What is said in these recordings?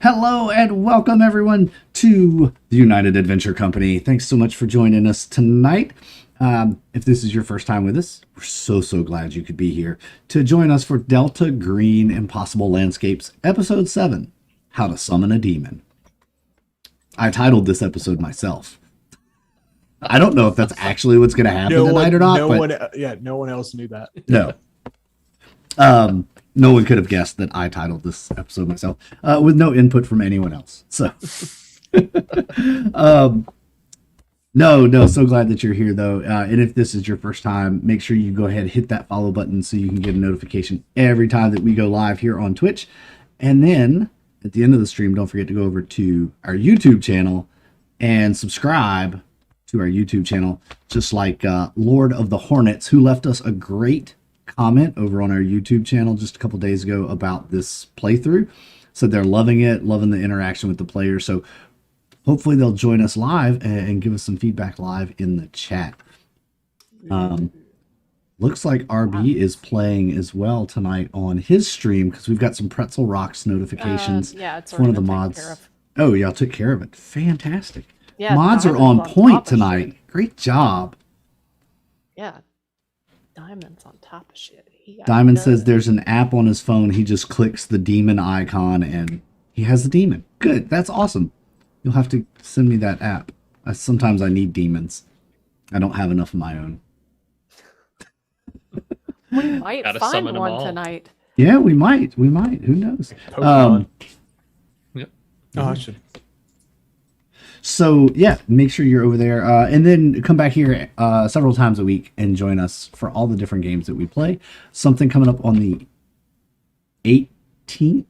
Hello and welcome everyone to the United Adventure Company. Thanks so much for joining us tonight. If this is your first time with us, we're so glad you could be here to join us for Delta Green Impossible Landscapes, Episode 7, How to Summon a Demon. I titled this episode myself. I don't know if that's actually what's going to happen tonight or not. No one else knew that. No. No one could have guessed that I titled this episode myself with no input from anyone else. So, no, so glad that you're here though. And if this is your first time, make sure you go ahead and hit that follow button so you can get a notification every time that we go live here on Twitch. And then at the end of the stream, don't forget to go over to our YouTube channel and subscribe to our YouTube channel, just like Lord of the Hornets, who left us a great comment over on our YouTube channel just a couple days ago about this playthrough. So they're loving it, loving the interaction with the players. So hopefully they'll join us live and give us some feedback live in the chat. Looks like RB is playing as well tonight on his stream because we've got some Pretzel Rocks notifications. Yeah, it's one of the mods. Oh, y'all took care of it. Fantastic. Yeah, mods are on point tonight. Great job. Yeah. Diamond's on top of shit. Diamond says there's an app on his phone. He just clicks the demon icon and he has the demon. Good. That's awesome. You'll have to send me that app. Sometimes I need demons. I don't have enough of my own. We might find one tonight. Yeah, we might. Who knows? Yep. Oh, I should. So yeah, make sure you're over there, and then come back here several times a week and join us for all the different games that we play. Something coming up on the 18th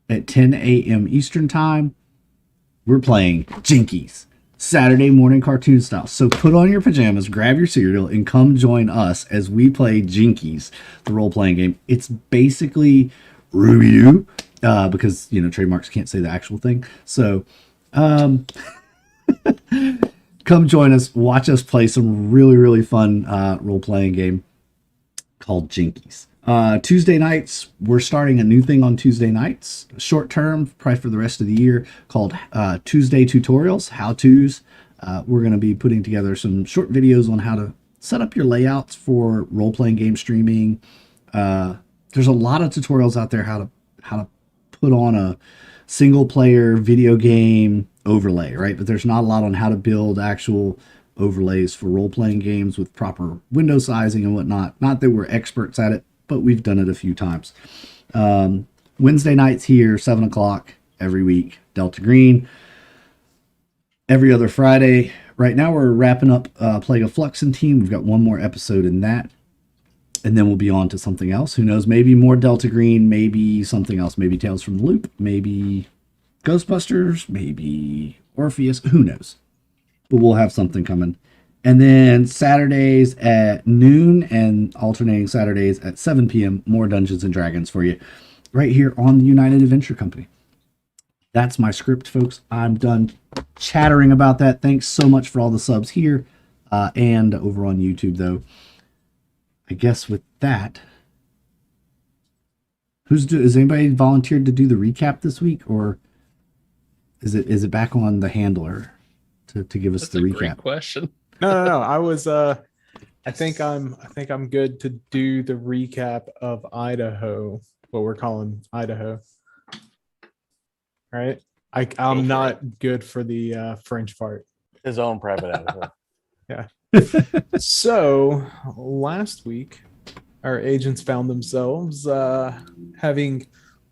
at 10 a.m. Eastern time. We're playing Jinkies, Saturday morning cartoon style. So put on your pajamas, grab your cereal, and come join us as we play Jinkies, the role-playing game. It's basically Ruby-Doo, because trademarks can't say the actual thing. So come join us, watch us play some really fun role-playing game called Jinkies. Tuesday nights, we're starting a new thing on Tuesday nights, short term, probably for the rest of the year, called Tuesday Tutorials, how-tos. We're going to be putting together some short videos on how to set up your layouts for role-playing game streaming. There's a lot of tutorials out there how to put on a single player video game overlay, right? But there's not a lot on how to build actual overlays for role-playing games with proper window sizing and whatnot. Not that we're experts at it, but we've done it a few times. Wednesday nights here, 7 o'clock every week, Delta Green. Every other Friday. Right now we're wrapping up Plague of Fluxen Team. We've got one more episode in that. And then we'll be on to something else. Who knows? Maybe more Delta Green, maybe something else. Maybe Tales from the Loop, maybe Ghostbusters, maybe Orpheus. Who knows? But we'll have something coming. And then Saturdays at noon and alternating Saturdays at 7 p.m. more Dungeons and Dragons for you right here on the United Adventure Company. That's my script, folks. I'm done chattering about that. Thanks so much for all the subs here and over on YouTube, though. I guess with that, is anybody volunteered to do the recap this week, or is it back on the handler to give us the recap? Great question. No. I was I think I'm good to do the recap of Idaho, what we're calling Idaho. Right? I'm not good for the French part. His own private Idaho. Yeah. So last week, our agents found themselves having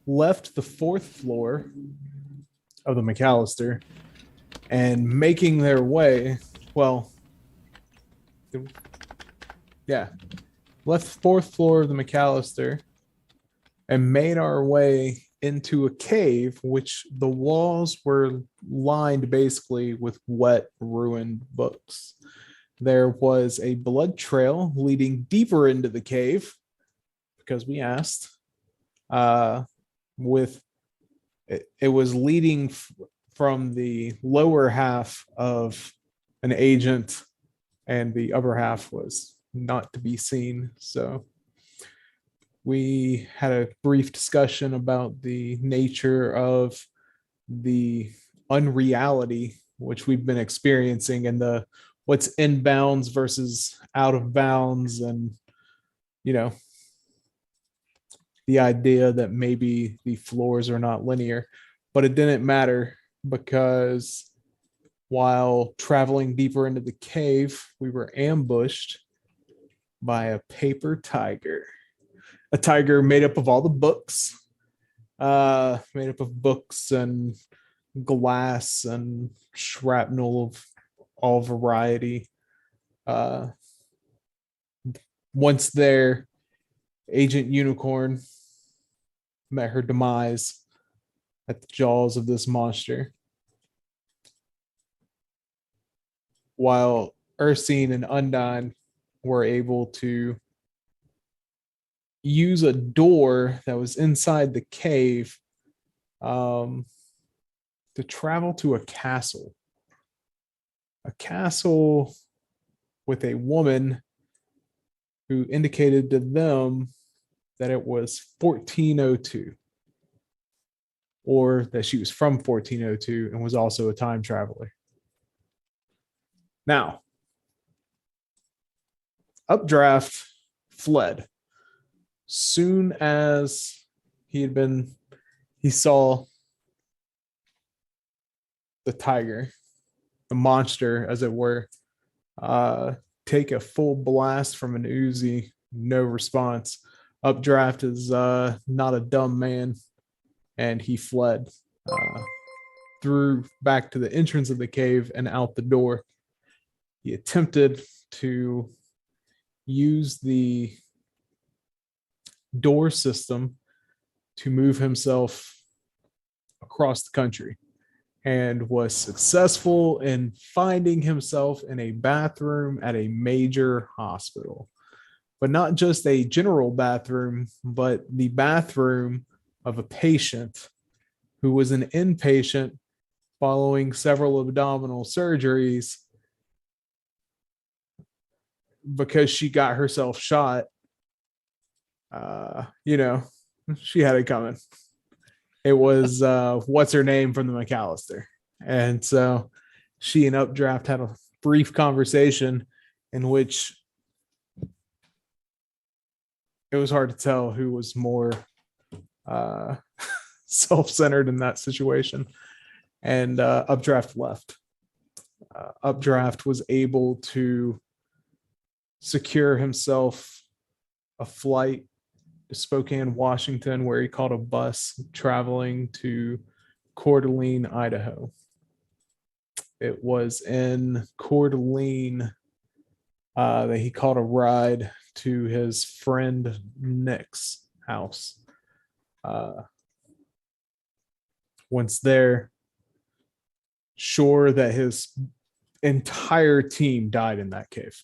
left the 4th floor of the McAllister and making their way. Left the 4th floor of the McAllister and made our way into a cave, which the walls were lined basically with wet, ruined books. There was a blood trail leading deeper into the cave because we asked. It was leading from the lower half of an agent, and the upper half was not to be seen. So We had a brief discussion about the nature of the unreality which we've been experiencing, and the what's in bounds versus out of bounds, and you know, the idea that maybe the floors are not linear. But it didn't matter, because while traveling deeper into the cave, we were ambushed by a paper tiger. A tiger made up of all the books, made up of books and glass and shrapnel of all variety. Uh, Once there, Agent Unicorn met her demise at the jaws of this monster, while Ursine and Undine were able to use a door that was inside the cave to travel to a castle. A castle with a woman who indicated to them that it was 1402, or that she was from 1402 and was also a time traveler. Now, Updraft fled. Soon as he saw the tiger, the monster, as it were, take a full blast from an Uzi, no response. Updraft is not a dumb man, and he fled through back to the entrance of the cave and out the door. He attempted to use the door system to move himself across the country, and was successful in finding himself in a bathroom at a major hospital. But not just a general bathroom, but the bathroom of a patient who was an inpatient following several abdominal surgeries because she got herself shot. She had it coming. It was what's her name from the McAllister. And so she and Updraft had a brief conversation in which it was hard to tell who was more self-centered in that situation. And Updraft left. Updraft was able to secure himself a flight to Spokane, Washington, where he caught a bus traveling to Coeur d'Alene, Idaho. It was in Coeur d'Alene that he caught a ride to his friend Nick's house. Once there, sure that his entire team died in that cave.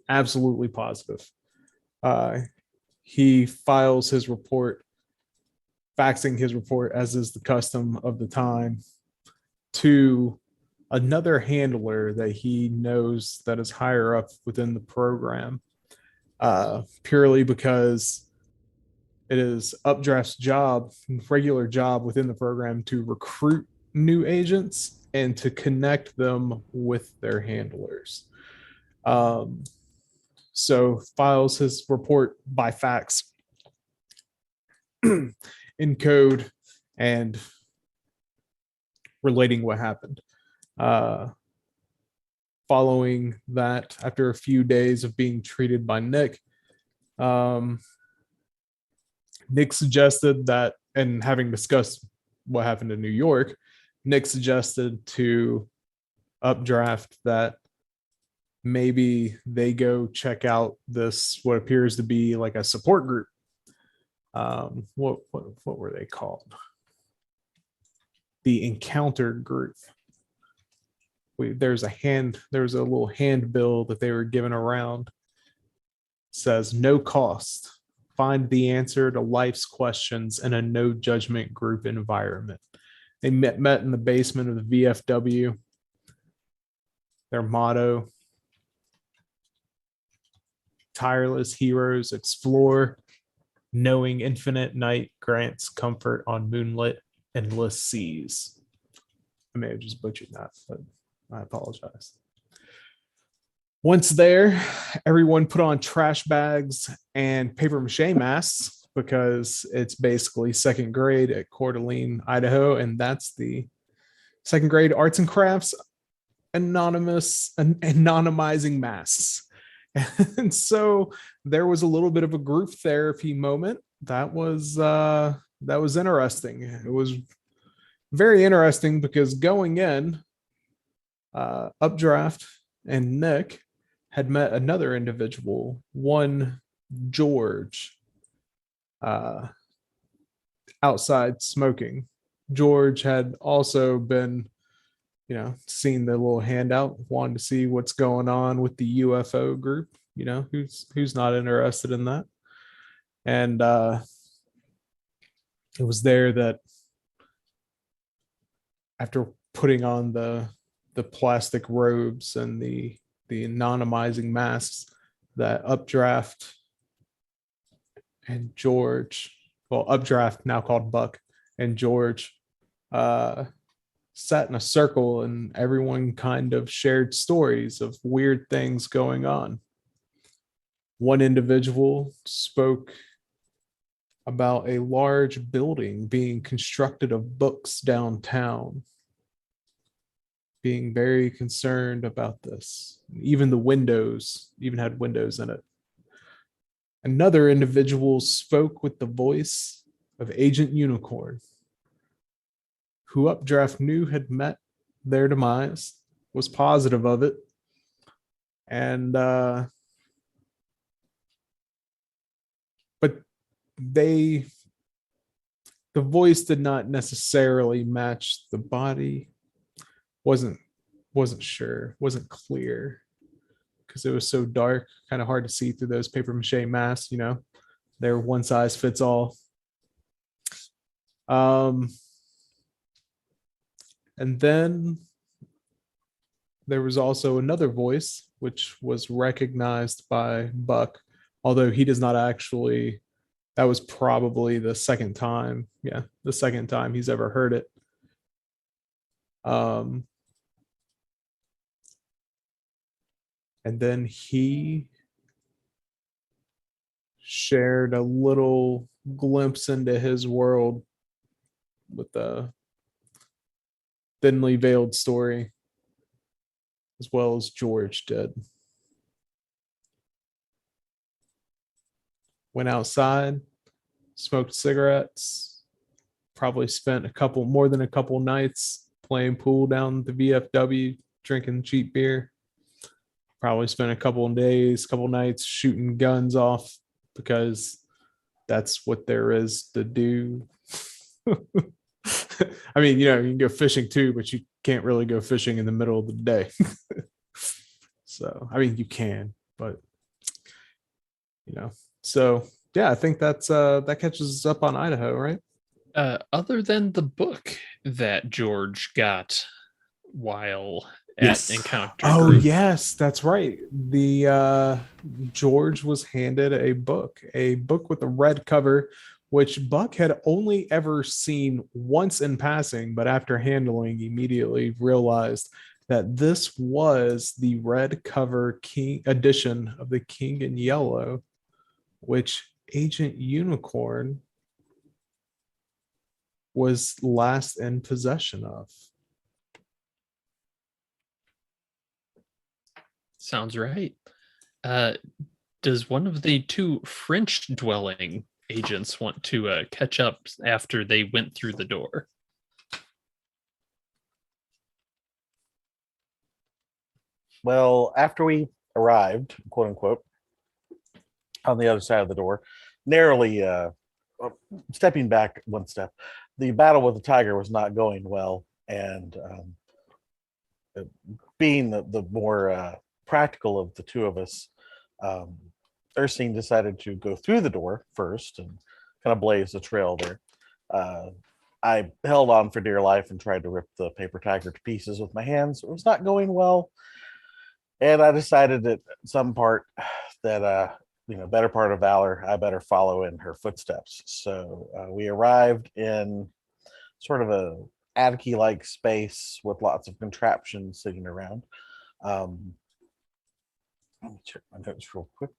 Absolutely positive. He files his report, faxing his report, as is the custom of the time, to another handler that he knows that is higher up within the program, purely because it is Updraft's job, regular job within the program, to recruit new agents and to connect them with their handlers. So files his report by fax in code and relating what happened. Following that, after a few days of being treated by Nick, Nick suggested that, and having discussed what happened in New York, Nick suggested to Updraft that maybe they go check out this, what appears to be like a support group. What were they called? The Encounter Group. There's a little handbill that they were given around. It says, no cost. Find the answer to life's questions in a no judgment group environment. They met in the basement of the VFW. Their motto: tireless heroes explore, Knowing infinite night grants comfort on moonlit, endless seas. I may have just butchered that, but I apologize. Once there, everyone put on trash bags and paper mache masks because it's basically second grade at Coeur d'Alene, Idaho, and that's the second grade arts and crafts anonymizing masks. And so there was a little bit of a group therapy moment. That was interesting. It was very interesting because going in, Updraft and Nick had met another individual, one George, outside smoking. George had also been, seen the little handout, wanted to see what's going on with the UFO group. Who's not interested in that? And it was there that after putting on the plastic robes and the anonymizing masks, that Updraft and George, well, Updraft, now called Buck, and George sat in a circle, and everyone kind of shared stories of weird things going on. One individual spoke about a large building being constructed of books downtown, being very concerned about this. Even the windows even had windows in it. Another individual spoke with the voice of Agent Unicorn, who Updraft knew had met their demise, was positive of it, and but the voice did not necessarily match the body. Wasn't sure, wasn't clear, because it was so dark, kind of hard to see through those paper mache masks. They're one size fits all. And then there was also another voice, which was recognized by Buck, although he does not actually. That was probably the second time. Yeah, the second time he's ever heard it. And then he shared a little glimpse into his world with a thinly veiled story, as well as George did. Went outside, smoked cigarettes, probably spent more than a couple nights playing pool down the VFW, drinking cheap beer. Probably spent a couple nights shooting guns off, because that's what there is to do. I mean, you can go fishing too, but you can't really go fishing in the middle of the day. So, I mean, you can, but so yeah, I think that catches us up on Idaho, right? Other than the book that George got while Yes. at Encounter Oh, Group. yes, that's right. The George was handed a book with a red cover, which Buck had only ever seen once in passing, but after handling, immediately realized that this was the red cover King edition of the King in Yellow, which Agent Unicorn was last in possession of. Sounds right. Does one of the two French dwelling agents want to catch up after they went through the door? Well, after we arrived, quote unquote, on the other side of the door, narrowly stepping back one step, the battle with the tiger was not going well, and being the more practical of the two of us, Ursine decided to go through the door first and kind of blaze the trail there. I held on for dear life and tried to rip the paper tiger to pieces with my hands. It was not going well, and I decided at some part that better part of valor. I better follow in her footsteps. So we arrived in sort of a attic-like space with lots of contraptions sitting around. Let me check my notes real quick.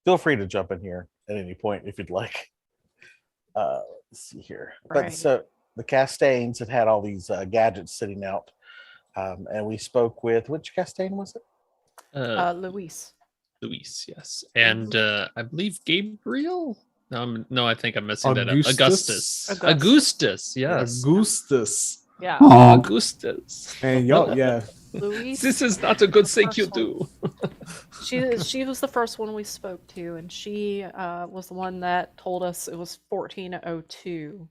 Feel free to jump in here at any point if you'd like. Let's see here. But Right. so the Castaigns had all these gadgets sitting out, and we spoke with which Castain was it? Luis. Luis, yes, and I believe Gabriel. No, I think I'm messing that up. Augustus. Augustus, yes, Augustus. Yeah. Aw. Augustus. And y'all, yeah. Luis. This is not a good thing you First one. do. She was the first one we spoke to, and she was the one that told us it was 1402.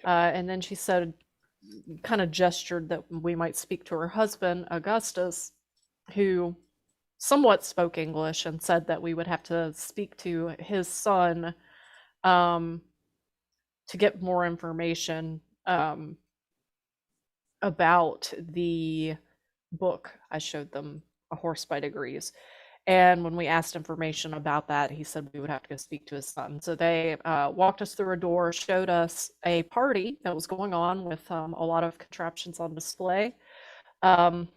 And then she said, kind of gestured that we might speak to her husband, Augustus, who somewhat spoke English, and said that we would have to speak to his son to get more information about the book I showed them, A Horse by Degrees. And when we asked information about that, he said we would have to go speak to his son. So they walked us through a door, showed us a party that was going on with a lot of contraptions on display. And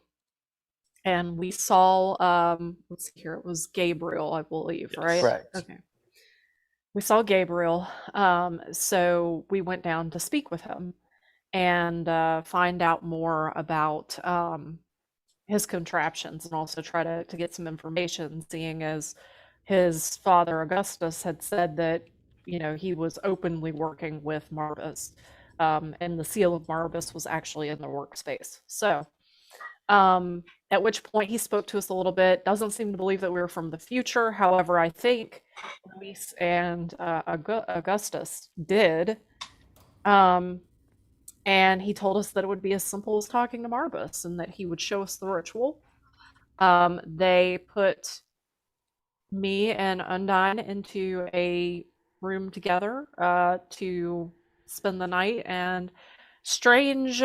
we saw, let's see here, it was Gabriel, I believe, Yes. right? Correct. Okay. We saw Gabriel. So we went down to speak with him and find out more about his contraptions, and also try to get some information, seeing as his father Augustus had said that he was openly working with Marbus, and the seal of Marbus was actually in the workspace. So at which point he spoke to us a little bit. Doesn't seem to believe that we were from the future. However, I think Luis and Augustus did. And he told us that it would be as simple as talking to Marbus, and that he would show us the ritual. They put me and Undine into a room together to spend the night, and strange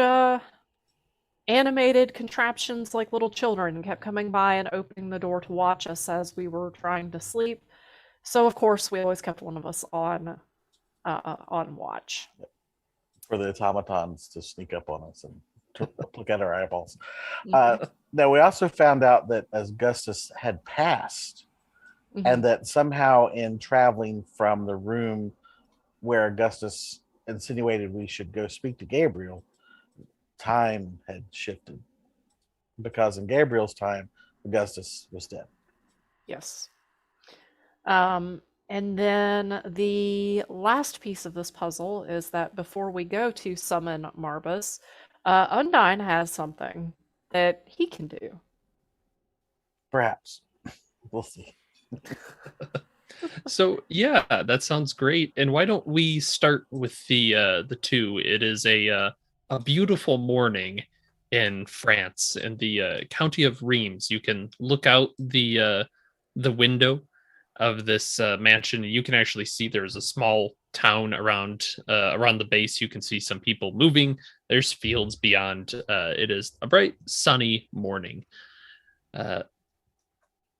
animated contraptions like little children kept coming by and opening the door to watch us as we were trying to sleep. So of course we always kept one of us on watch. For the automatons to sneak up on us and to look at our eyeballs. Now, we also found out that Augustus had passed, Mhm. and that somehow in traveling from the room where Augustus insinuated we should go speak to Gabriel, time had shifted. Because in Gabriel's time, Augustus was dead. Yes. And then the last piece of this puzzle is that before we go to summon Marbus, Undine has something that he can do. Perhaps. We'll see. So yeah, that sounds great. And why don't we start with the two? It is a beautiful morning in France, in the county of Reims. You can look out the window of this mansion, and you can actually see there's a small town around the base. You can see some people moving. There's fields beyond. It is a bright, sunny morning.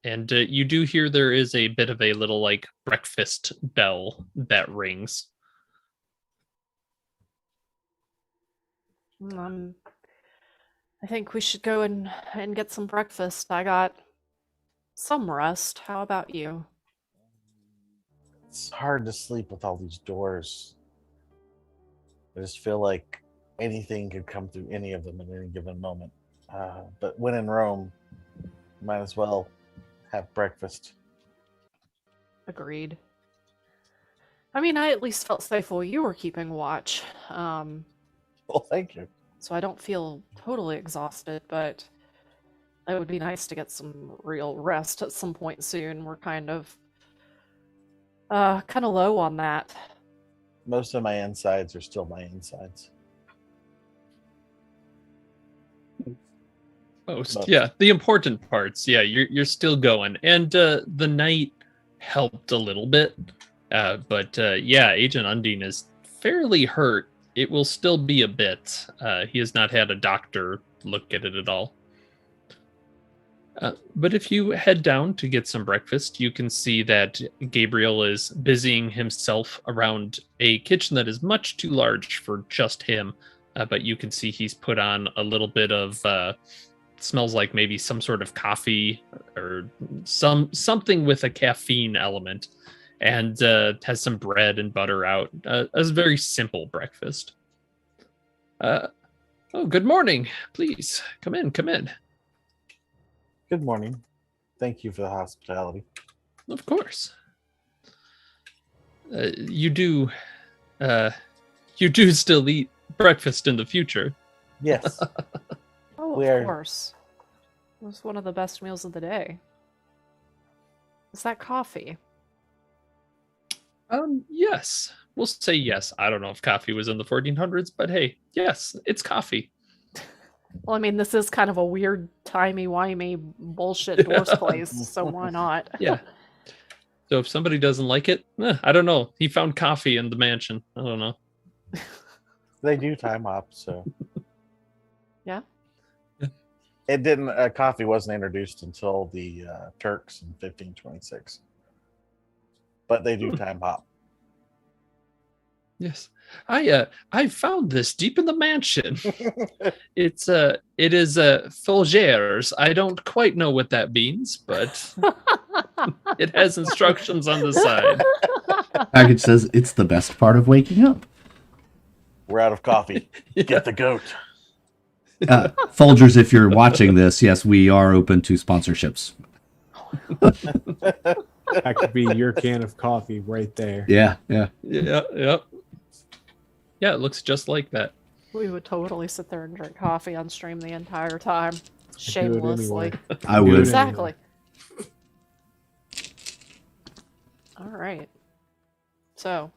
And you do hear there is a bit of a little like breakfast bell that rings. I think we should go and get some breakfast. I got some rest. How about you? It's hard to sleep with all these doors. I just feel like anything could come through any of them at any given moment. But when in Rome, might as well have breakfast. Agreed. I mean, I at least felt safe while you were keeping watch. Well, thank you. So I don't feel totally exhausted, but it would be nice to get some real rest at some point soon. We're kind of low on that. Most of my insides are still my insides. Most, yeah, the important parts. Yeah, you're still going, and the night helped a little bit, but yeah, Agent Undine is fairly hurt. It will still be a bit. He has not had a doctor look at it at all. But if you head down to get some breakfast, you can see that Gabriel is busying himself around a kitchen that is much too large for just him. But you can see he's put on a little bit of smells like maybe some sort of coffee or something with a caffeine element, and has some bread and butter out. A very simple breakfast. Oh, good morning. Please come in. Come in. Good morning. Thank you for the hospitality. Of course. You do still eat breakfast in the future. Yes. Oh, We of are- course. It was one of the best meals of the day. Is that coffee? Yes. We'll say yes. I don't know if coffee was in the 1400s, but hey, yes, it's coffee. Well, I mean, this is kind of a weird, timey-wimey bullshit dwarf's place, so why not? Yeah. So if somebody doesn't like it, I don't know. He found coffee in the mansion. I don't know. They do time hop, so. Yeah? It didn't, coffee wasn't introduced until the Turks in 1526. But they do time hop. Yes. I found this deep in the mansion. It is Folgers. I don't quite know what that means, but it has instructions on the side. Package says it's the best part of waking up. We're out of coffee. Get the goat. Folgers, if you're watching this, yes, we are open to sponsorships. That could be your can of coffee right there. Yeah. Yeah, it looks just like that. We would totally sit there and drink coffee on stream the entire time. do it Shamelessly. anyway. I Do it would. Exactly. All right. So,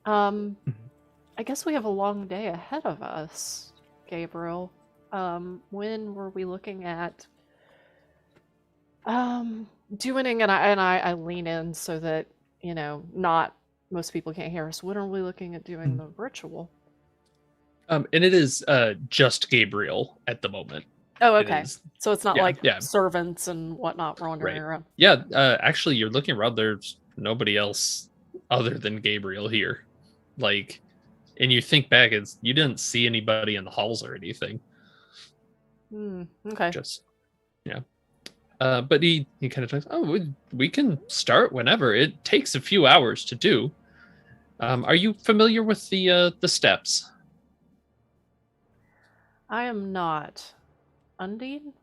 I guess we have a long day ahead of us, Gabriel. When were we looking at doing, and I lean in so that, not most people can't hear us. When are we looking at doing the ritual? And it is just Gabriel at the moment. Oh, It okay. is- So it's not yeah, like yeah. servants and whatnot wandering Right. around. Yeah, actually, you're looking around. There's nobody else other than Gabriel here. Like, and you think back, you didn't see anybody in the halls or anything. Okay. Just, yeah. But he kind of talks. Oh, we can start whenever. It takes a few hours to do. Are you familiar with the steps? I am not. Undine?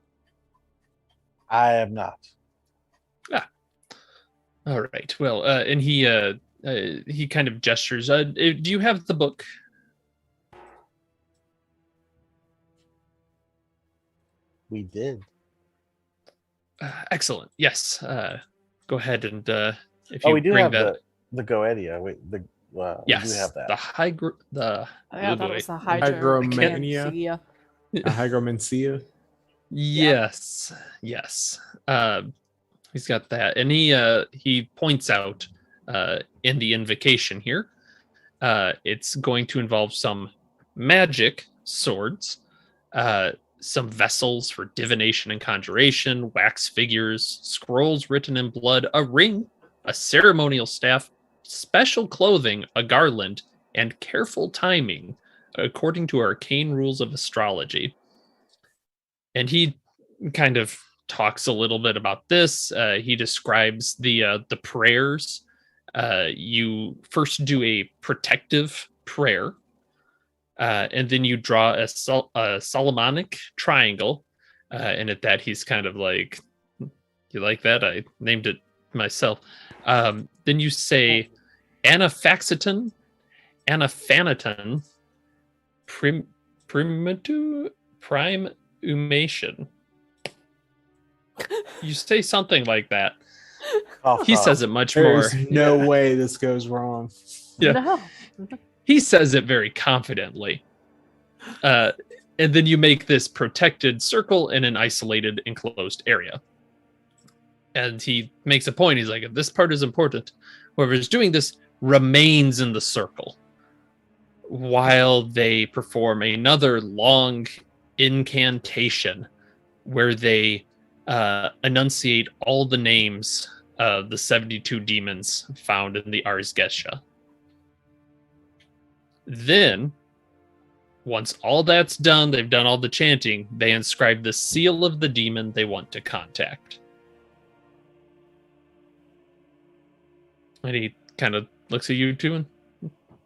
I am not. All right. Well, and he kind of gestures. Do you have the book? We did. Excellent. Yes. Go ahead and if Oh, you we do bring have that. the Goetia. Yes. We do have that. The high. The Yeah, oh that boy. was the Hygromania? hydromancia. Hygromancia. Yes. Yes. He's got that, and he points out in the invocation here. It's going to involve some magic swords, some vessels for divination and conjuration, wax figures, scrolls written in blood, a ring, a ceremonial staff, special clothing, a garland, and careful timing, according to arcane rules of astrology. And he kind of talks a little bit about this. He describes the prayers. You first do a protective prayer, and then you draw a Solomonic triangle. And at that, he's kind of like, "You like that? I named it myself." Then you say, "Anaphaxiton, Anaphanaton, primumation." You say something like that. He says it much more. There's no way this goes wrong. Yeah. No. He says it very confidently. And then you make this protected circle in an isolated, enclosed area. And he makes a point. He's like, this part is important. Whoever's doing this remains in the circle while they perform another long incantation where they enunciate all the names of the 72 demons found in the Ars Gesha. Then, once all that's done, they've done all the chanting, they inscribe the seal of the demon they want to contact. And he kind of looks at you two, and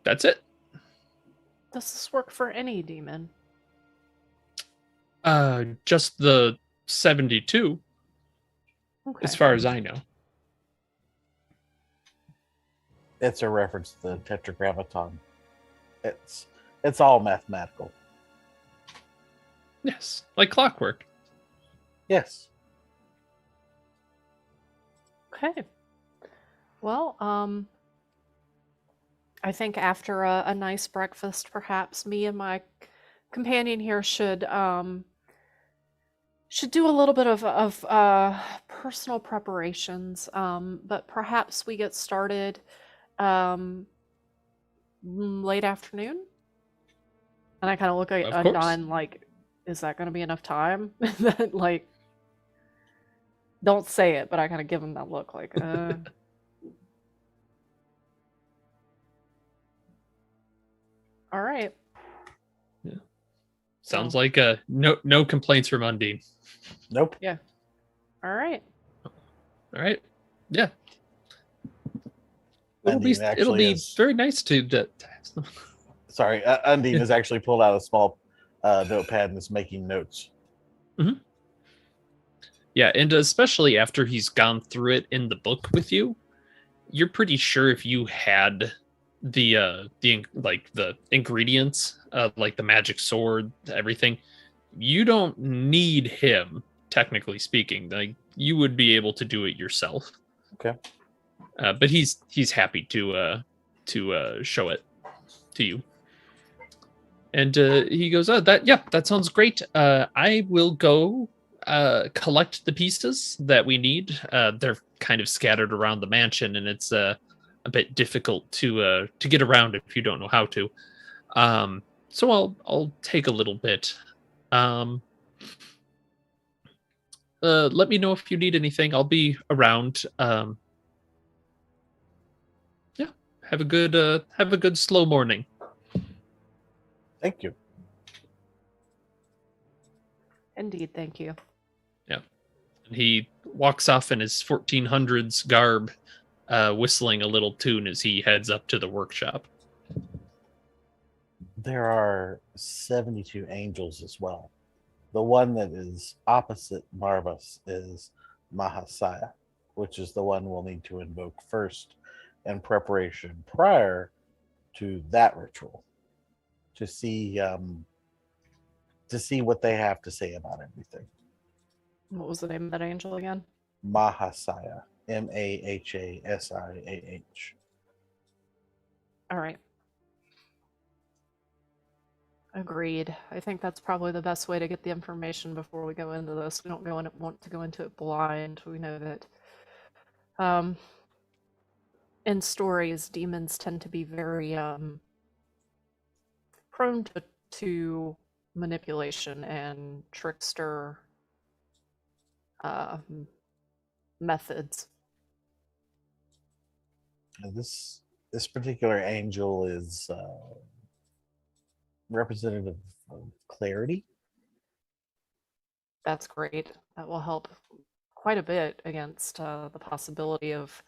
that's it. Does this work for any demon? Just the 72, Okay. as far as I know. It's a reference to the Tetragrammaton. It's all mathematical. Yes, like clockwork. Yes. Okay. Well, I think after a nice breakfast, perhaps me and my companion here should do a little bit of personal preparations. But perhaps we get started late afternoon. And I kind of look at Of course. Undyne like, is that going to be enough time? That like, don't say it, but I kind of give him that look like, all right. Sounds like no complaints from Undine. Nope. All right. All right. Yeah. It'll be Undine actually is- very nice to Sorry, Undine has actually pulled out a small notepad and is making notes. Yeah, and especially after he's gone through it in the book with you, you're pretty sure if you had the ingredients, like the magic sword, everything, you don't need him, technically speaking. Like, you would be able to do it yourself. Okay. But he's happy to show it to you. And he goes, that sounds great. I will go collect the pieces that we need. They're kind of scattered around the mansion, and it's a bit difficult to get around if you don't know how to. So I'll take a little bit. Let me know if you need anything. I'll be around. Yeah, have a good slow morning. Thank you. Indeed, thank you. And he walks off in his 1400s garb, whistling a little tune as he heads up to the workshop. There are 72 angels as well. The one that is opposite Marvus is Mahasaya, which is the one we'll need to invoke first in preparation prior to that ritual, to see what they have to say about everything. What was the name of that angel again? Mahasaya, Mahasiah. All right. Agreed. I think that's probably the best way to get the information before we go into this. We don't want to go into it blind. We know that in stories, demons tend to be very prone to manipulation and trickster methods. This particular angel is representative of clarity. That's great. That will help quite a bit against the possibility of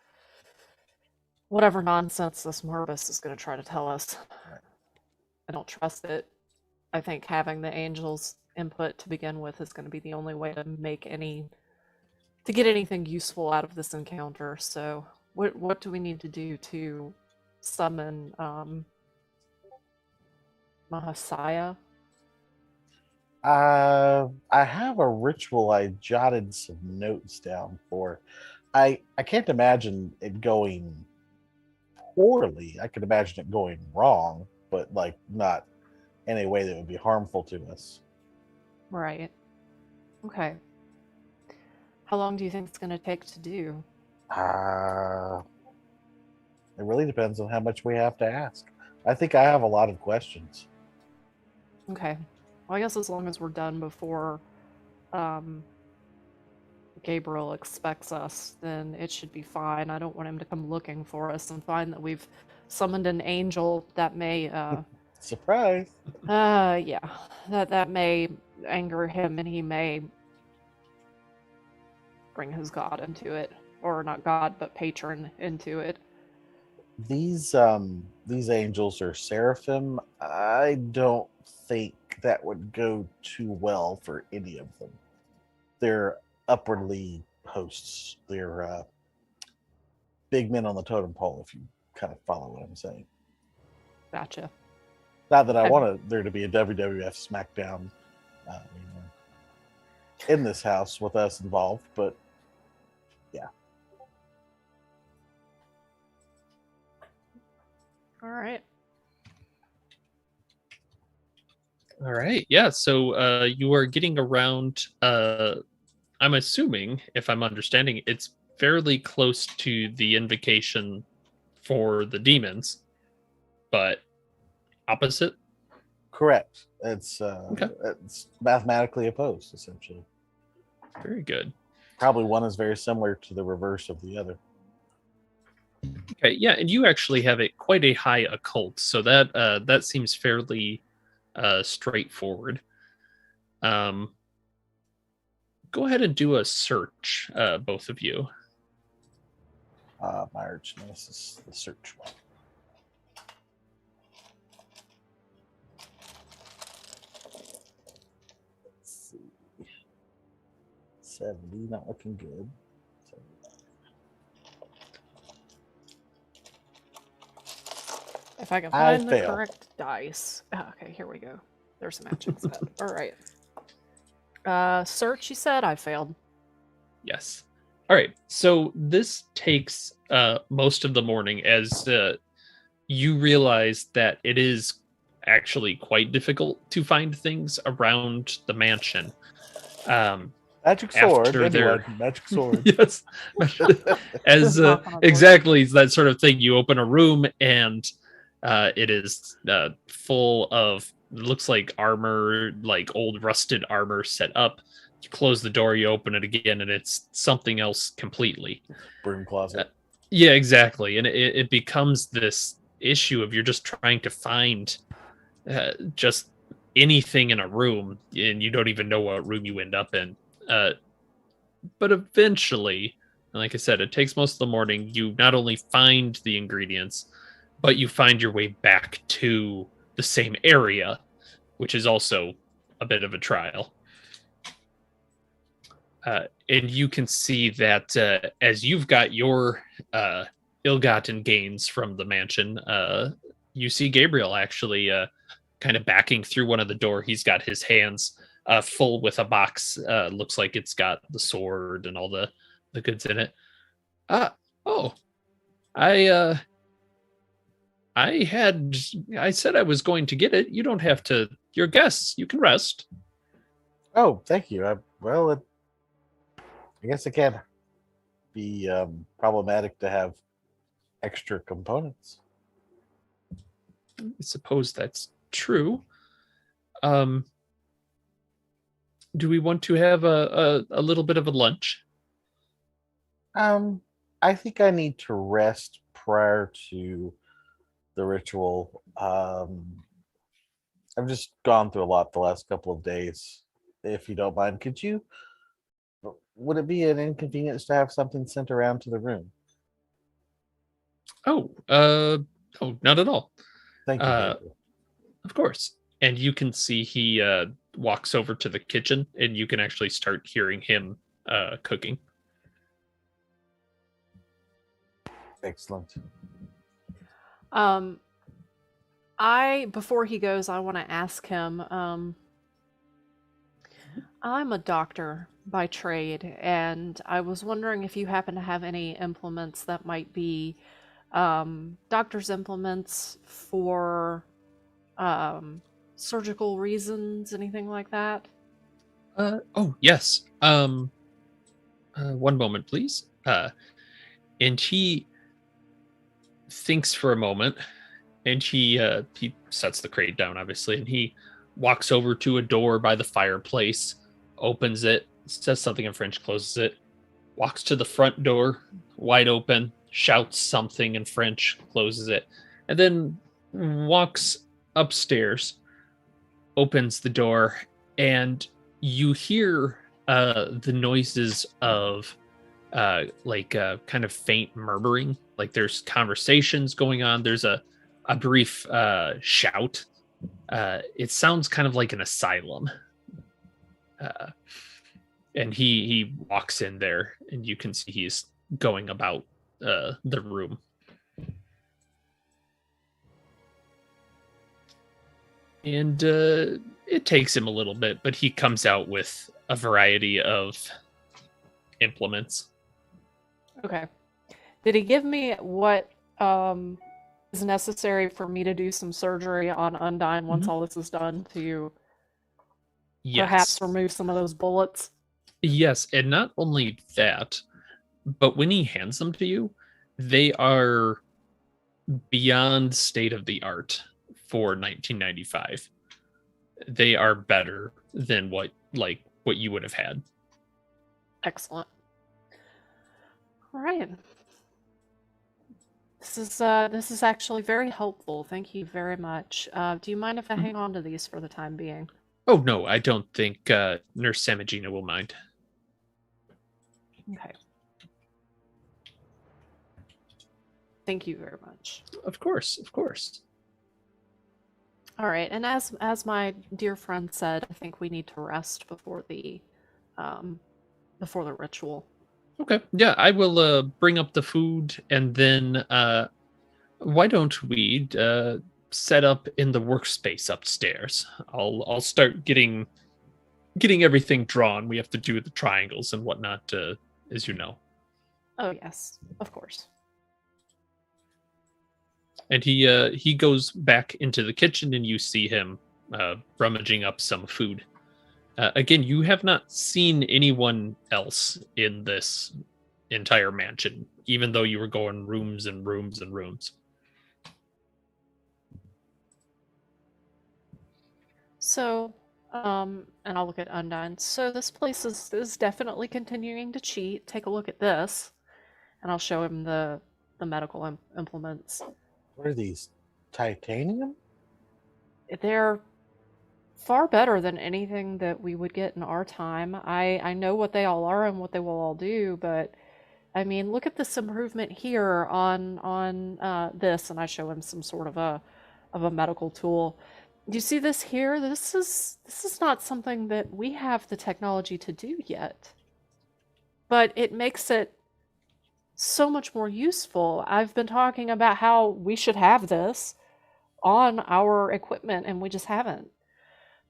whatever nonsense this Morbus is going to try to tell us. Right. I don't trust it. I think having the angels' input to begin with is going to be the only way to get anything useful out of this encounter. So, what do we need to do to summon Mahasaya? I have a ritual I jotted some notes down for. I can't imagine it going poorly. I could imagine it going wrong, but like not in a way that would be harmful to us. Right. Okay. How long do you think it's going to take to do? It really depends on how much we have to ask. I think I have a lot of questions. Okay. Well, I guess as long as we're done before Gabriel expects us, then it should be fine. I don't want him to come looking for us and find that we've summoned an angel that may Surprise. yeah, that may anger him, and he may bring his god into it, or not god, but patron into it. These angels are seraphim. I don't think that would go too well for any of them. They're upwardly hosts. They're big men on the totem pole, if you kind of follow what I'm saying. Gotcha. Not that I Okay. want there to be a WWF SmackDown in this house with us involved, but All right. All right. Yeah. So you are getting around. I'm assuming, if I'm understanding, it's fairly close to the invocation for the demons, but opposite. correct. It's Okay. it's mathematically opposed, essentially. Very good. Probably one is very similar to the reverse of the other. Okay. Yeah, and you actually have quite a high occult, so that seems fairly straightforward. Go ahead and do a search, both of you. My arch nemesis, the search one. Let's see. 70, not looking good. 79. If I can I find the fail. correct dice. Oh, okay, here we go. There's a matching set. All right. Search, you said? I failed. Yes. All right. So this takes most of the morning as you realize that it is actually quite difficult to find things around the mansion. Magic sword. After Anyone, their- magic sword. Yes. As Knock on a door. exactly that sort of thing. You open a room and it is full of, looks like armor, like old rusted armor set up. You close the door, you open it again, and it's something else completely. Broom closet. Yeah, exactly. And it becomes this issue of you're just trying to find just anything in a room, and you don't even know what room you end up in. But eventually, like I said, it takes most of the morning. You not only find the ingredients, but you find your way back to the same area, which is also a bit of a trial. And you can see that as you've got your ill-gotten gains from the mansion, you see Gabriel actually kind of backing through one of the door. He's got his hands full with a box. Looks like it's got the sword and all the goods in it. I said I was going to get it. You don't have to. You're guests. You can rest. Oh, thank you. I guess it can be problematic to have extra components. I suppose that's true. Do we want to have a little bit of a lunch? I think I need to rest prior to the ritual. I've just gone through a lot the last couple of days. If you don't mind, would it be an inconvenience to have something sent around to the room? Oh, no, not at all. Thank you. Gabriel. Of course. And you can see he walks over to the kitchen, and you can actually start hearing him cooking. Excellent. Before he goes, I want to ask him. I'm a doctor by trade, and I was wondering if you happen to have any implements that might be doctor's implements for surgical reasons, anything like that. Oh, yes. One moment, please. And he thinks for a moment, and he sets the crate down, obviously, and he walks over to a door by the fireplace, opens it, says something in French, closes it, walks to the front door, wide open, shouts something in French, closes it, and then walks upstairs, opens the door, and you hear the noises of kind of faint murmuring, like there's conversations going on. There's a brief shout. It sounds kind of like an asylum. And he walks in there, and you can see he's going about the room. And it takes him a little bit, but he comes out with a variety of implements. Okay. Did he give me what is necessary for me to do some surgery on Undyne once all this is done to Yes. perhaps remove some of those bullets? Yes, and not only that, but when he hands them to you, they are beyond state of the art for 1995. They are better than what you would have had. Excellent. All right. This is actually very helpful. Thank you very much. Do you mind if I hang on to these for the time being? Oh no, I don't think Nurse Samagina will mind. Okay. Thank you very much. Of course, of course. All right, and as my dear friend said, I think we need to rest before the ritual. Okay, yeah, I will bring up the food, and then why don't we set up in the workspace upstairs? I'll start getting everything drawn. We have to do the triangles and whatnot, as you know. Oh yes, of course. And he goes back into the kitchen, and you see him rummaging up some food. Again, you have not seen anyone else in this entire mansion, even though you were going rooms and rooms and rooms. So, and I'll look at Undyne. So this place is definitely continuing to cheat. Take a look at this, and I'll show him the medical implements. What are these? Titanium? They're far better than anything that we would get in our time. I know what they all are and what they will all do, but I mean, look at this improvement here on this, and I show him some sort of a medical tool. Do you see this here? This is not something that we have the technology to do yet, but it makes it so much more useful. I've been talking about how we should have this on our equipment, and we just haven't.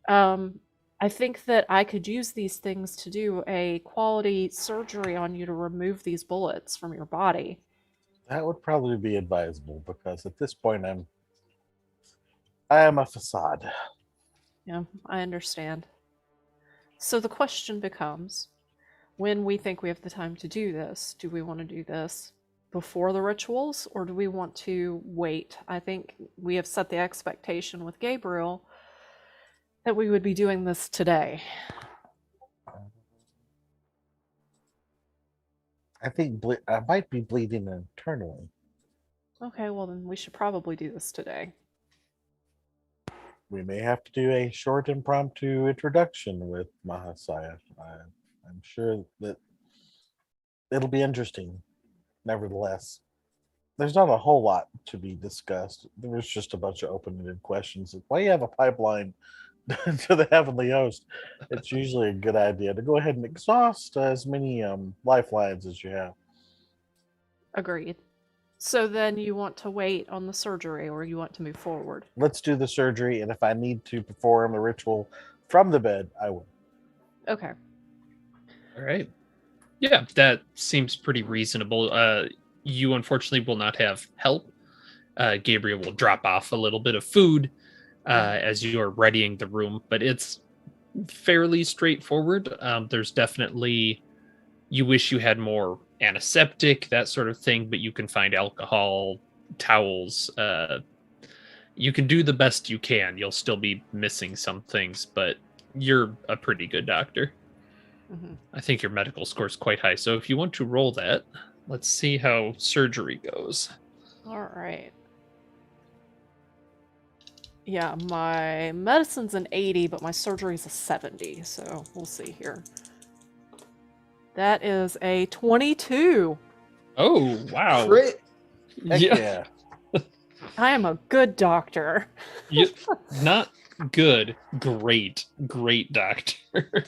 I think that I could use these things to do a quality surgery on you to remove these bullets from your body. That would probably be advisable because at this point I am a facade. Yeah, I understand. So the question becomes, when we think we have the time to do this, do we want to do this before the rituals, or do we want to wait? I think we have set the expectation with Gabriel that we would be doing this today. I think I might be bleeding internally. Okay, well then we should probably do this today. We may have to do a short impromptu introduction with Mahasaya. I'm sure that it'll be interesting. Nevertheless, there's not a whole lot to be discussed. There was just a bunch of open-ended questions. Why you have a pipeline to the heavenly host? It's usually a good idea to go ahead and exhaust as many lifelines as you have. Agreed. So then you want to wait on the surgery, or you want to move forward? Let's do the surgery, and if I need to perform the ritual from the bed, I will. Okay. All right. Yeah, that seems pretty reasonable. You unfortunately will not have help. Gabriel will drop off a little bit of food as you are readying the room, but it's fairly straightforward. There's definitely, you wish you had more antiseptic, that sort of thing, but you can find alcohol, towels. You can do the best you can. You'll still be missing some things, but you're a pretty good doctor. Mhm. I think your medical score is quite high. So if you want to roll that, let's see how surgery goes. All right. Yeah, my medicine's an 80, but my surgery's a 70, so we'll see here. That is a 22. Oh, wow. Crit. Heck Yeah. yeah. I am a good doctor. You, not good. Great. Great doctor.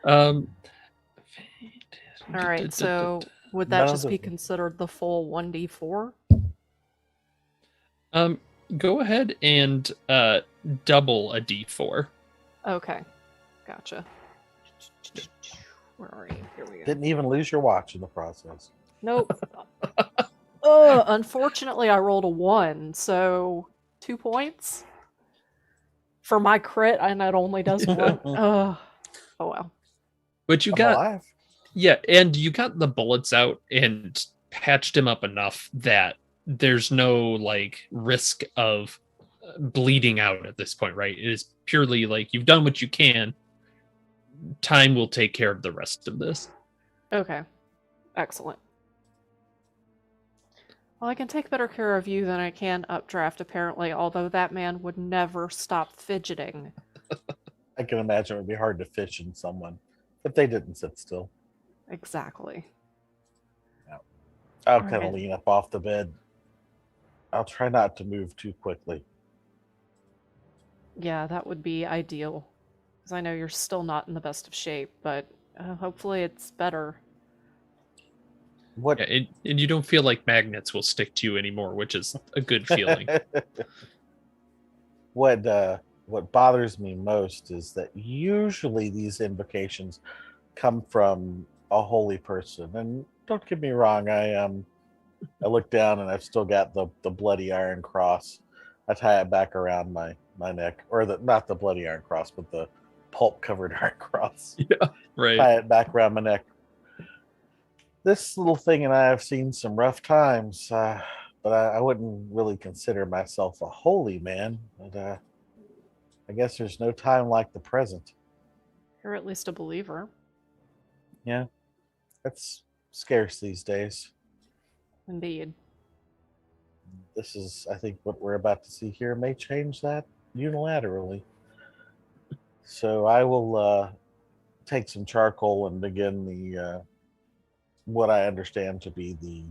um, All right, so would that None of just be the- considered the full 1d4? Go ahead and double a d4. Okay, gotcha. Where are you? Here we go. Didn't even lose your watch in the process. Nope. Unfortunately, I rolled a 1, so 2 points for my crit, and it only does 1. Oh well. But you I'm got alive. Yeah, and you got the bullets out and patched him up enough that there's no like risk of bleeding out at this point, right? It is purely like you've done what you can. Time will take care of the rest of this. Okay. Excellent. Well, I can take better care of you than I can Updraft, apparently, although that man would never stop fidgeting. I can imagine it would be hard to fish in someone if they didn't sit still. Exactly. I'll All kind of right. lean up off the bed. I'll try not to move too quickly. Yeah, that would be ideal. Because I know you're still not in the best of shape, but hopefully it's better. What Yeah, and you don't feel like magnets will stick to you anymore, which is a good feeling. what bothers me most is that usually these invocations come from a holy person. And don't get me wrong, I look down and I've still got the bloody iron cross. I tie it back around my neck, or not the bloody iron cross, but the pulp covered iron cross. Right. Tie it back around my neck. This little thing and I have seen some rough times, but I wouldn't really consider myself a holy man. But I guess there's no time like the present. You're at least a believer. Yeah, that's scarce these days. Indeed. This is, I think, what we're about to see here may change that unilaterally. So I will take some charcoal and begin the what I understand to be the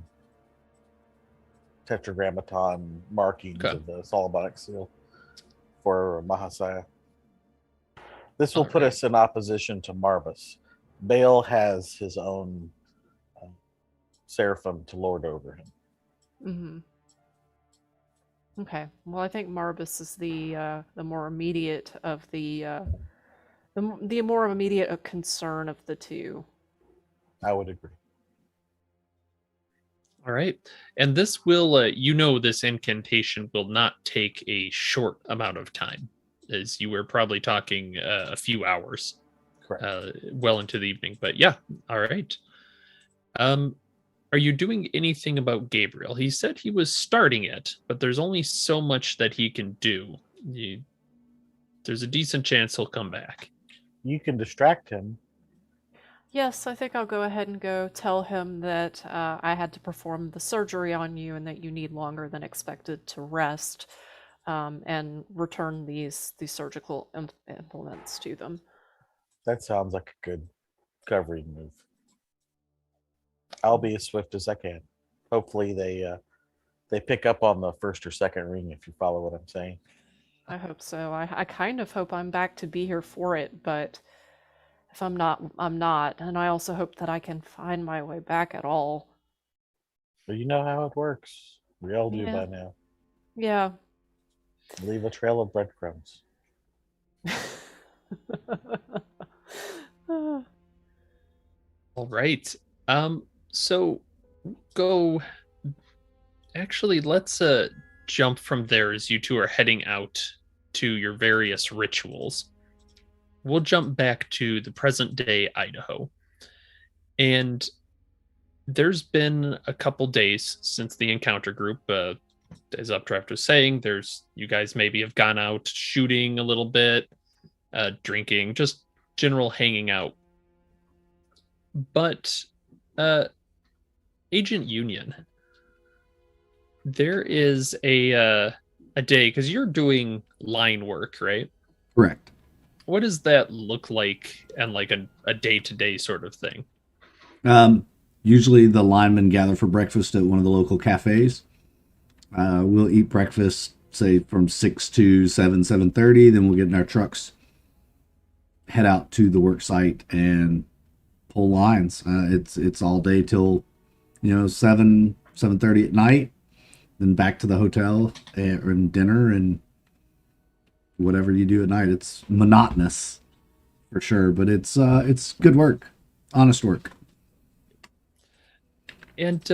tetragrammaton markings Okay. of the Solomonic seal for Mahasaya. This will put Alright. us in opposition to Marbus. Baal has his own seraphim to lord over him. Mm-hmm. Okay. Well, I think Marbus is the more immediate of the more immediate concern of the two. I would agree. All right. And this will, this incantation will not take a short amount of time, as you were probably talking a few hours, Correct. well into the evening. But yeah, all right. Are you doing anything about Gabriel? He said he was starting it, but there's only so much that he can do. There's a decent chance he'll come back. You can distract him. Yes, I think I'll go ahead and go tell him that I had to perform the surgery on you and that you need longer than expected to rest, and return these surgical implements to them. That sounds like a good covering move. I'll be as swift as I can. Hopefully they pick up on the first or second ring, if you follow what I'm saying. I hope so. I kind of hope I'm back to be here for it, but if I'm not, I'm not. And I also hope that I can find my way back at all. But you know how it works. We all do Yeah. by now. Yeah. Leave a trail of breadcrumbs. All right. So go. Actually, let's jump from there as you two are heading out to your various rituals. We'll jump back to the present day Idaho. And there's been a couple days since the encounter group, as Updraft was saying, you guys maybe have gone out shooting a little bit, drinking, just general hanging out. But Agent Union, there is a day, because you're doing line work, right? Correct. What does that look like and like a day-to-day sort of thing? Usually the linemen gather for breakfast at one of the local cafes. We'll eat breakfast, say from 6 to 7:30. Then we'll get in our trucks, head out to the work site, and pull lines. It's all day till 7:30 at night. Then back to the hotel and dinner and whatever you do at night. It's monotonous for sure, but it's good work, honest work. And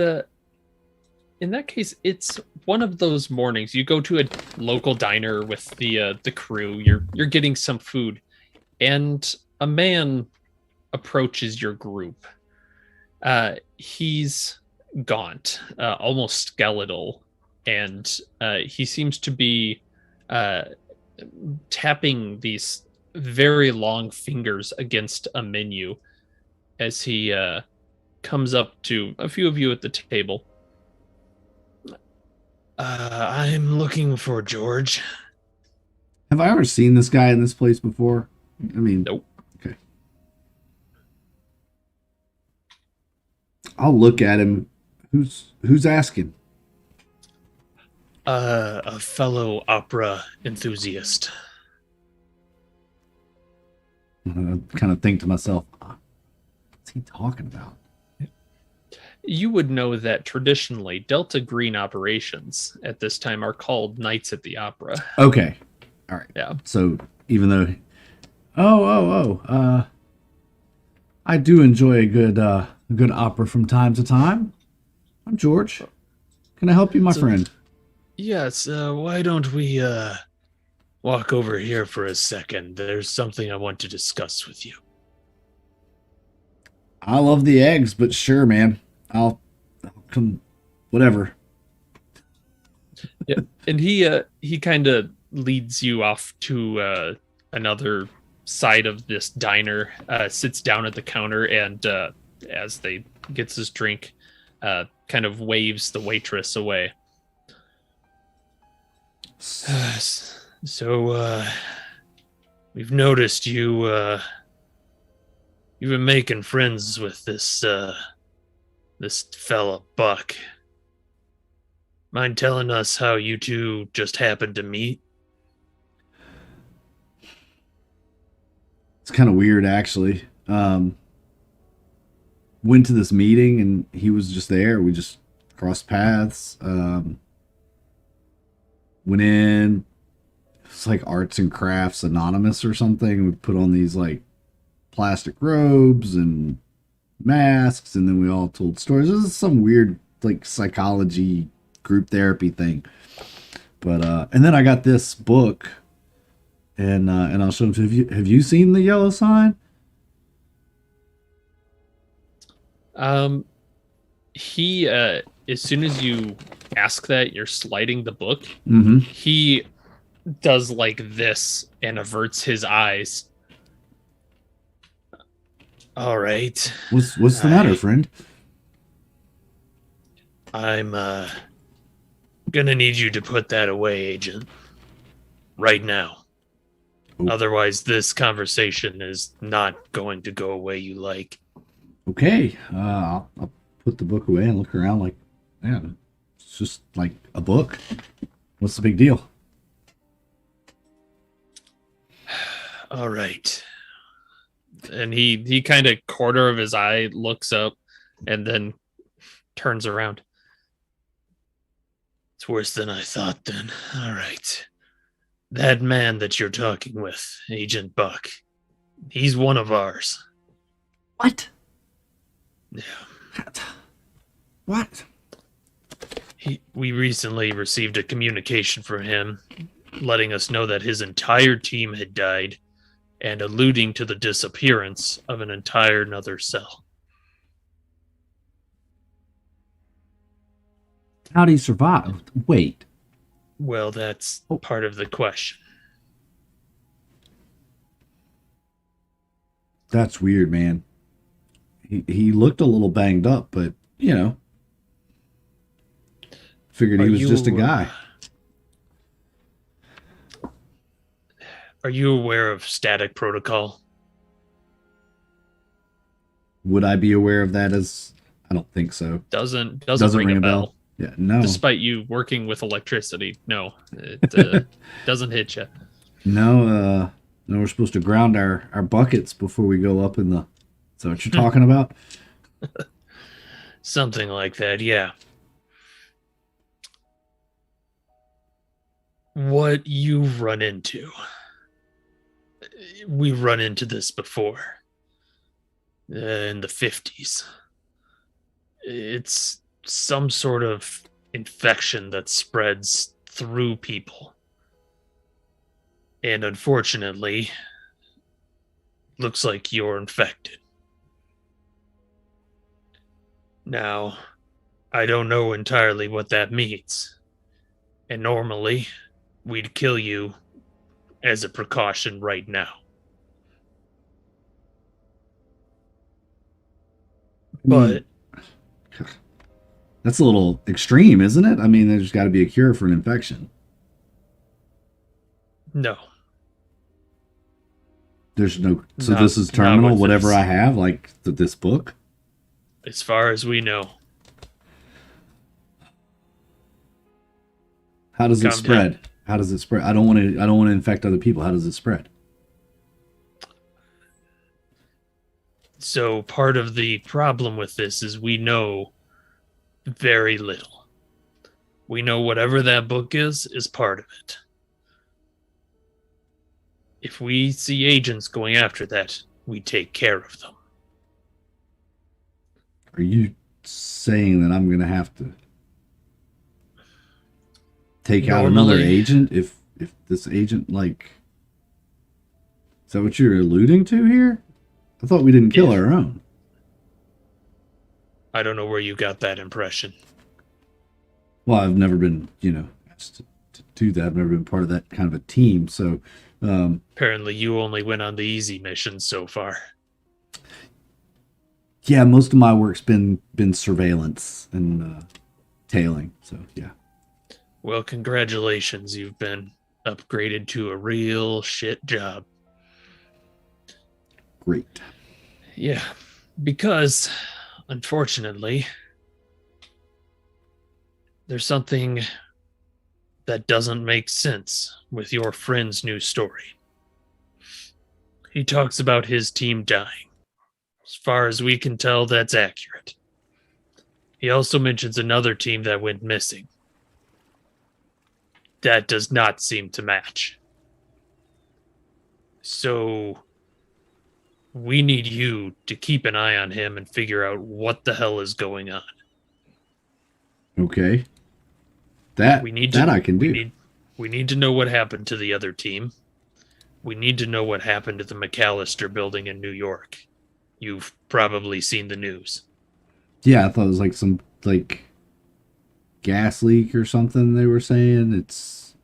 in that case, it's one of those mornings. You go to a local diner with the crew. You're getting some food, and a man approaches your group. He's gaunt, almost skeletal, and he seems to be tapping these very long fingers against a menu as he comes up to a few of you at the table. I'm looking for George. Have I ever seen this guy in this place before? I mean, Nope. Okay. I'll look at him. Who's asking? A fellow opera enthusiast. I kind of think to myself, what's he talking about? You would know that traditionally Delta Green operations at this time are called Knights at the Opera. Okay. All right. Yeah. So even though, I do enjoy a good opera from time to time. I'm George. Can I help you, my friend? Yes, why don't we walk over here for a second? There's something I want to discuss with you. I love the eggs, but sure, man. I'll come. Whatever. Yeah, and he kind of leads you off to another side of this diner, sits down at the counter, and as they gets his drink, kind of waves the waitress away. So we've noticed you've been making friends with this fella Buck. Mind telling us how you two just happened to meet? It's kind of weird, actually. Went to this meeting and he was just there. We just crossed paths. Went in. It's like Arts and Crafts Anonymous or something. We put on these like plastic robes and masks, and then we all told stories. This is some weird like psychology group therapy thing. But and then I got this book, and I'll show him. Have you seen The Yellow Sign? He as soon as you ask that, you're sliding the book. Mm-hmm. He does like this and averts his eyes. All right. What's the matter, friend? I'm gonna need you to put that away, Agent. Right now. Oh. Otherwise, this conversation is not going to go away you like. Okay. I'll put the book away and look around like, man, it's just like a book. What's the big deal? All right. And he kind of corner of his eye looks up and then turns around. It's worse than I thought then. All right. That man that you're talking with, Agent Buck, he's one of ours. What? Yeah. What? We recently received a communication from him letting us know that his entire team had died and alluding to the disappearance of an entire another cell. How'd he survive? Wait. Well, that's part of the question. That's weird, man. He looked a little banged up, but you know, figured he Are was just a you, guy. Are you aware of static protocol? Would I be aware of that as I don't think so. Doesn't Ring a bell. Yeah, no. Despite you working with electricity, no, it doesn't hit you. No, no, we're supposed to ground our buckets before we go up in the. Is that what you're talking about? Something like that, yeah. What you've run into. We've run into this before. In the 50s. It's some sort of infection that spreads through people. And unfortunately, looks like you're infected. Now, I don't know entirely what that means. And normally, we'd kill you as a precaution right now. But That's a little extreme, isn't it? I mean, there's got to be a cure for an infection. no, There's no. So Not- this is not terminal. with Whatever this. I have, like this book. as far as we know. How does it Calm spread? down. How does it spread? I don't want to. I don't want to infect other people. How does it spread? So part of the problem with this is we know very little. We know whatever that book is part of it. If we see agents going after that, we take care of them. Are you saying that I'm going to have to take out another Normally- agent if this agent like? Is that what you're alluding to here? I thought we didn't kill Yeah. our own. I don't know where you got that impression. Well, I've never been, asked to do that. I've never been part of that kind of a team. So, Apparently you only went on the easy missions so far. yeah, most of my work's been surveillance and tailing. So, yeah. Well, congratulations, you've been upgraded to a real shit job. Great. Yeah, because unfortunately, there's something that doesn't make sense with your friend's new story. He talks about his team dying. As far as we can tell, that's accurate. He also mentions another team that went missing. That does not seem to match. So we need you to keep an eye on him and figure out what the hell is going on. Okay. That We need that to, I can do. We need to know what happened to the other team. We need to know what happened to the McAllister building in New York. You've probably seen the news. Yeah, I thought it was like some gas leak or something. They were saying it's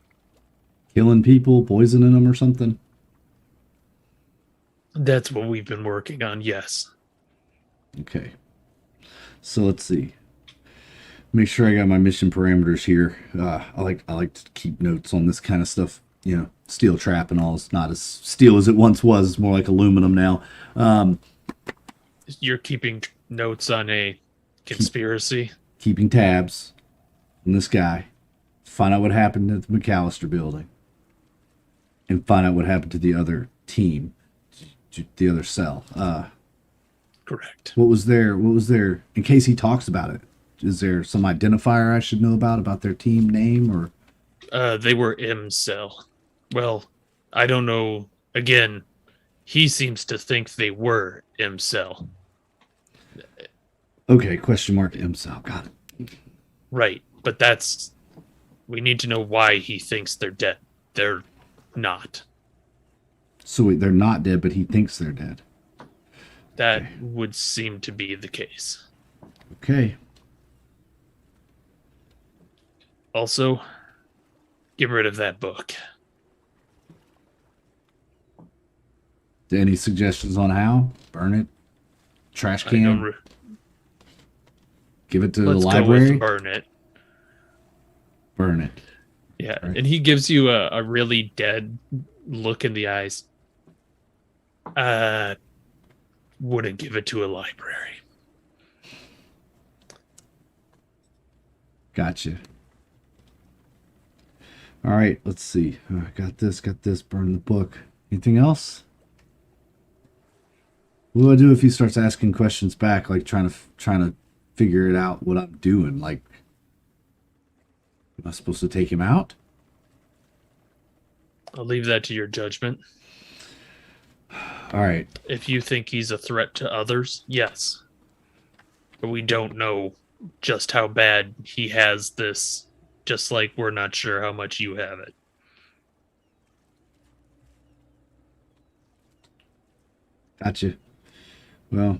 killing people, poisoning them or something. That's what we've been working on, yes. Okay. So let's see. Make sure I got my mission parameters here. I like to keep notes on this kind of stuff. Steel trap and all. It's not as steel as it once was. It's more like aluminum now. You're keeping notes on a conspiracy. Keeping tabs on this guy. Find out what happened at the McAllister building. And find out what happened to the other team. To the other cell. Correct. What was there? In case he talks about it, is there some identifier I should know about their team name or? They were M-Cell. Well, I don't know. Again, he seems to think they were M-Cell. Okay, question mark MCell. Got it. Right, but we need to know why he thinks they're dead. They're not. So wait, they're not dead, but he thinks they're dead. That Okay. would seem to be the case. Okay. Also, get rid of that book. Any suggestions on how? Burn it? Trash I don't can? re- Give it to Let's the go library? with burn it. Burn it. Yeah, Right. and he gives you a really dead look in the eyes. Wouldn't give it to a library. Gotcha. All right, let's see. Got this, burn the book. Anything else? What do I do if he starts asking questions back, like trying to figure it out what I'm doing? Like, am I supposed to take him out? I'll leave that to your judgment. All right. If you think he's a threat to others, yes. But we don't know just how bad he has this, just like we're not sure how much you have it. Gotcha. Well,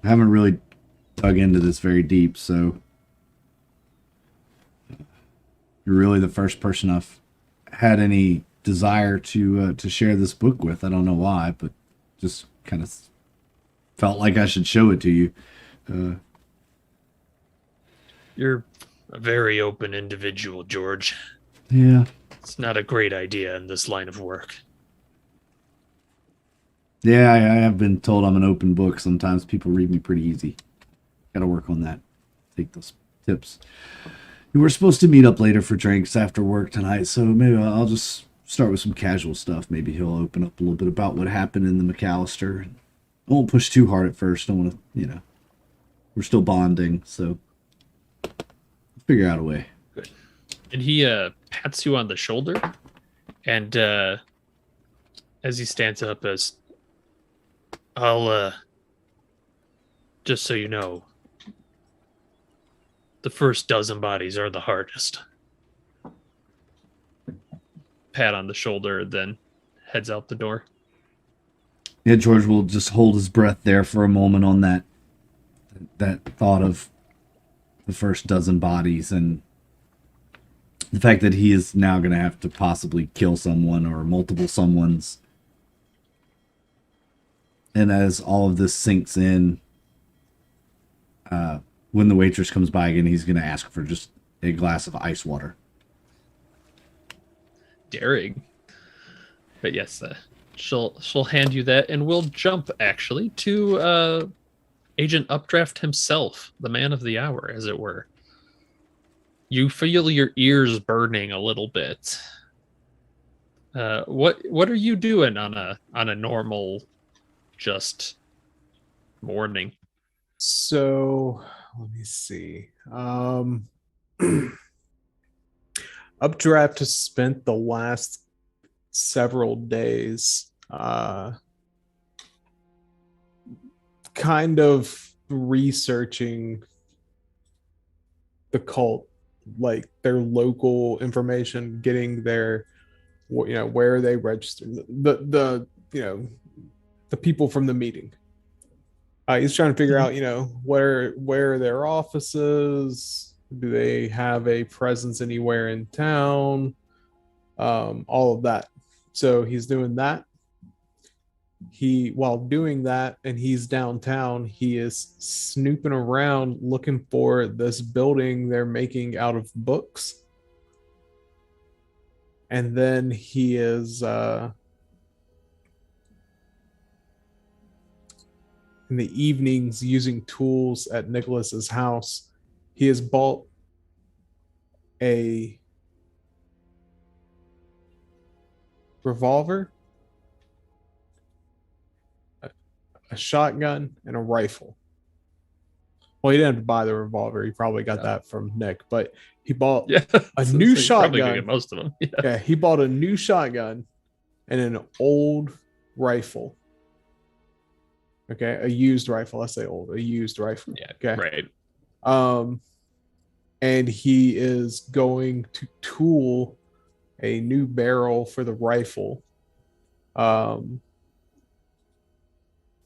I haven't really dug into this very deep, so you're really the first person I've had any desire to share this book with. I don't know why, but just kind of felt like I should show it to you. You're a very open individual, George. Yeah. It's not a great idea in this line of work. Yeah, I have been told I'm an open book. Sometimes people read me pretty easy. Got to work on that. Take those tips. We were supposed to meet up later for drinks after work tonight, so maybe I'll just start with some casual stuff. Maybe he'll open up a little bit about what happened in the McAllister. I won't push too hard at first. I don't want to, we're still bonding, so figure out a way. Good. And he pats you on the shoulder, and as he stands up, I'll just so you know, the first dozen bodies are the hardest. Pat on the shoulder, then heads out the door. Yeah, George will just hold his breath there for a moment on that thought of the first dozen bodies and the fact that he is now going to have to possibly kill someone or multiple someones. And as all of this sinks in, when the waitress comes by again, he's going to ask for just a glass of ice water. Daring. But yes, she'll hand you that, and we'll jump actually to Agent Updraft himself, the man of the hour, as it were. You feel your ears burning a little bit. What are you doing on a normal, just morning? So let me see. Updraft has spent the last several days kind of researching the cult, like their local information, getting their where they registered, the people from the meeting. He's trying to figure out, where are their offices? Do they have a presence anywhere in town? All of that. So he's doing that. While doing that, and he's downtown, he is snooping around looking for this building they're making out of books. And then he is in the evenings using tools at Nicholas's house. He has bought a revolver, a shotgun, and a rifle. Well, he didn't have to buy the revolver. He probably got that from Nick, but he bought Yeah, a so new you're probably gonna shotgun. get most of them. Yeah. Yeah, he bought a new shotgun and an old rifle. Okay, a used rifle. I say old, a used rifle. Yeah, Okay. right. And he is going to tool a new barrel for the rifle.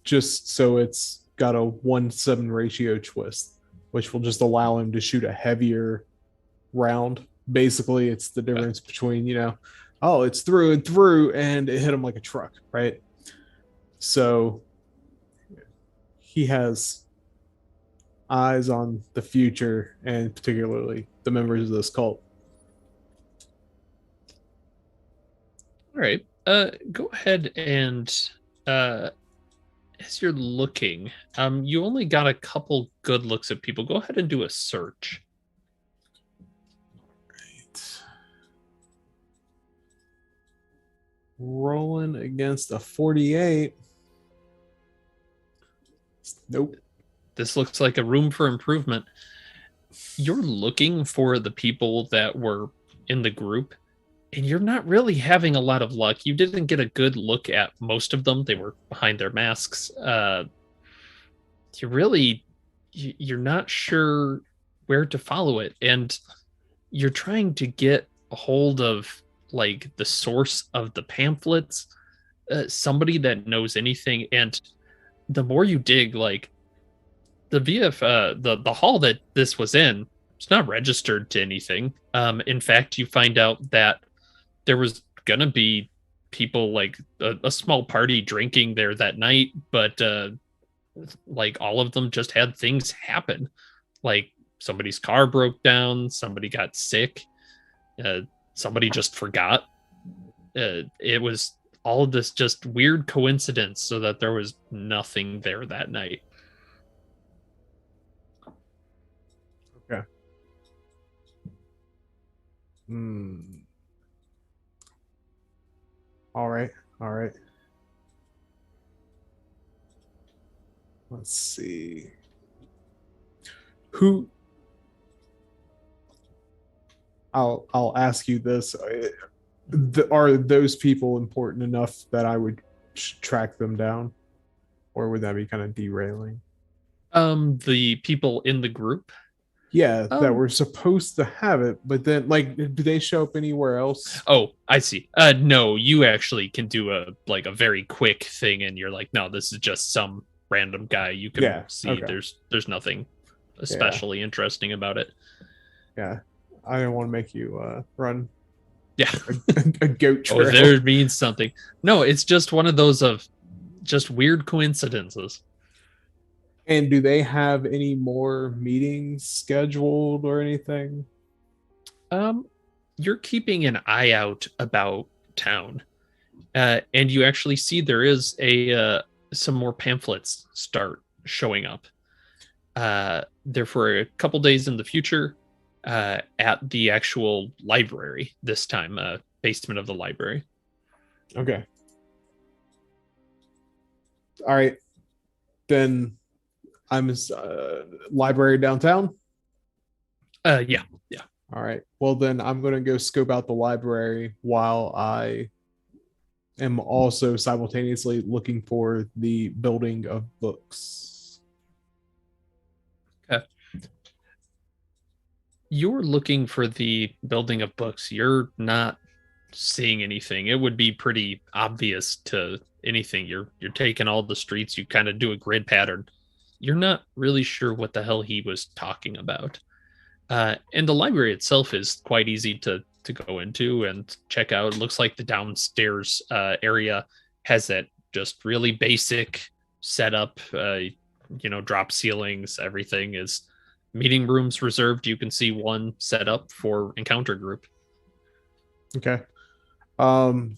Just so it's got a 1:7 ratio twist, which will just allow him to shoot a heavier round. Basically, it's the difference between, oh, it's through and through, and it hit him like a truck, right? So he has eyes on the future and particularly the members of this cult. All right. Go ahead and as you're looking, you only got a couple good looks at people. Go ahead and do a search. Rolling against a 48. Nope. This looks like a room for improvement. You're looking for the people that were in the group, and you're not really having a lot of luck. You didn't get a good look at most of them. They were behind their masks. You're not sure where to follow it, and you're trying to get a hold of like the source of the pamphlets, somebody that knows anything. And the more you dig, like the the hall that this was in, it's not registered to anything. In fact, you find out that there was gonna be people like a small party drinking there that night, but like all of them just had things happen. Like somebody's car broke down, somebody got sick, uh, somebody just forgot. It was all of this just weird coincidence, so that there was nothing there that night. Okay. Hmm. All right. All right. Let's see. Who I'll ask you this. Are those people important enough that I would track them down? Or would that be kind of derailing? The people in the group. Yeah, that Um, were supposed to have it, but then like do they show up anywhere else? Oh, I see. No, you actually can do a very quick thing, and you're like, no, this is just some random guy. You can Yeah, see okay. there's nothing especially interesting about it. Yeah. I didn't want to make you run Yeah. a goat Oh, trail. there means something. No, it's just one of those of just weird coincidences. And do they have any more meetings scheduled or anything? You're keeping an eye out about town, and you actually see there is a some more pamphlets start showing up. They're for a couple days in the future, at the actual library this time, basement of the library. Okay. All right. Then I'm library downtown. Yeah. All right. Well, then I'm going to go scope out the library while I am also simultaneously looking for the building of books. You're looking for the building of books. You're not seeing anything. It would be pretty obvious to anything. You're taking all the streets. You kind of do a grid pattern. You're not really sure what the hell he was talking about. And the library itself is quite easy to go into and check out. It looks like the downstairs area has that just really basic setup. Drop ceilings. Everything is meeting rooms reserved. You can see one set up for encounter group. Okay. The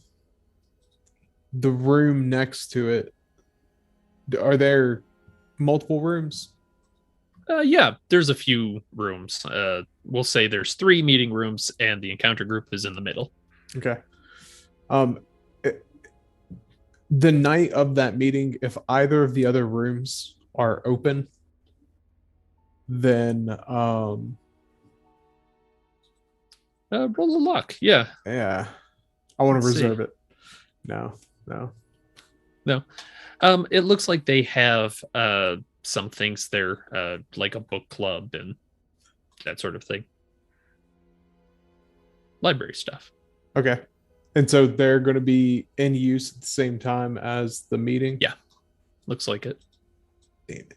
room next to it, are there multiple rooms? Yeah, there's a few rooms. We'll say there's 3 meeting rooms, and the encounter group is in the middle. Okay. The night of that meeting, if either of the other rooms are open, then Roll the luck. Yeah. yeah, I want to Let's see. reserve it. No. It looks like they have some things there, like a book club and that sort of thing. Library stuff. Okay. And so they're going to be in use at the same time as the meeting? Yeah. Looks like it. Damn it.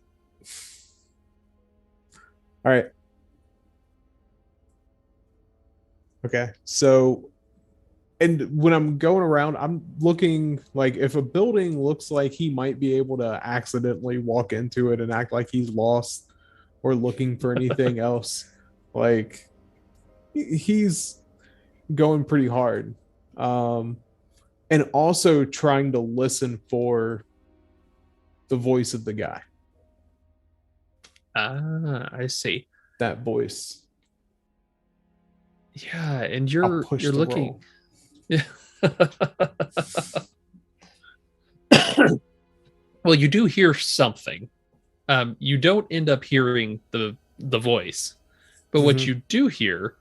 All right. Okay. So And when I'm going around, I'm looking like if a building looks like he might be able to accidentally walk into it and act like he's lost or looking for anything else, like he's going pretty hard. And also trying to listen for the voice of the guy, Ah, I see. that voice. Yeah, and I'll you're push you're the looking. roll. Yeah. Well, you do hear something. You don't end up hearing the voice, but what Mhm. you do hear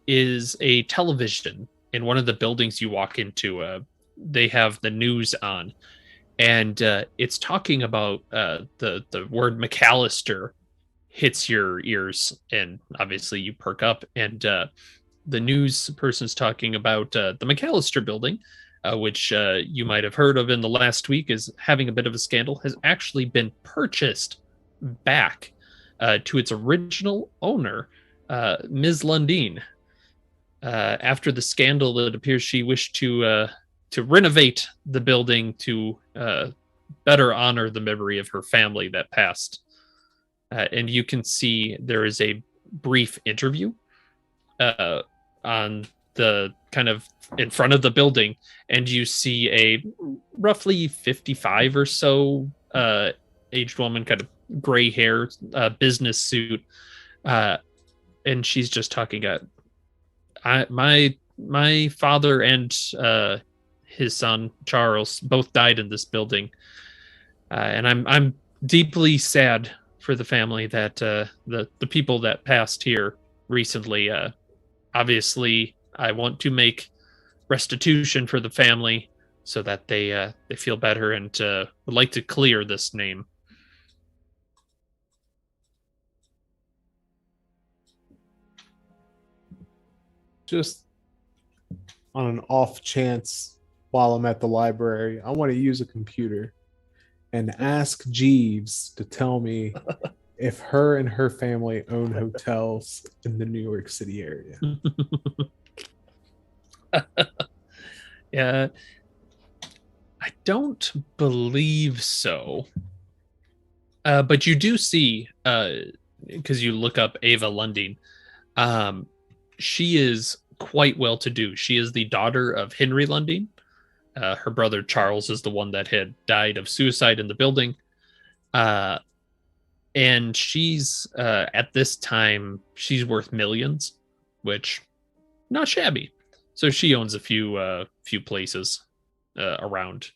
is a television in one of the buildings you walk into. They have the news on, and it's talking about the word McAllister hits your ears, and obviously you perk up, and the news person's talking about the McAllister building, which you might have heard of in the last week, is having a bit of a scandal, has actually been purchased back to its original owner, Ms. Lundeen. After the scandal, it appears she wished to renovate the building to better honor the memory of her family that passed. And you can see there is a brief interview on the kind of in front of the building, and you see a roughly 55 or so aged woman, kind of gray hair, business suit, and she's just talking. My father and his son Charles both died in this building, and I'm deeply sad for the family that the people that passed here recently. Obviously, I want to make restitution for the family so that they feel better, and would like to clear this name. Just on an off chance while I'm at the library, I want to use a computer and ask Jeeves to tell me if her and her family own hotels in the New York City area. Yeah, I don't believe so. But you do see, because you look up Ava Lundeen, she is quite well to do. She is the daughter of Henry Lundeen. Her brother Charles is the one that had died of suicide in the building. And she's at this time, she's worth millions, which not shabby. So she owns a few places around,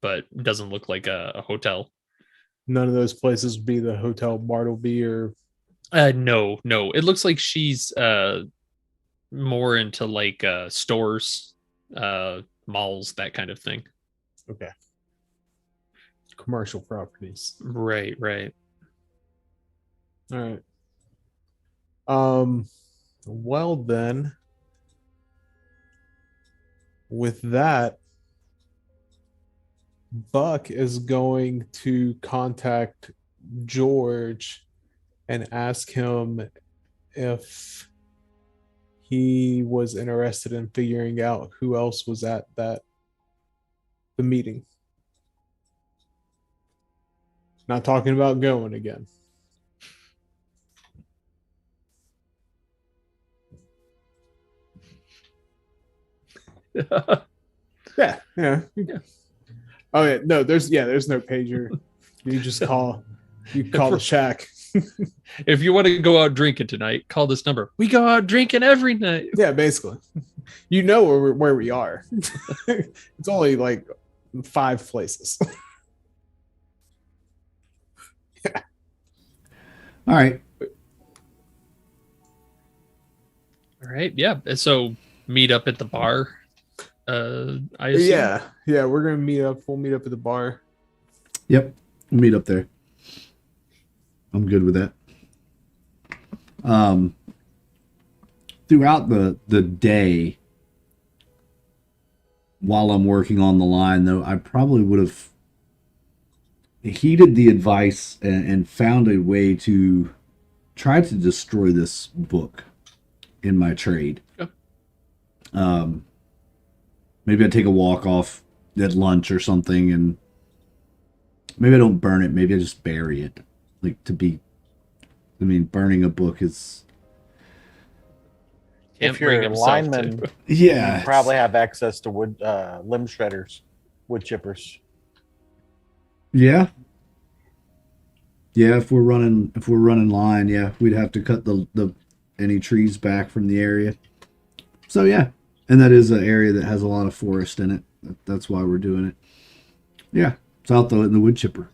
but doesn't look like a hotel. None of those places would be the Hotel Bartleby or No. It looks like she's more into like stores, malls, that kind of thing. okay, commercial properties. Right. All right. Well then, with that, Buck is going to contact George and ask him if he was interested in figuring out who else was at the meeting. Not talking about going again. Yeah. Oh yeah, no, there's no pager. You just call. You call the shack. If you want to go out drinking tonight, call this number. We go out drinking every night. Yeah, basically. You know where we are. It's only like 5 places. All right. All right. Yeah. So meet up at the bar. I assume. Yeah, we're gonna meet up. We'll meet up at the bar. Yep. We'll meet up there. I'm good with that. Throughout the day, while I'm working on the line, though, I probably would have heeded the advice and found a way to try to destroy this book in my trade. Yep. Maybe I take a walk off at lunch or something, and maybe I don't burn it. Maybe I just bury it. Like burning a book is Can't if you're bring a himself lineman, to. yeah. you probably have access to wood limb shredders, wood chippers. Yeah. Yeah, if we're running line, yeah, we'd have to cut the any trees back from the area. So yeah, and that is an area that has a lot of forest in it. That's why we're doing it. Yeah, so I'll throw it in the wood chipper.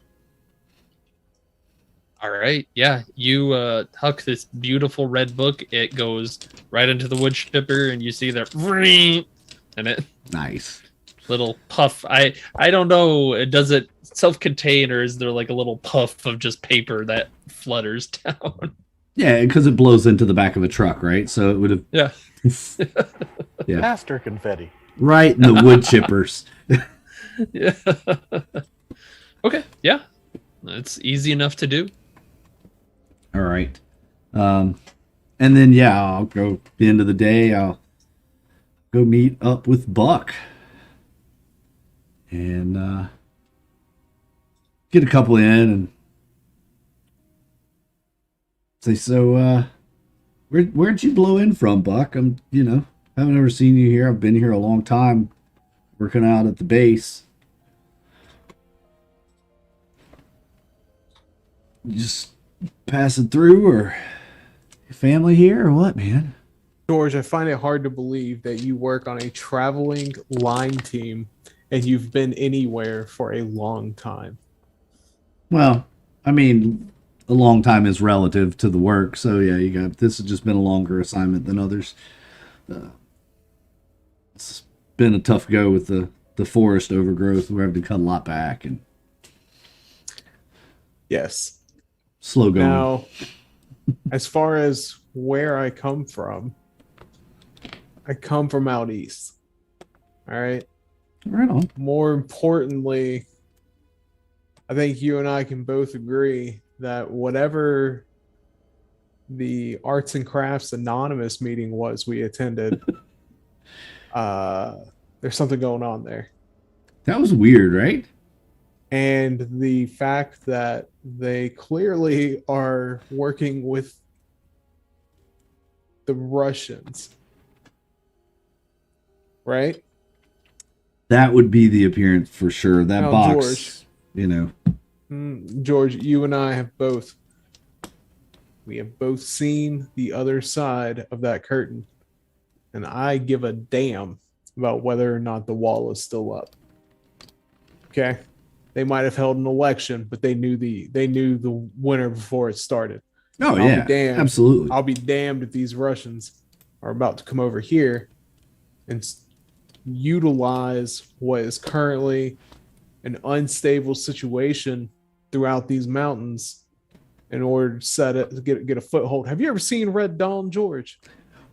All right. Yeah. You huck this beautiful red book. It goes right into the wood chipper, and you see there, and it Nice. little puff. I don't know. Does it self-contain, or is there like a little puff of just paper that flutters down? Yeah, because it blows into the back of a truck, right? So it would have Yeah. Yeah. Master confetti. right in the wood chippers. Yeah. Okay. Yeah. It's easy enough to do. All right. And then yeah, I'll go at the end of the day, I'll go meet up with Buck. And get a couple in and say, so where'd you blow in from, Buck? Haven't ever seen you here. I've been here a long time working out at the base. You just passing through, or your family here, or what, man? George, I find it hard to believe that you work on a traveling line team and you've been anywhere for a long time. Well, I mean, a long time is relative to the work, so yeah, this has just been a longer assignment than others. It's been a tough go with the forest overgrowth. We're having to cut a lot back and Yes. slow going. Now, as far as where I come from out east. All right. Right on. More importantly, I think you and I can both agree that whatever the Arts and Crafts Anonymous meeting was we attended, there's something going on there. That was weird, right? And the fact that they clearly are working with the Russians, right? That would be the appearance for sure. That Now, box, George. George, you and I have both seen the other side of that curtain, and I give a damn about whether or not the wall is still up. Okay, they might have held an election, but they knew the winner before it started. Oh I'll be yeah, damned. absolutely. I'll be damned if these Russians are about to come over here and utilize what is currently an unstable situation throughout these mountains in order to get a foothold. Have you ever seen Red Dawn, George?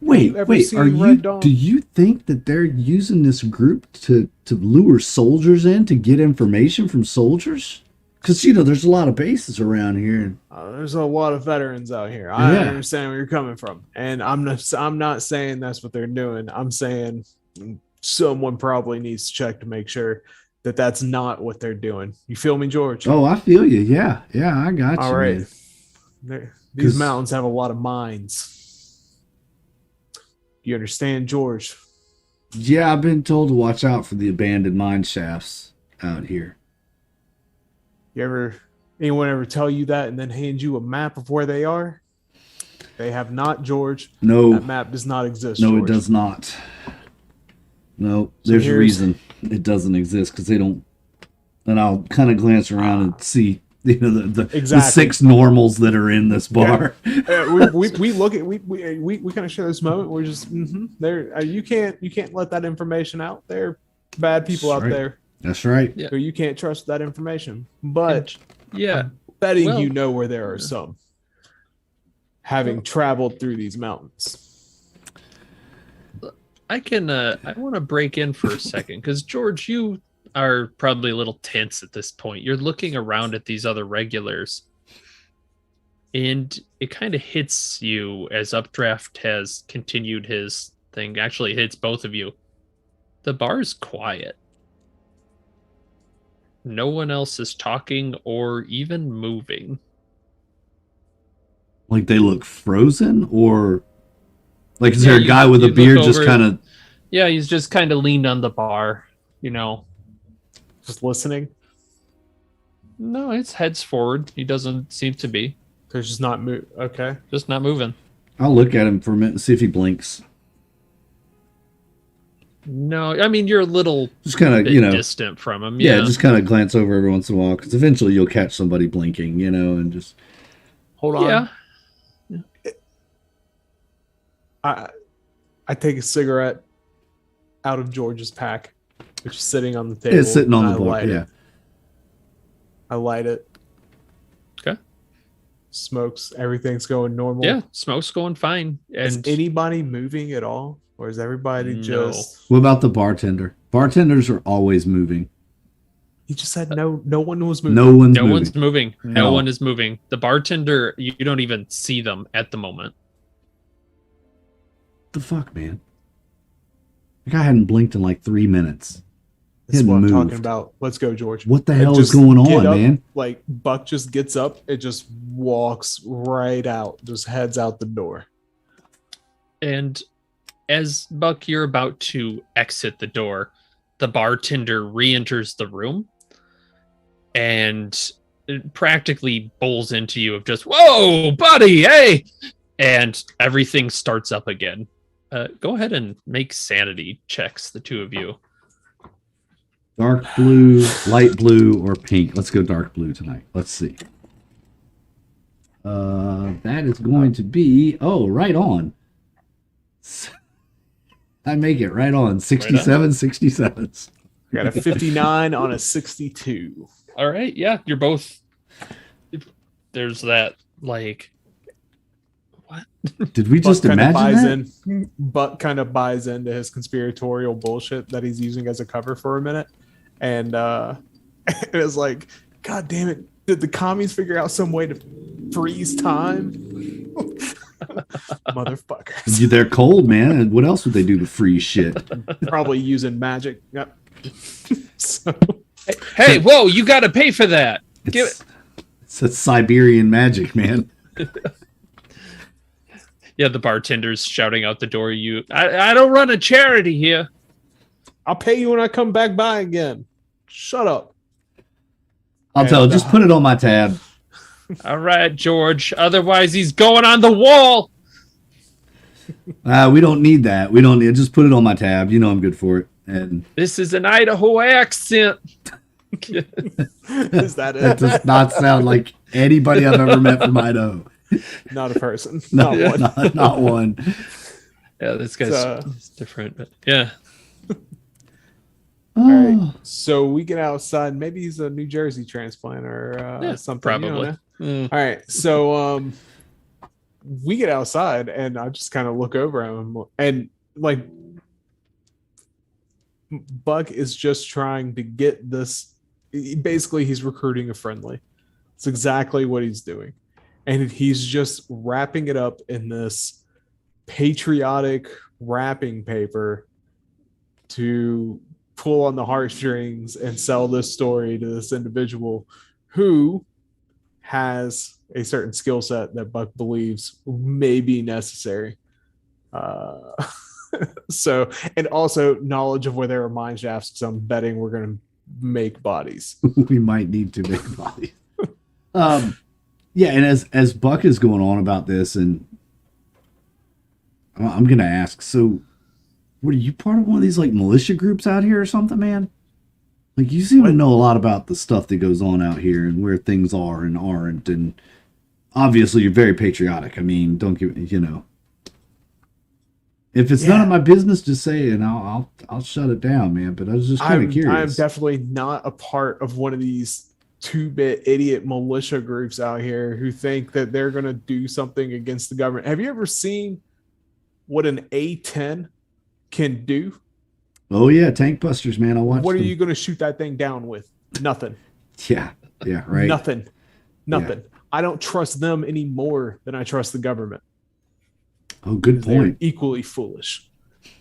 Wait, ever seen are you? Red Dawn? Do you think that they're using this group to lure soldiers in to get information from soldiers? Because there's a lot of bases around here. There's a lot of veterans out here. I Yeah. understand where you're coming from, and I'm not saying that's what they're doing. I'm saying someone probably needs to check to make sure that that's not what they're doing. You feel me, George? Oh, I feel you. Yeah, I got you. All right. man. These 'Cause- mountains have a lot of mines. You understand, George? Yeah, I've been told to watch out for the abandoned mine shafts out here. Anyone ever tell you that and then hand you a map of where they are? They have not, George. No, That map does not exist. no, George. it does not. No, So there's a here's- reason it doesn't exist, because they don't. And I'll kind of glance around and see, the Exactly. 6 normals that are in this bar. we look at we kind of share this moment. We're just there. You can't let that information out. There are bad people That's out right. there That's right. Yeah. who you can't trust that information. But Yeah. betting Well- you know where there are some, having traveled through these mountains. I want to break in for a second, because George, you are probably a little tense at this point. You're looking around at these other regulars, and it kind of hits you as Updraft has continued his thing actually hits both of you. The bar's quiet. No one else is talking or even moving. Like they look frozen, or like is Yeah, there a guy with a you look beard just over- kind of? Yeah, he's just kind of leaned on the bar, you know. Just listening. No, his head's forward. He doesn't seem to be. There's just not move. Okay. Just not moving. I'll look at him for a minute and see if he blinks. No, I mean, you're a little Just kind of, bit you know, distant from him. yeah, Yeah. just kind of glance over every once in a while because eventually you'll catch somebody blinking, you know, and just Hold on. Yeah. I take a cigarette out of George's pack, which is sitting on the table. it's sitting on and the I bar. light Yeah, it. I light it. Okay. Smokes. Everything's going normal. Yeah, smoke's going fine. Is And anybody moving at all, or is everybody No. just? what about the bartender? Bartenders are always moving. He just said no. No one was moving. No one's no moving. one's moving. No No. one is moving. The bartender, you don't even see them at the moment. The fuck, man? The guy hadn't blinked in like 3 minutes. That's what I'm Hadn't talking moved. about. Let's go, George. What the And hell is just going get on, up, man? Like Buck just gets up, it just walks right out, just heads out the door. And as Buck, you're about to exit the door, the bartender re-enters the room and it practically bowls into you of just, whoa, buddy, hey! And everything starts up again. Go ahead and make sanity checks, the two of you. Dark blue, light blue, or pink? Let's go dark blue tonight. Let's see. That is going to be right on. I make it right on. 67, 67. Got a 59 on a 62. All right, yeah, you're both. There's that, like, Did we just Buck kinda imagine buys that? in. Buck kind of buys into his conspiratorial bullshit that he's using as a cover for a minute, and it was like, God damn it! Did the commies figure out some way to freeze time? Motherfuckers. They're cold, man. And what else would they do to freeze shit? Probably using magic. Yep. So, hey, whoa, you got to pay for that. Give It's, it's a Siberian magic, man. Yeah, the bartender's shouting out the door. I don't run a charity here. I'll pay you when I come back by again. Shut up. I'll tell him, just put it on my tab. All right, George. Otherwise, he's going on the wall. We don't need that. We don't need just put it on my tab. You know I'm good for it. And This is an Idaho accent. Is that that it? does not sound like anybody I've ever met from Idaho. Not a person. No, Not one. not one. Yeah, this guy's he's different. But yeah. All right. Oh, So we get outside. Maybe he's a New Jersey transplant or Yeah, something. you don't probably. know. Mm. All right. So we get outside and I just kind of look over at him and like Buck is just trying to get this. Basically, he's recruiting a friendly. It's exactly what he's doing. And he's just wrapping it up in this patriotic wrapping paper to pull on the heartstrings and sell this story to this individual who has a certain skill set that Buck believes may be necessary. So, and also knowledge of where there are mine shafts, because I'm betting we're going to make bodies. we might need to make bodies. Yeah, and as Buck is going on about this, and I'm gonna ask, so what are you part of one of these like militia groups out here or something, man? Like you seem to What? know a lot about the stuff that goes on out here and where things are and aren't, and obviously you're very patriotic. I mean, don't give you know. If it's none of my business, just say it and I'll shut it down, man. But I was just kind of I'm curious. definitely not a part of one of these 2-bit idiot militia groups out here who think that they're going to do something against the government. Have you ever seen what an A-10 can do? Oh yeah, Tank Busters, man. I watched. What are them. you going to shoot that thing down with? Nothing. Yeah, right. Nothing. I don't trust them any more than I trust the government. Oh, good They're point. equally foolish.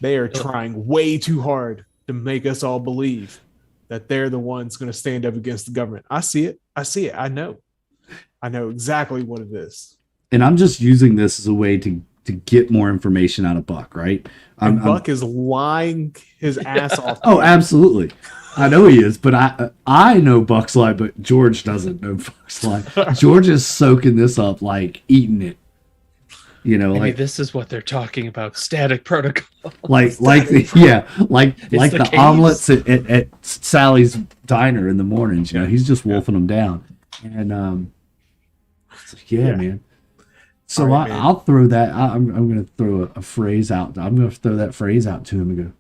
They are trying way too hard to make us all believe that they're the ones going to stand up against the government. I see it. I know exactly what it is. And I'm just using this as a way to get more information out of Buck, right? And Buck is lying his ass off. Oh, absolutely. I know he is, but I know Buck's lie, but George doesn't know Buck's lie. George is soaking this up, like eating it. You know, Maybe like this is what they're talking about. Static protocol. like the the omelets at Sally's diner in the mornings. You know, he's just wolfing them down, and it's like, yeah, man. So All right, man. I'll throw that. I'm going to throw a phrase out. I'm going to throw that phrase out to him and go,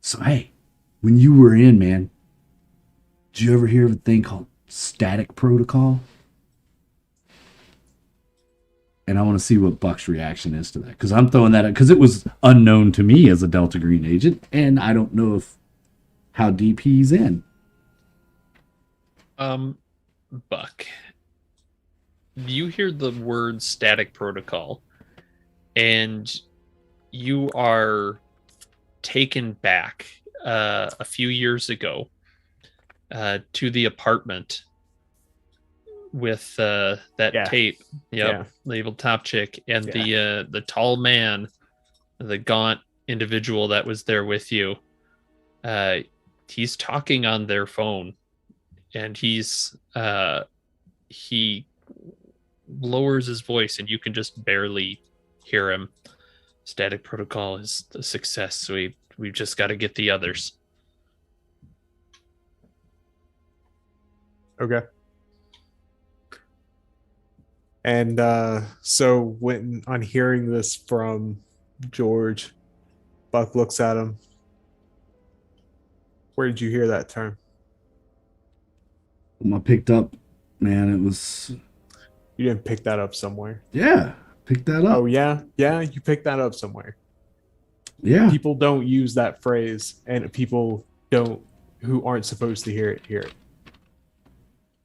so hey, when you were in, man, did you ever hear of a thing called static protocol? And I want to see what Buck's reaction is to that, because I'm throwing that out because it was unknown to me as a Delta Green agent, and I don't know how deep he's in. Buck, you hear the word static protocol and you are taken back a few years ago to the apartment with that tape, labeled Top Chick, and the tall man, the gaunt individual that was there with you. He's talking on their phone, and he lowers his voice, and you can just barely hear him. Static protocol is a success, so we've just got to get the others. Okay. And so when on hearing this from George, Buck looks at him. Where did you hear that term? I picked up, man. It was, You didn't pick that up somewhere. yeah, picked that up. Oh yeah, you picked that up somewhere. Yeah. People don't use that phrase, and people who aren't supposed to hear it.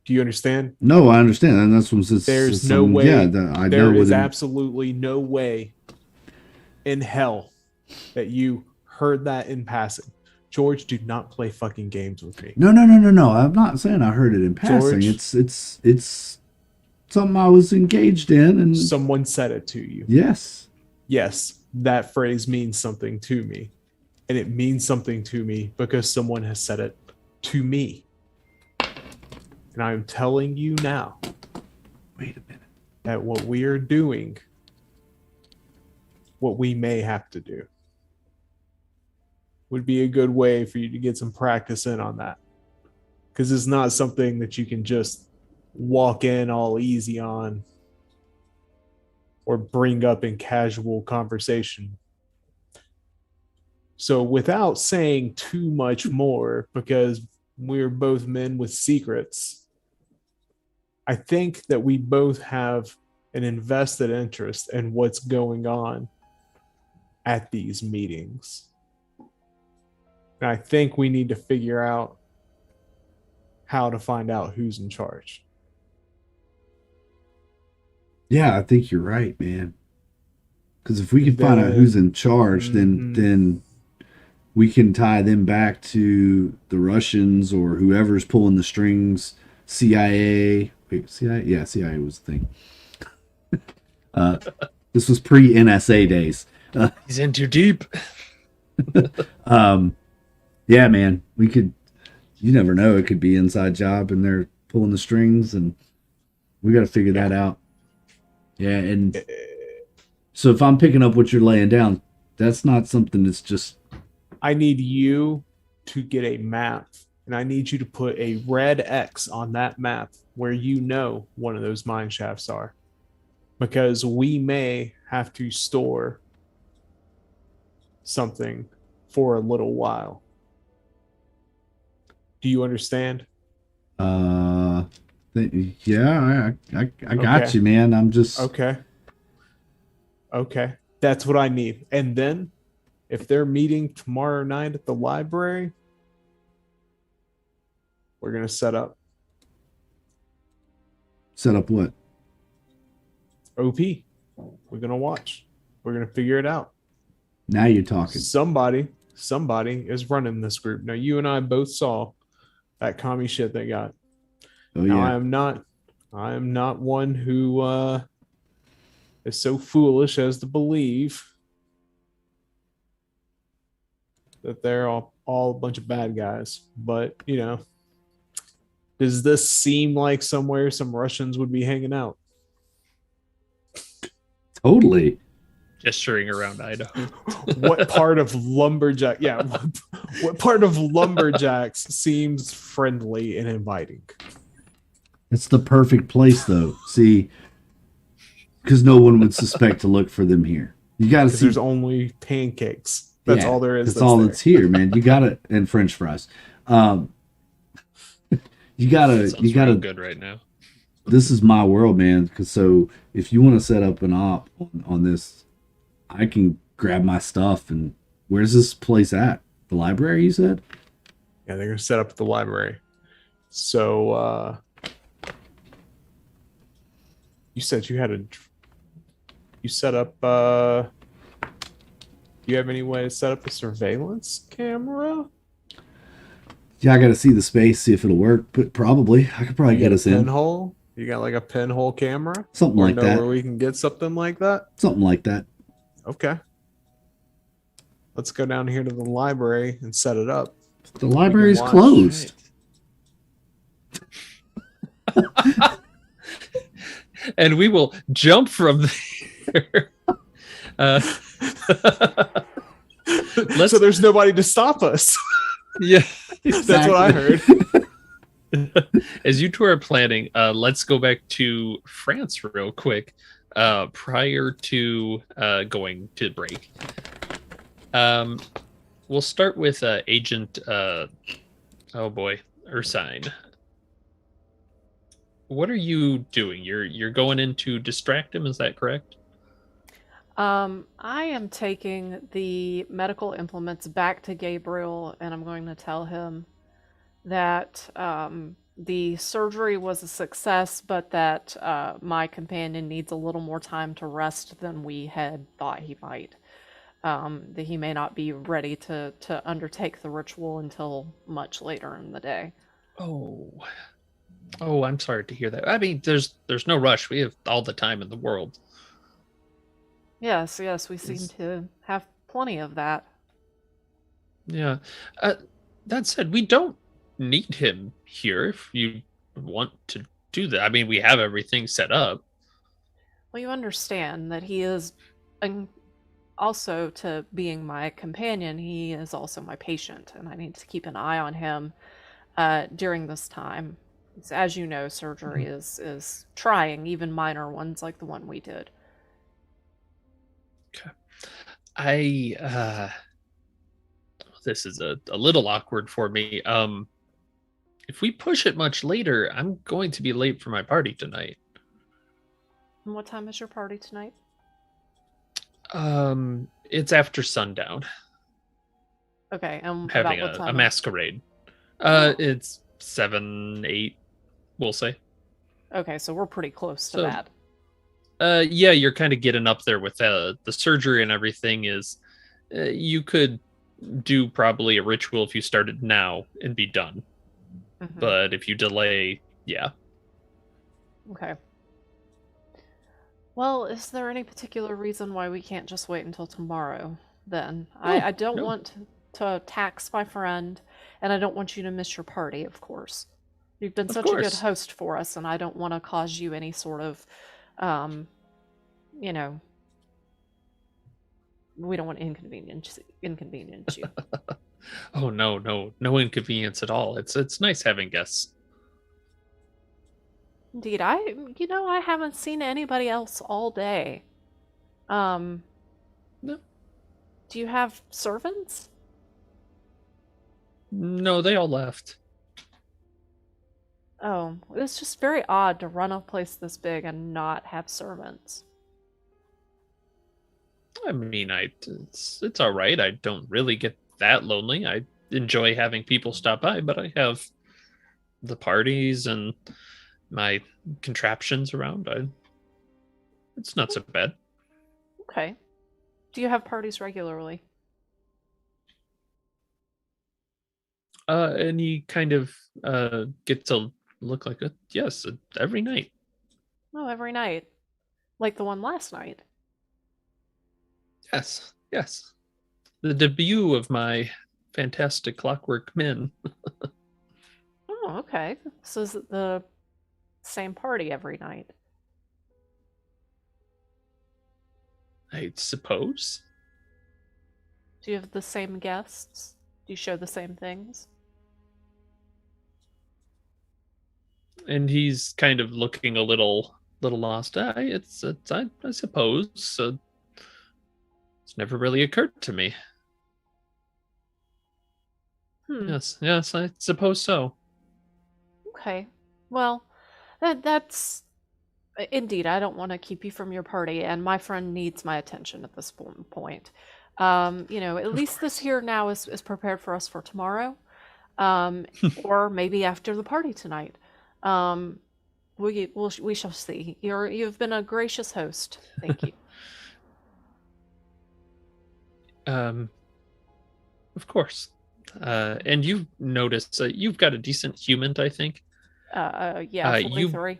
Do you understand? No, I understand, and that's what There's no way. Yeah, I know. There is absolutely no way in hell that you heard that in passing. George, do not play fucking games with me. No. I'm not saying I heard it in passing. George, it's something I was engaged in, and someone said it to you. yes, That phrase means something to me, and it means something to me because someone has said it to me. And I'm telling you now, wait a minute, that what we are doing, what we may have to do, would be a good way for you to get some practice in on that. Because it's not something that you can just walk in all easy on or bring up in casual conversation. So without saying too much more, because we're both men with secrets, I think that we both have an invested interest in what's going on at these meetings. And I think we need to figure out how to find out who's in charge. yeah, I think you're right, man. Because if we can find out who's in charge, then we can tie them back to the Russians or whoever's pulling the strings. CIA. Wait, CIA? Yeah, CIA was the thing. This was pre-NSA days. He's in too deep. Yeah, man, we could. You never know; it could be inside job, and they're pulling the strings, and we got to figure that out. Yeah, and so if I'm picking up what you're laying down, that's not something that's just. I need you to get a map, and I need you to put a red X on that map where you know one of those mine shafts are, because we may have to store something for a little while. Do you understand? Yeah, I got Okay. you, man. I'm just. Okay. That's what I need. And then if they're meeting tomorrow night at the library, we're going to set up Set up what? OP. We're going to watch. We're going to figure it out. Now you're talking. Somebody is running this group. Now you and I both saw that commie shit they got. Oh Now yeah. I am not one who is so foolish as to believe that they're all a bunch of bad guys. But you know, does this seem like somewhere some Russians would be hanging out? Totally. Gesturing around Idaho. What part of lumberjack? Yeah, what part of lumberjacks seems friendly and inviting? It's the perfect place, though. See, because no one would suspect to look for them here. You got to Because see. there's only pancakes. That's Yeah, all there is. That's all there. that's here, man. You got to and French fries. You gotta. Sounds You gotta. real good right now. This is my world, man. Because so if you want to set up an op on this, I can grab my stuff and where's this place at? The library, you said? Yeah, they're gonna set up at the library. So you said you had you set up do you have any way to set up a surveillance camera? Yeah, I got to see the space, see if it'll work. But probably, I could probably You get got a us in pinhole? You got like a pinhole camera? something Or like know that. where we can get something like that? Something like that. Okay. Let's go down here to the library and set it up. The library's watch. closed. And we will jump from there. So there's nobody to stop us. Yeah. That's what I heard. As you two are planning, let's go back to France real quick. Prior to going to break. We'll start with Agent Ursine. What are you doing? You're going in to distract him, is that correct? I am taking the medical implements back to Gabriel, and I'm going to tell him that the surgery was a success, but that my companion needs a little more time to rest than we had thought he might. That he may not be ready to undertake the ritual until much later in the day. Oh, I'm sorry to hear that. I mean, there's no rush. We have all the time in the world. Yes, we seem to have plenty of that. Yeah. That said, we don't need him here if you want to do that. I mean, we have everything set up. Well, you understand that he is, and also to being my companion, he is also my patient, and I need to keep an eye on him during this time. As you know, surgery is trying, even minor ones like the one we did. This is a little awkward for me. If we push it much later, I'm going to be late for my party tonight. And what time is your party tonight? It's after sundown. Okay, and Having about what time? a masquerade. It's 7, 8, we'll say. Okay, so we're pretty close to So- that. Yeah, you're kind of getting up there with the surgery and everything. Is you could do probably a ritual if you started now and be done. Mhm. But if you delay, yeah. Okay. Well, is there any particular reason why we can't just wait until tomorrow then? I don't no. want to tax my friend, and I don't want you to miss your party, of course. You've been Of such a good course. host for us, and I don't want to cause you any sort of, you know, we don't want to inconvenience you. Oh no inconvenience at all. It's nice having guests. Indeed, I haven't seen anybody else all day. No. Do you have servants? No, they all left. Oh, it's just very odd to run a place this big and not have servants. I mean, it's all right. I don't really get that lonely. I enjoy having people stop by, but I have the parties and my contraptions around. It's not so bad. Okay. Do you have parties regularly? And he kind of gets to look like yes, every night. Oh, every night. Like the one last night. Yes, yes. The debut of my fantastic Clockwork Men. Oh, okay. So is it the same party every night? I suppose. Do you have the same guests? Do you show the same things? And he's kind of looking a little lost. I suppose. It's never really occurred to me. Hmm. Yes, I suppose so. Okay. Well, that's indeed. I don't want to keep you from your party, and my friend needs my attention at this point. At Of least this course. here now is prepared for us for tomorrow, or maybe after the party tonight. Um, we shall see. You've been a gracious host. Thank you. Of course. And you notice you've got a decent human, I think. Yeah, You 43.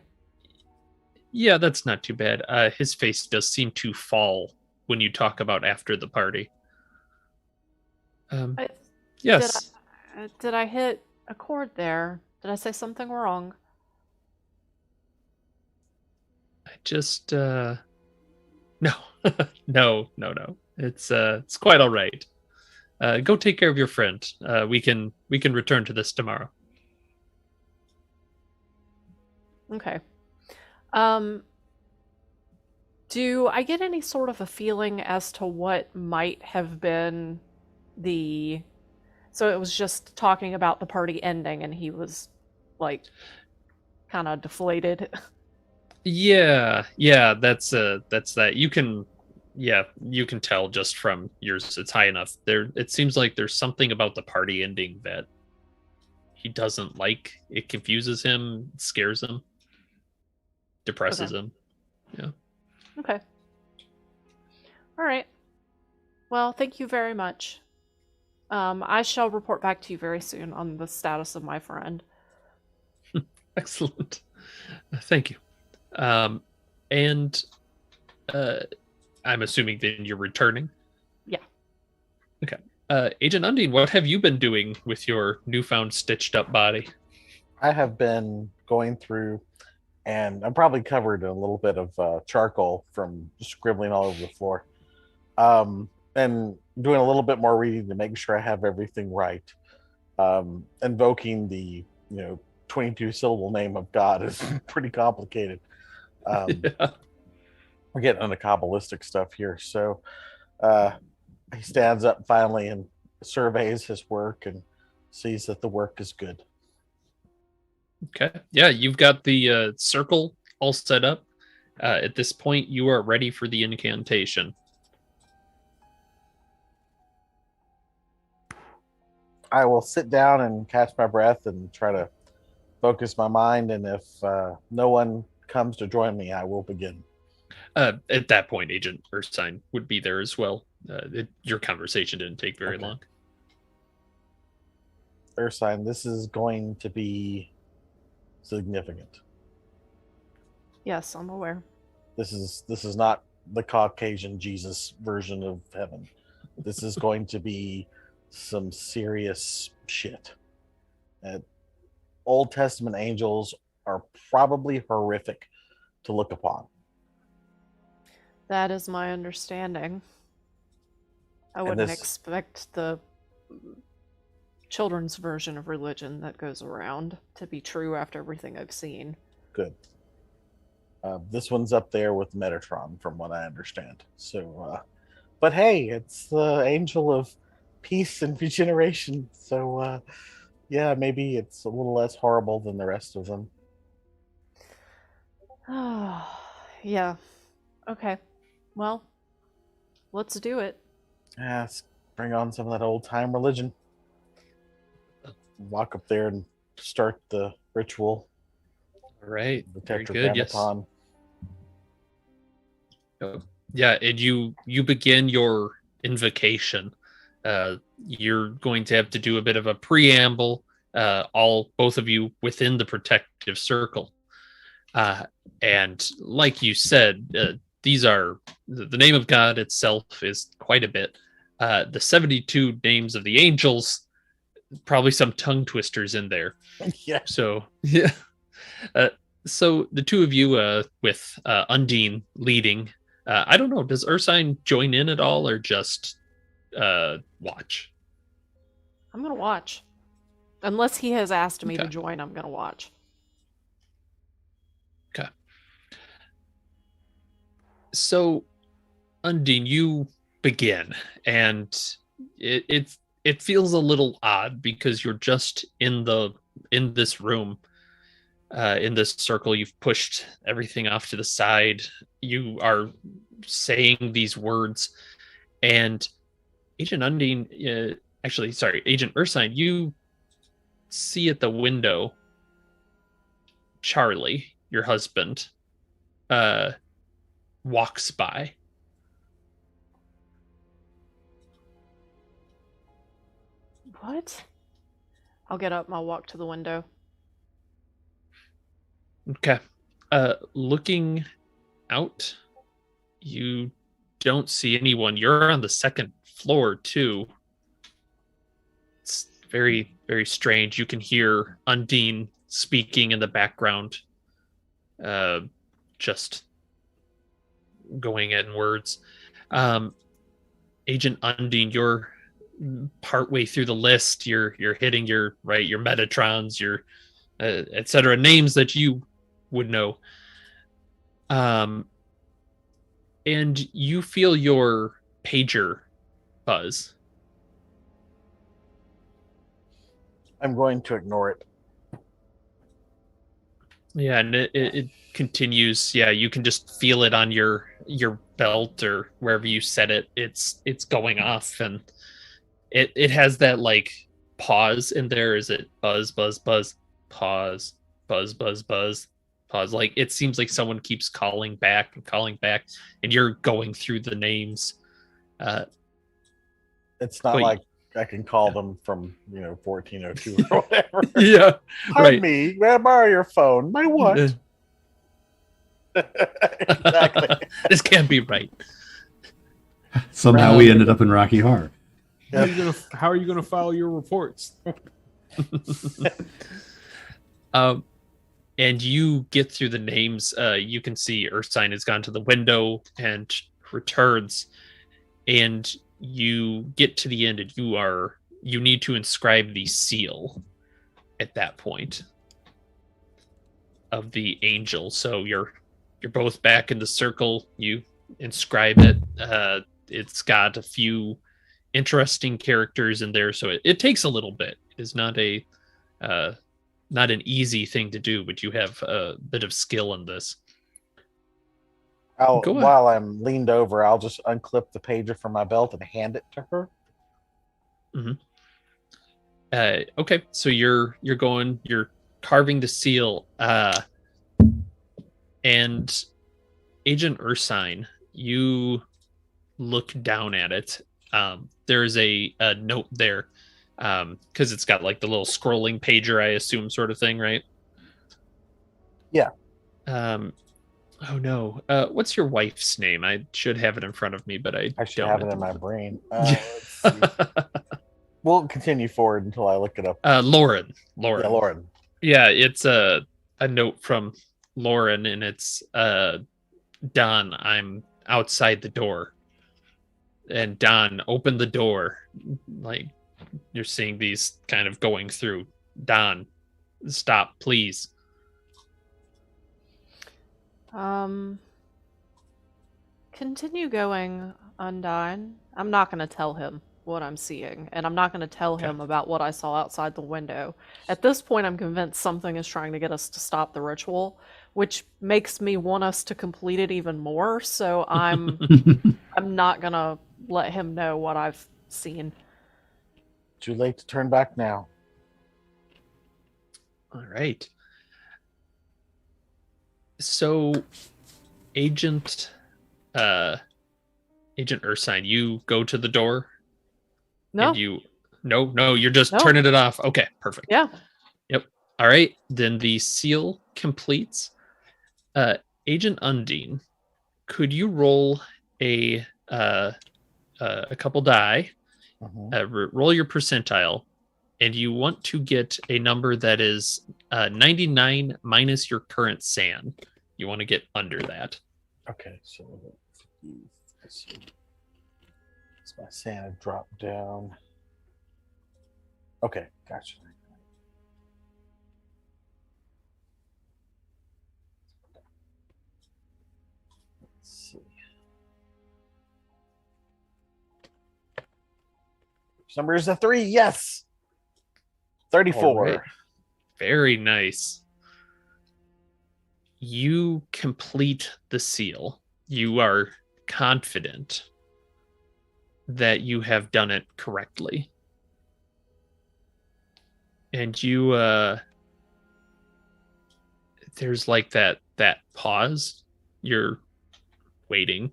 Yeah, that's not too bad. His face does seem to fall when you talk about after the party. I, Yes. did I hit a chord there? Did I say something wrong? I just no. No. It's quite all right. Go take care of your friend. We can return to this tomorrow. Okay. Um, do I get any sort of a feeling as to what might have been the... So it was just talking about the party ending and he was like kind of deflated. Yeah, that's that. You can tell just from yours. It's high enough. It seems like there's something about the party ending that he doesn't like. It confuses him, scares him, depresses Okay. him. Yeah. Okay. All right. Well, thank you very much. I shall report back to you very soon on the status of my friend. Excellent. Thank you. And I'm assuming then you're returning. Yeah. Okay. Agent Undine, what have you been doing with your newfound stitched up body? I have been going through, and I'm probably covered in a little bit of charcoal from scribbling all over the floor, and doing a little bit more reading to make sure I have everything right. Invoking the 22 syllable name of God is pretty complicated. Yeah. We're getting into Kabbalistic stuff here, so he stands up finally and surveys his work and sees that the work is good. Okay. Yeah, you've got the circle all set up. At this point, you are ready for the incantation. I will sit down and catch my breath and try to focus my mind. And if no one comes to join me, I will begin. At that point, Agent Erskine would be there as well. Your conversation didn't take very Okay. long. Ursine, this is going to be significant. Yes, I'm aware. This is not the Caucasian Jesus version of heaven. This is going to be some serious shit. Old Testament angels are probably horrific to look upon. That is my understanding. I And wouldn't this- expect the children's version of religion that goes around to be true after everything I've seen. Good. This one's up there with Metatron, from what I understand. So, but hey, it's the angel of peace and regeneration. So, yeah, maybe it's a little less horrible than the rest of them. Yeah. Okay. Well, let's do it. Yeah, let's bring on some of that old time religion. Walk up there and start the ritual. All right. The Very good. Yes. Tetragrammaton. Yeah, and you begin your invocation. You're going to have to do a bit of a preamble. Both of you within the protective circle, and like you said, these are the name of God itself is quite a bit. The 72 names of the angels, probably some tongue twisters in there. Yeah. So yeah. Uh, so the two of you, with Undine leading, I don't know. Does Ursine join in at all, or just watch? I'm gonna watch. Unless he has asked me to Okay. join, I'm gonna watch. Okay. So, Undine, you begin, and it feels a little odd because you're just in this room, in this circle. You've pushed everything off to the side. You are saying these words, and Agent Undine, actually, sorry, Agent Ursine, you see at the window Charlie, your husband, walks by. What? I'll get up and I'll walk to the window. Okay. Looking out, you don't see anyone. You're on the second floor too. It's very, very strange. You can hear Undine speaking in the background, just going in words. Agent Undine, you're partway through the list. You're hitting your Metatrons, your etc. names that you would know. And you feel your pager buzz. I'm going to ignore it. Yeah, and it continues. Yeah, you can just feel it on your belt or wherever you set it. It's going off, and it has that like pause in there. Is it buzz, buzz, buzz, pause, buzz, buzz, buzz, pause? Like it seems like someone keeps calling back, and you're going through the names. It's not But- like I can call them from 1402 or whatever. Yeah, Pardon me, may I borrow your phone? My what? Exactly. This can't be right. Somehow we ended up in Rocky Horror. How are you gonna file your reports? And you get through the names. You can see Ursine has gone to the window and returns, and you get to the end, and you need to inscribe the seal at that point of the angel. So you're both back in the circle. You inscribe it. It's got a few interesting characters in there, so it takes a little bit. It is not an easy thing to do, but you have a bit of skill in this. Go ahead. While I'm leaned over, I'll just unclip the pager from my belt and hand it to her. Okay, so you're carving the seal, and Agent Ursine, you look down at it. There is a note there, because it's got like the little scrolling pager, I assume, sort of thing, right? Yeah. Oh no. What's your wife's name? I should have it in front of me, but I I should don't have it at in the my moment. brain. Let's see. We'll continue forward until I look it up. Lauren. Yeah, Lauren. Yeah, it's a note from Lauren, and it's Don, I'm outside the door. And Don, open the door. Like you're seeing these kind of going through. Don, stop, please. Continue going, Undine. I'm not going to tell him what I'm seeing, and I'm not going to tell him about what I saw outside the window. At this point, I'm convinced something is trying to get us to stop the ritual, which makes me want us to complete it even more. So I'm not going to let him know what I've seen. Too late to turn back now. All right. So, Agent Agent Ursine, you go to the door No. and you no, you're just No. turning it off. Okay, perfect. Yeah. All right, then the seal completes. Agent Undine, could you roll a couple die, roll your percentile, and you want to get a number that is 99 minus your current SAN. You want to get under that. Okay, so let's see. It's my Santa drop down. Okay, gotcha. Let's see. Which number is a 3? Yes. 34. All right. Very nice. You complete the seal. You are confident that you have done it correctly. And you there's like that pause. You're waiting.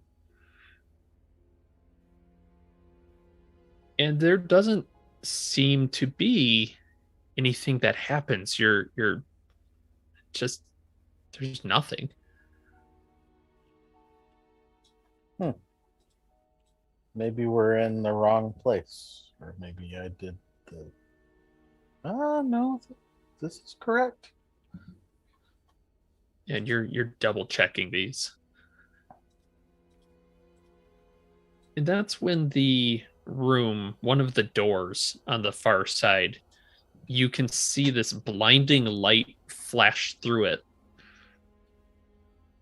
And there doesn't seem to be anything that happens. You're just, there's nothing. Maybe we're in the wrong place, or maybe I did the. No, this is correct. And you're double checking these. And that's when the room, one of the doors on the far side, you can see this blinding light flash through it.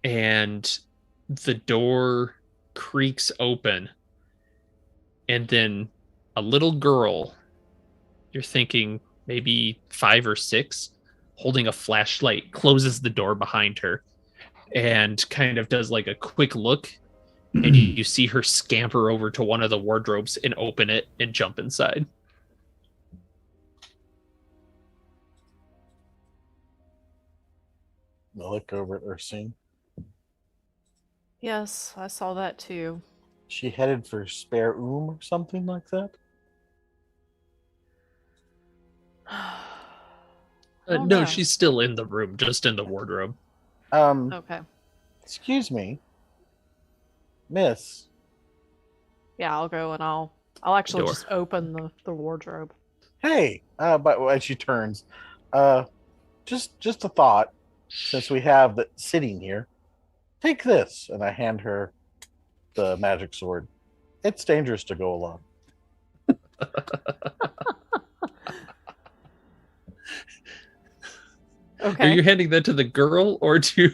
And the door creaks open. And then a little girl, you're thinking maybe 5 or 6, holding a flashlight, closes the door behind her and kind of does like a quick look. And you see her scamper over to one of the wardrobes and open it and jump inside. I look over at Ursine. Yes, I saw that too. She headed for Spare or something like that? Oh, No, she's still in the room, just in the wardrobe. Okay. Excuse me. Miss. Yeah, I'll go and I'll actually Door. just open the wardrobe. Hey, but as she turns, just a thought, since we have the sitting here, take this, and I hand her the magic sword. It's dangerous to go alone. Okay. Are you handing that to the girl or to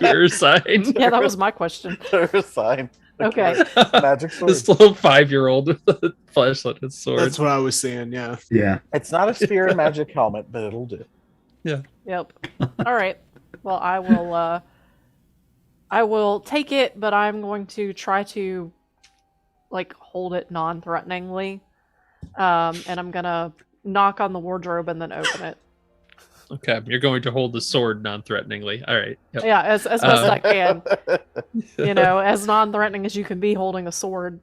her side? Yeah, that was my question. Her sign. Okay. Magic sword. This little 5-year-old with a flashlight and sword. That's what I was saying. Yeah. Yeah. It's not a spear and magic helmet, but it'll do. Yep. All right. Well, I will take it, but I'm going to try to like hold it non-threateningly. And I'm going to knock on the wardrobe and then open it. Okay, you're going to hold the sword non-threateningly. All right. Yep. Yeah, as best I can. You know, as non-threatening as you can be holding a sword.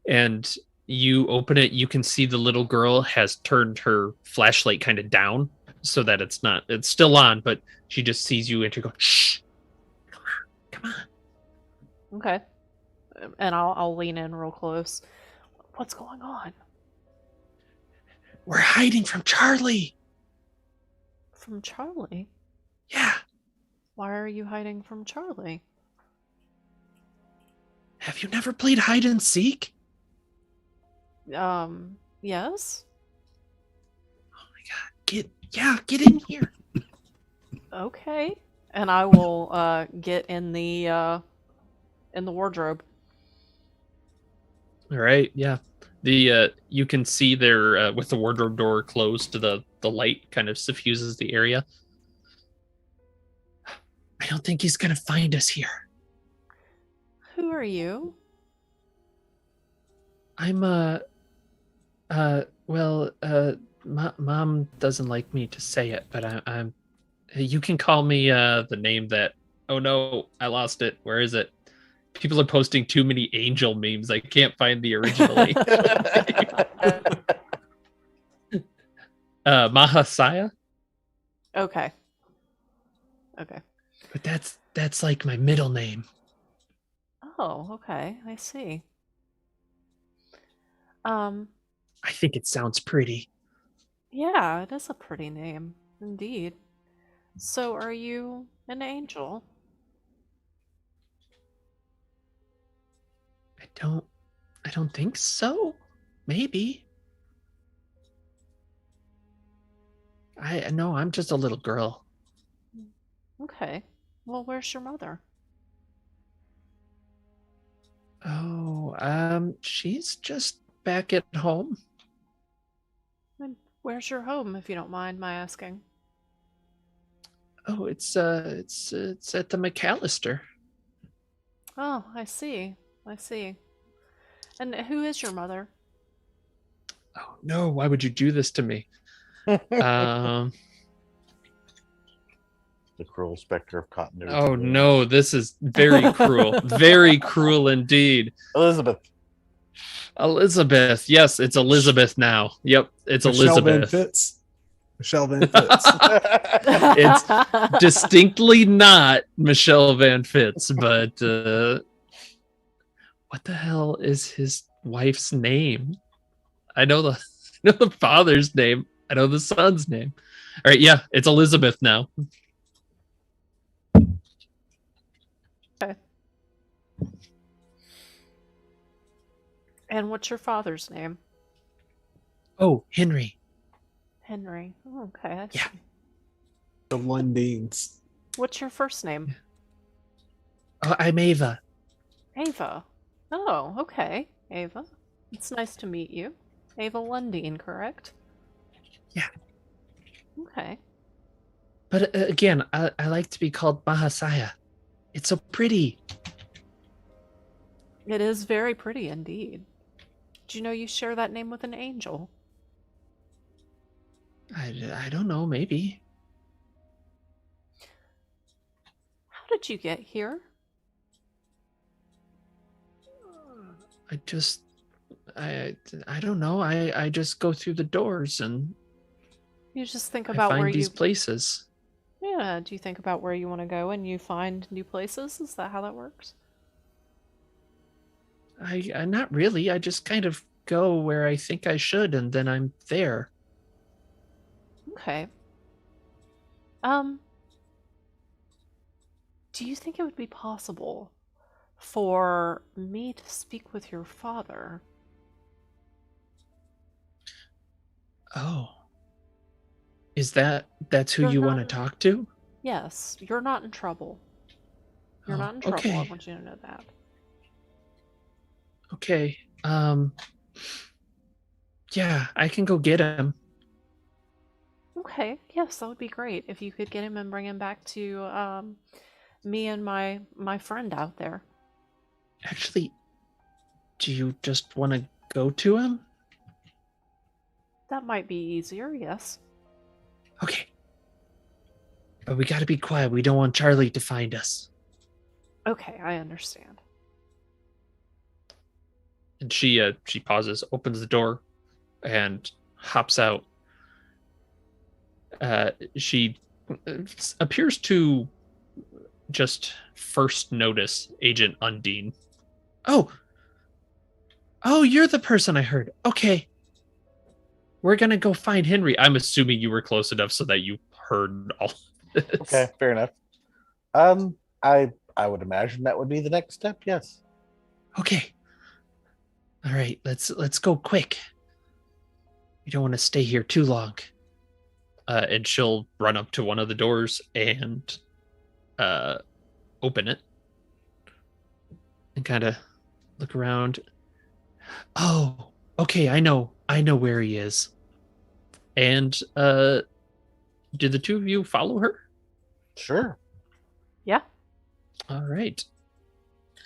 And you open it, you can see the little girl has turned her flashlight kind of down so that it's still on, but she just sees you and she goes, shh, come on. Okay. And I'll lean in real close. What's going on? We're hiding from Charlie. From Charlie? Yeah. Why are you hiding from Charlie? Have you never played hide and seek? Yes? Oh my god. Get in here. Okay. And I will get in the wardrobe. All right, yeah. The you can see there with the wardrobe door closed, the light kind of suffuses the area. I don't think he's gonna find us here. Who are you? I'm Mom doesn't like me to say it, but I'm you can call me the name that, oh no, I lost it. Where is it? People are posting too many angel memes. I can't find the original. Mahasaya, Okay. Okay. but that's like my middle name. Oh, okay. I see. Um, I think it sounds pretty. yeah, it is a pretty name, indeed. So, are you an angel? I don't think so. Maybe. I no, I'm just a little girl. Okay. Well, where's your mother? Oh, she's just back at home. And where's your home, if you don't mind my asking? Oh, it's at the McAllister. Oh, I see. I see. And who is your mother? Oh no, why would you do this to me? Um The cruel specter of continuity. oh no, this is very cruel. Very cruel indeed. Elizabeth. Elizabeth. Yes, it's Elizabeth now. Yep, it's Michelle Van Elizabeth. Fitz. Michelle Van Fitz. It's distinctly not Michelle Van Fitz, but what the hell is his wife's name? I know the father's name. I know the son's name. All right, yeah, it's Elizabeth now. And what's your father's name? Oh, Henry. Henry. Oh, okay. I Yeah. see. The Lundins. What's your first name? Oh, I'm Ava. Ava. Oh, okay. Ava. It's nice to meet you. Ava Lundeen, correct? Yeah. Okay. But again, I like to be called Mahasaya. It's so pretty. It is very pretty indeed. Do you know you share that name with an angel? I don't know, maybe. How did you get here? I don't know. I just go through the doors and You just think I about where find these you places. Yeah, do you think about where you want to go and you find new places? Is that how that works? I not really. I just kind of go where I think I should, and then I'm there. Okay. Do you think it would be possible for me to speak with your father? Oh, that's who You're you want to not- talk to? Yes, you're not in trouble. You're Oh, not in trouble. I okay. want you to know that. Okay. Yeah, I can go get him. Okay, yes, that would be great if you could get him and bring him back to me and my friend out there. Actually, do you just want to go to him? That might be easier, yes. Okay. But we got to be quiet. We don't want Charlie to find us. Okay, I understand. And she pauses, opens the door, and hops out. She appears to just first notice Agent Undine. Oh, you're the person I heard. Okay, we're gonna go find Henry. I'm assuming you were close enough so that you heard all of this. Okay, fair enough. I would imagine that would be the next step. Yes. Okay. All right, let's go quick. We don't want to stay here too long. And she'll run up to one of the doors and open it and kind of look around. Oh, okay, I know where he is. And did the two of you follow her? Sure. Yeah. All right.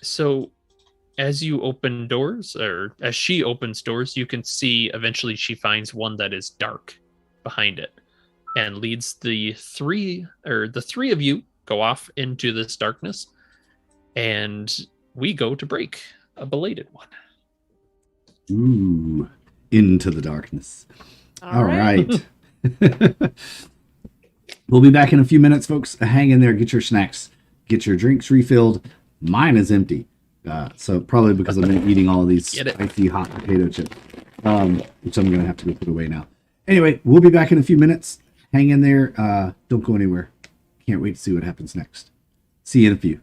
So as you open doors, or as she opens doors, you can see eventually she finds one that is dark behind it and leads the three of you go off into this darkness. And we go to break, a belated one. Ooh, into the darkness. All right. We'll be back in a few minutes, folks. Hang in there. Get your snacks. Get your drinks refilled. Mine is empty. So probably because I've been eating all of these Get it. spicy hot potato chips, which I'm going to have to go put away now. Anyway, we'll be back in a few minutes. Hang in there. Don't go anywhere. Can't wait to see what happens next. See you in a few.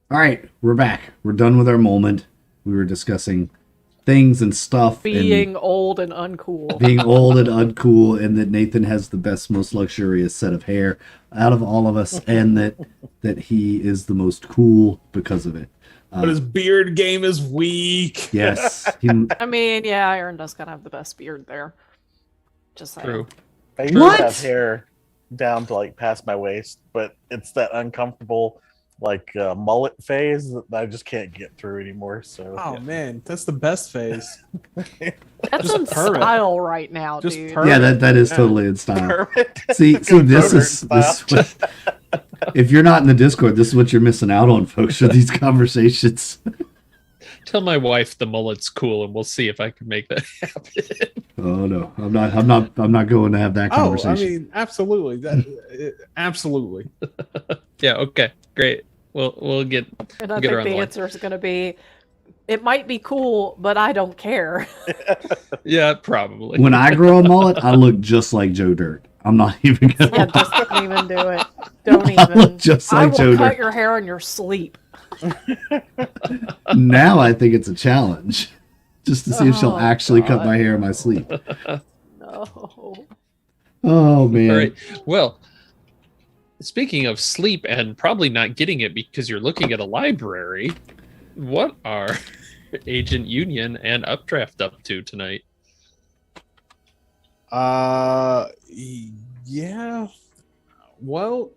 All right, we're back. We're done with our moment. We were discussing things and stuff Being old and uncool. and being old and uncool, and that Nathan has the best, most luxurious set of hair out of all of us, and that he is the most cool because of it. But his beard game is weak. Yes, I mean, yeah, Aaron does kind of have the best beard there. Just saying. True. I used What? to have hair down to like past my waist, but it's that uncomfortable like mullet phase that I just can't get through anymore. So Oh yeah. man, that's the best phase. That's Just in perm it. style right now, Just dude. perm. yeah, that is Yeah. totally in style. Perfect. See, Go this pervert is what, if you're not in the Discord, this is what you're missing out on, folks. Are these conversations? Tell my wife the mullet's cool, and we'll see if I can make that happen. Oh no, I'm not going to have that Oh, conversation. I mean, absolutely. Absolutely. Yeah. Okay. Great. We'll get. And I Get her think on the the line. answer is going to be, it might be cool, but I don't care. Yeah. Probably. When I grow a mullet, I look just like Joe Dirt. I'm not even Yeah, gonna. just don't even do it. Don't I even. look just I like will Joe cut Dirt. your hair in your sleep. Now I think it's a challenge, just to see if she'll Oh, actually cut God. my hair in my sleep. No. Oh man. All right. Well, speaking of sleep and probably not getting it because you're looking at a library, what are Agent Union and Updraft up to tonight? Yeah. Well,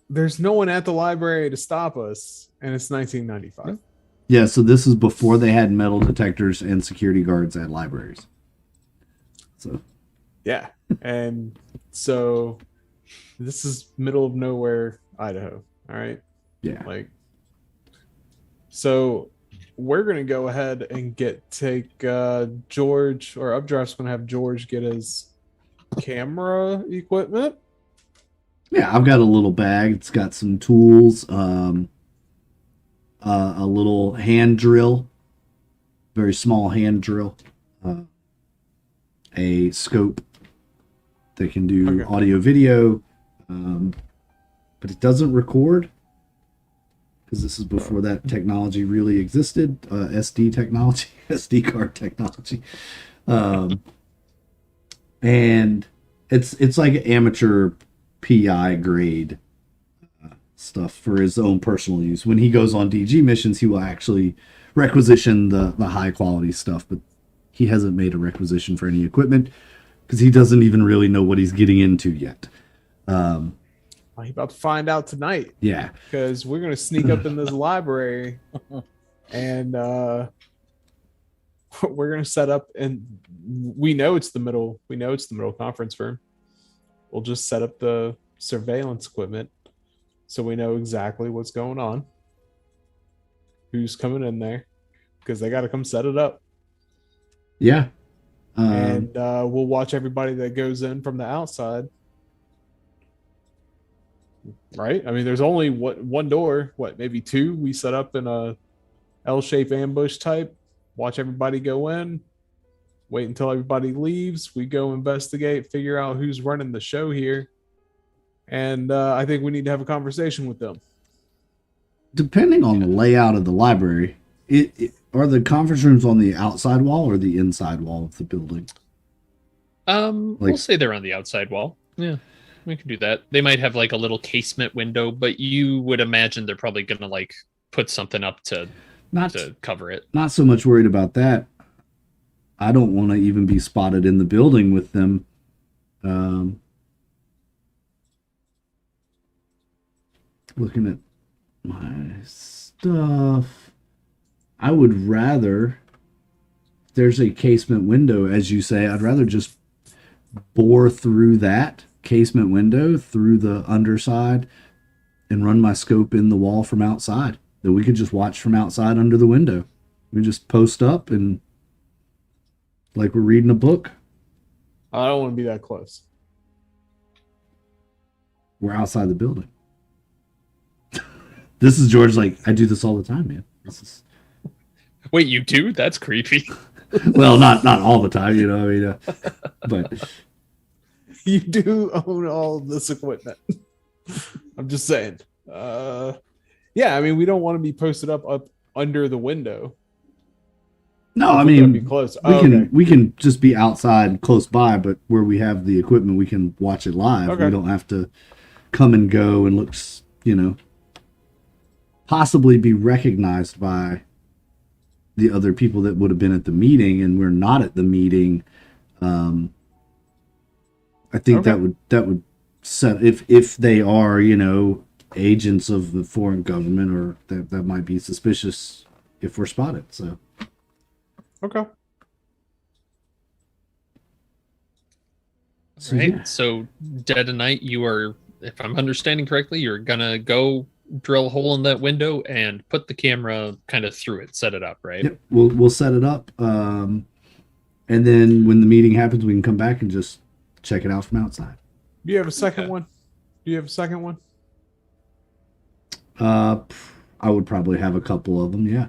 there's no one at the library to stop us, and it's 1995. Yeah, so this is before they had metal detectors and security guards at libraries. So Yeah. And so this is middle of nowhere, Idaho. All right. yeah. Like, so we're gonna go ahead and take George, or Updraft's gonna have George get his camera equipment. Yeah, I've got a little bag. It's got some tools, a little hand drill, very small hand drill, a scope that can do Okay. audio video, but it doesn't record because this is before that technology really existed. SD technology, SD card technology, and it's like amateur PI grade stuff for his own personal use. When he goes on DG missions, he will actually requisition the high quality stuff, but he hasn't made a requisition for any equipment because he doesn't even really know what he's getting into yet. I'm about to find out tonight, Yeah, because we're gonna sneak up in this library, and we're gonna set up. And we know it's the middle. We know it's the middle conference room. We'll just set up the surveillance equipment, so we know exactly what's going on, who's coming in there, because they got to come set it up. yeah. And we'll watch everybody that goes in from the outside. Right? I mean, there's only one door, maybe two. We set up in a L-shaped ambush type. Watch everybody go in. Wait until everybody leaves. We go investigate, figure out who's running the show here. And I think we need to have a conversation with them. Depending on the layout of the library, are the conference rooms on the outside wall or the inside wall of the building? We'll Like- say they're on the outside wall. Yeah, we can do that. They might have like a little casement window, but you would imagine they're probably gonna like put something up to Not cover it. not so much worried about that. I don't want to even be spotted in the building with them. Looking at my stuff, I would rather, if there's a casement window, as you say, I'd rather just bore through that casement window through the underside and run my scope in the wall from outside. That we could just watch from outside under the window. We just post up and like we're reading a book. I don't want to be that close. We're outside the building. This is George. Like, I do this all the time, man. This is Wait, you do? That's creepy. well, not all the time, you know. I mean, but You do own all of this equipment. I'm just saying. Yeah, I mean, we don't want to be posted up under the window. No, If I we're gonna mean be close. we Oh, can okay. we can just be outside close by, but where we have the equipment, we can watch it live. Okay. We don't have to come and go and look, possibly be recognized by the other people that would have been at the meeting, and we're not at the meeting. I think Okay. that would set, if they are, agents of the foreign government, or that might be suspicious if we're spotted. So Okay. So, Right. yeah. So dead of night, you are, if I'm understanding correctly, you're gonna go drill a hole in that window and put the camera kind of through it, set it up, right? yep, we'll set it up, and then when the meeting happens, we can come back and just check it out from outside. Do you have a second Okay. one? Do you have a second one? I would probably have a couple of them. Yeah.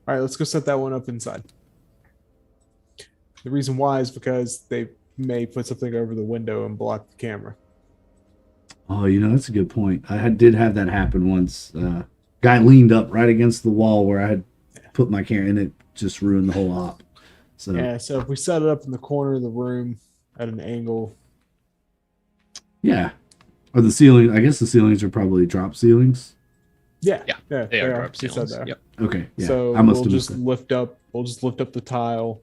All right, let's go set that one up inside. The reason why is because they may put something over the window and block the camera. Oh, that's a good point. Did have that happen once. Guy leaned up right against the wall where I had put my camera, and it just ruined the whole op. So Yeah, so if we set it up in the corner of the room at an angle, yeah. Or the ceiling. I guess the ceilings are probably drop ceilings. yeah, Yeah, they are drop We said ceilings. that. Yep. Okay. Yeah. So I must we'll have just missed it. lift up. We'll just lift up the tile,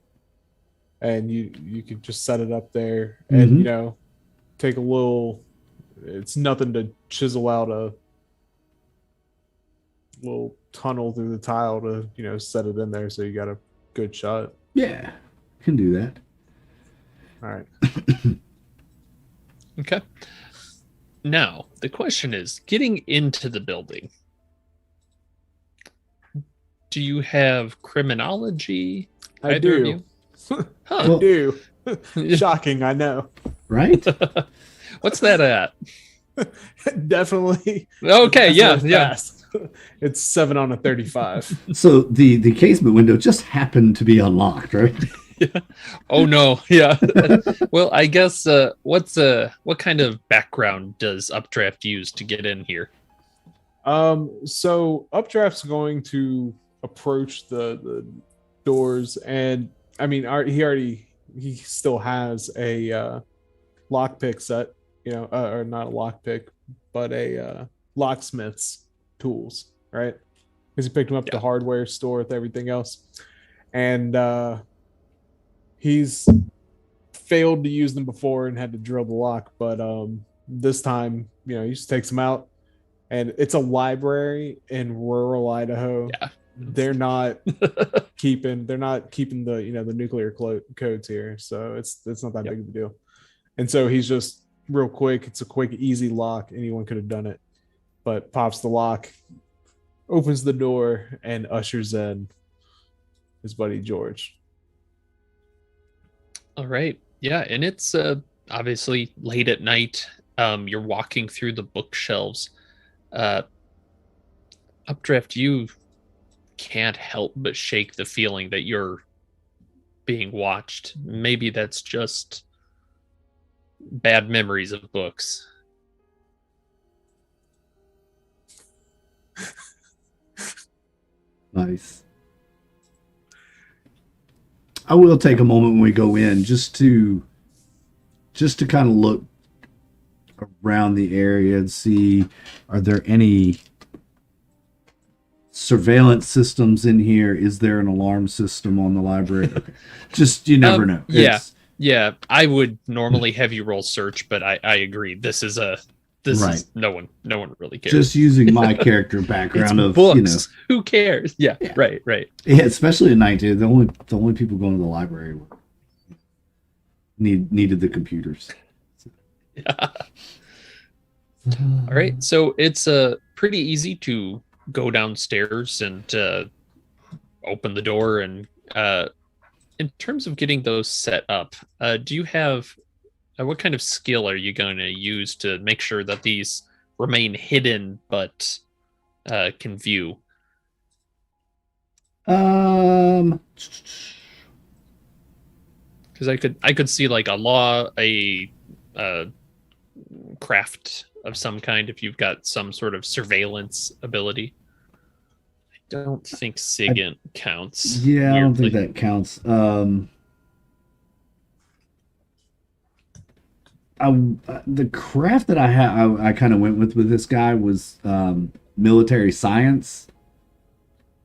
and you can just set it up there, and Mhm. take a little. It's nothing to chisel out a little tunnel through the tile to set it in there, so you got a good shot. Yeah. Can do that. All right. Okay. Now, the question is getting into the building. Do you have criminology? I Either of do. you? I Huh. Well- do. Shocking, I know. Right. What's that at? Definitely. Okay, That's yeah, really yeah. fast. It's 7 on a 35. So the casement window just happened to be unlocked, right? Oh no, yeah. Well, I guess what kind of background does Updraft use to get in here? So Updraft's going to approach the doors, and I mean, he still has a lockpick set, or not a lockpick, but a locksmith's tools, right? Because he picked them up at the Yeah. hardware store with everything else, and he's failed to use them before and had to drill the lock, but this time, he just takes them out. And it's a library in rural Idaho. Yeah. They're not keeping the nuclear codes here, so it's not that Yep. big of a deal. And so he's just real quick. It's a quick, easy lock. Anyone could have done it, but pops the lock, opens the door, and ushers in his buddy George. All right. Yeah, and it's obviously late at night. You're walking through the bookshelves. Updraft, you can't help but shake the feeling that you're being watched. Maybe that's just bad memories of books. Nice. I will take a moment when we go in just to kind of look around the area and see, are there any surveillance systems in here? Is there an alarm system on the library? Just, you never know. Yeah. It's- Yeah, I would normally have you roll search, but I agree. This is Right. no one really cares. just using my character it's background of books. Who cares? Yeah, Yeah. right. Yeah, especially at night, dude. The only people going to the library were needed the computers. Yeah. All right, so it's pretty easy to go downstairs and open the door. And in terms of getting those set up, do you have what kind of skill are you going to use to make sure that these remain hidden but can view? Because I could see like a craft of some kind if you've got some sort of surveillance ability. don't think SIGINT counts. Yeah, I don't think weirdly. that counts. The craft that I kind of went with this guy was military science.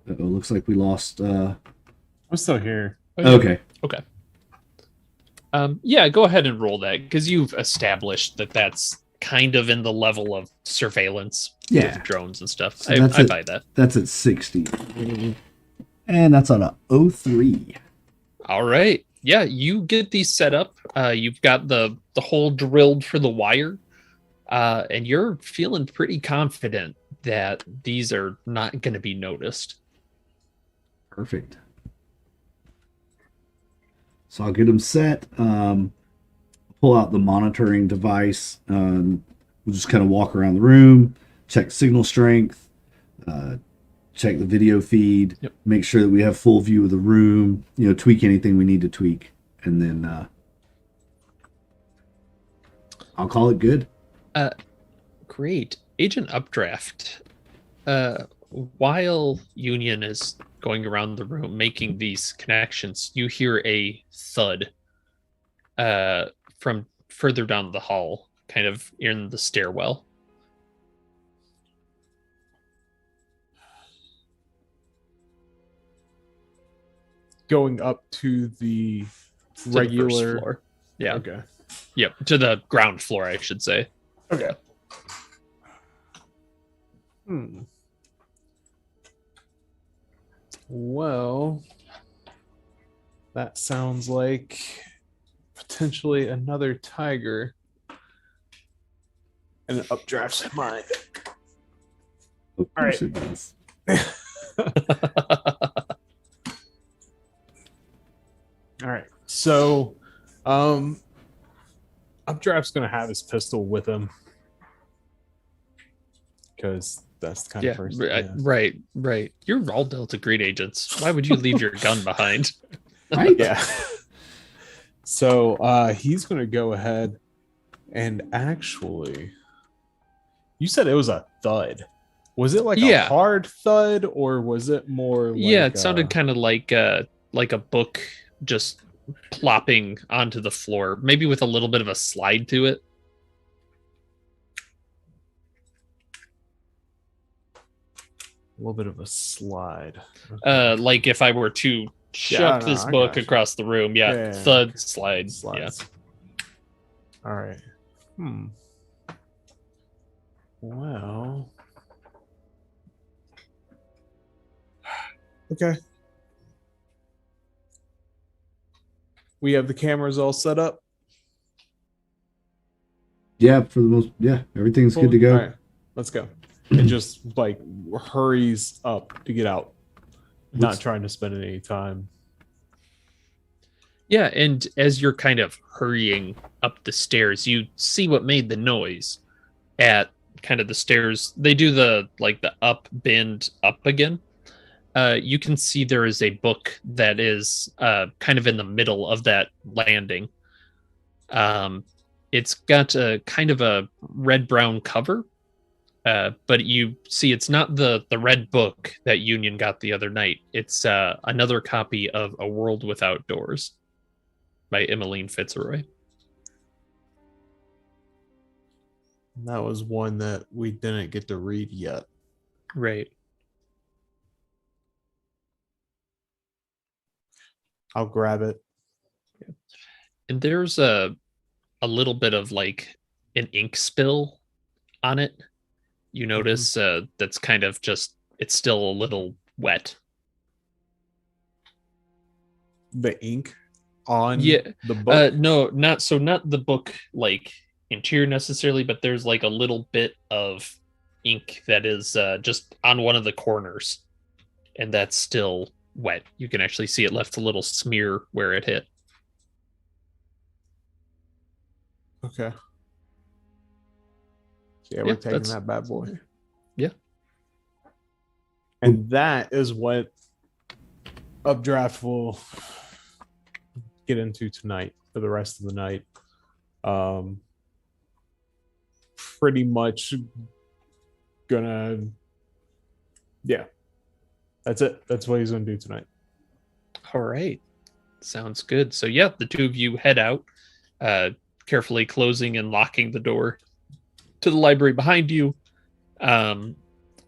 It looks like we lost. I'm still here. Okay. Okay. Yeah, go ahead and roll that because you've established that that's kind of in the level of surveillance Yeah. with drones and stuff. So I that's it. buy that. That's at 60. And that's on a 03. All right. Yeah, you get these set up. You've got the hole drilled for the wire, and you're feeling pretty confident that these are not going to be noticed. Perfect. So I'll get them set. Pull out the monitoring device. We'll just kind of walk around the room, check signal strength, check the video feed, Yep. make sure that we have full view of the room, tweak anything we need to tweak. And then I'll call it good. Great. Agent Updraft. While Union is going around the room making these connections, you hear a thud from further down the hall, kind of in the stairwell. Going up to the To the first regular floor. Yeah. Okay. Yep. To the ground floor, I should say. Okay. Well, that sounds like potentially another tiger. And it updrafts in mind. Of All course right. it does. All right. So, Updraft's gonna have his pistol with him because that's the kind Yeah, of person. right. You're all Delta Green agents. Why would you leave your gun behind? Right? Yeah. So he's gonna go ahead and actually, you said it was a thud. Was it like Yeah. a hard thud or was it more? Yeah, like, it sounded kind of like a book just plopping onto the floor, maybe with a little bit of a slide to it. a little bit of a slide. Like if I were to shove this I book gotcha. across the room, yeah, Yeah, thud, okay. slide, yeah. Slides. All right. Well. Okay. We have the cameras all set up. Yeah, for the most. Yeah, everything's good to go. All right, let's go. And just like hurries up to get out, not What's- trying to spend any time. Yeah, and as you're kind of hurrying up the stairs, you see what made the noise at kind of the stairs. They do the up bend up again. You can see there is a book that is kind of in the middle of that landing. It's got a kind of a red-brown cover, but you see it's not the red book that Union got the other night. It's another copy of A World Without Doors by Emmeline Fitzroy. That was one that we didn't get to read yet. Right. I'll grab it. And there's a little bit of like an ink spill on it. You notice that's kind of just, it's still a little wet. The ink on Yeah, the book. no, not the book like interior necessarily, but there's like a little bit of ink that is just on one of the corners, and that's still wet. You can actually see it left a little smear where it hit. Okay. So yeah, Yeah, we're taking that's- that bad boy. Yeah. And that is what Updraft will get into tonight for the rest of the night. Pretty much gonna, yeah, That's it. That's what he's gonna do tonight. All right. Sounds good. So yeah, the two of you head out, carefully closing and locking the door to the library behind you.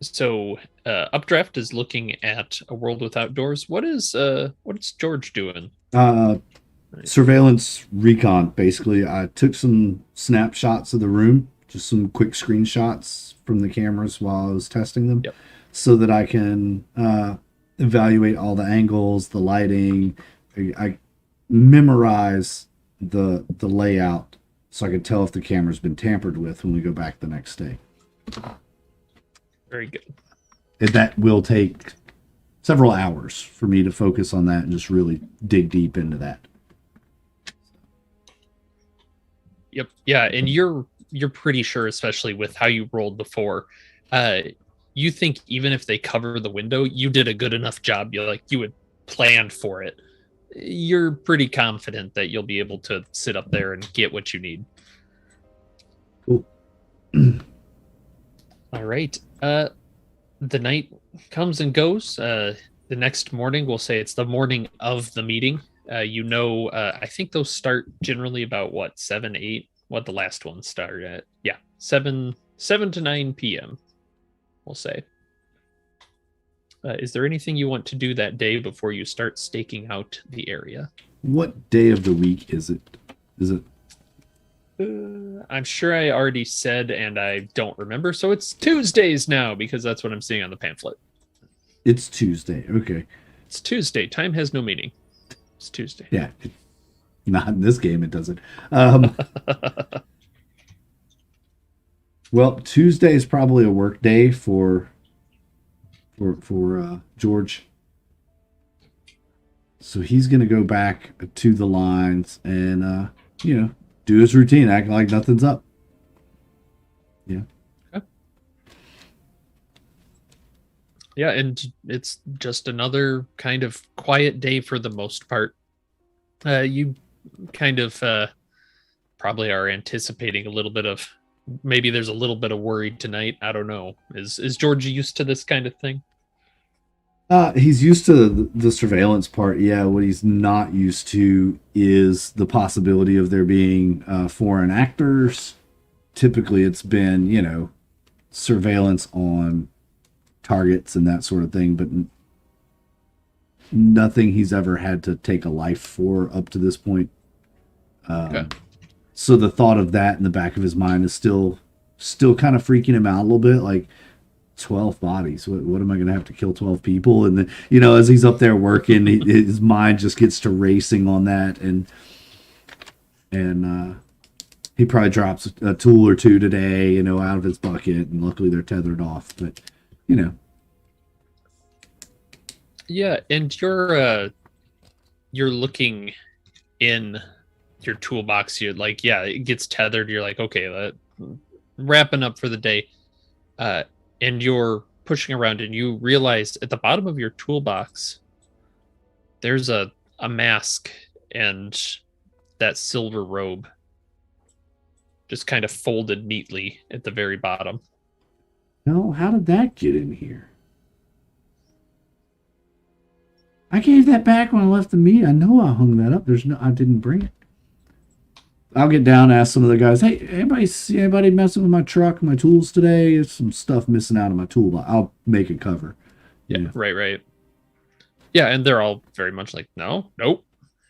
So Updraft is looking at A World Without Doors. What's George doing? Surveillance recon, basically. I took some snapshots of the room, just some quick screenshots from the cameras while I was testing them, Yep. so that I can evaluate all the angles, the lighting. I memorize the layout so I can tell if the camera's been tampered with when we go back the next day. Very good. And that will take several hours for me to focus on that and just really dig deep into that. Yep. Yeah, and you're pretty sure, especially with how you rolled before, you think even if they cover the window, you did a good enough job. You had planned for it. You're pretty confident that you'll be able to sit up there and get what you need. Cool. All right. The night comes and goes. The next morning, we'll say it's the morning of the meeting. I think those start generally about 7, 8. What the last one started at? Yeah, 7 to 9 p.m. We'll say. Is there anything you want to do that day before you start staking out the area? What day of the week is it? Is it? I'm sure I already said, and I don't remember. So it's Tuesdays now because that's what I'm seeing on the pamphlet. It's Tuesday. Okay. It's Tuesday. Time has no meaning. It's Tuesday. Yeah. Not in this game, it doesn't. Well, Tuesday is probably a work day for George. So he's gonna go back to the lines and do his routine, act like nothing's up. Yeah. Okay. Yeah, and it's just another kind of quiet day for the most part. You kind of probably are anticipating a little bit of, maybe there's a little bit of worry tonight. I don't know. Is George used to this kind of thing? He's used to the surveillance part. Yeah, what he's not used to is the possibility of there being foreign actors. Typically, it's been, surveillance on targets and that sort of thing, but nothing he's ever had to take a life for up to this point. Okay. So the thought of that in the back of his mind is still kind of freaking him out a little bit. Like, 12 bodies. What am I going to have to kill 12 people? And then, as he's up there working, his mind just gets to racing on that. And he probably drops a tool or two today, out of his bucket. And luckily they're tethered off. But, Yeah, and you're looking in your toolbox. You're like, yeah, it gets tethered. You're like, okay, wrapping up for the day. And you're pushing around and you realize at the bottom of your toolbox, there's a mask and that silver robe just kind of folded neatly at the very bottom. No, how did that get in here? I gave that back when I left the meet. I know I hung that up. I didn't bring it. I'll get down and ask some of the guys, hey, anybody messing with my truck, my tools today? There's some stuff missing out of my toolbox. I'll make a cover. Yeah. Right. Yeah, and they're all very much like, nope,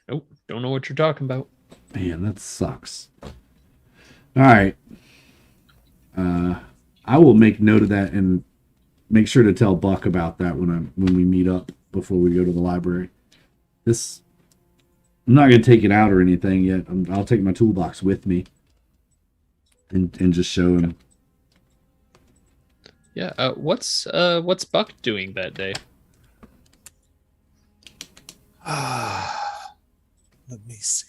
don't know what you're talking about. Man, that sucks. All right. I will make note of that and make sure to tell Buck about that when we meet up before we go to the library. I'm not going to take it out or anything yet. I'll take my toolbox with me and just show him. Yeah. What's Buck doing that day? Let me see.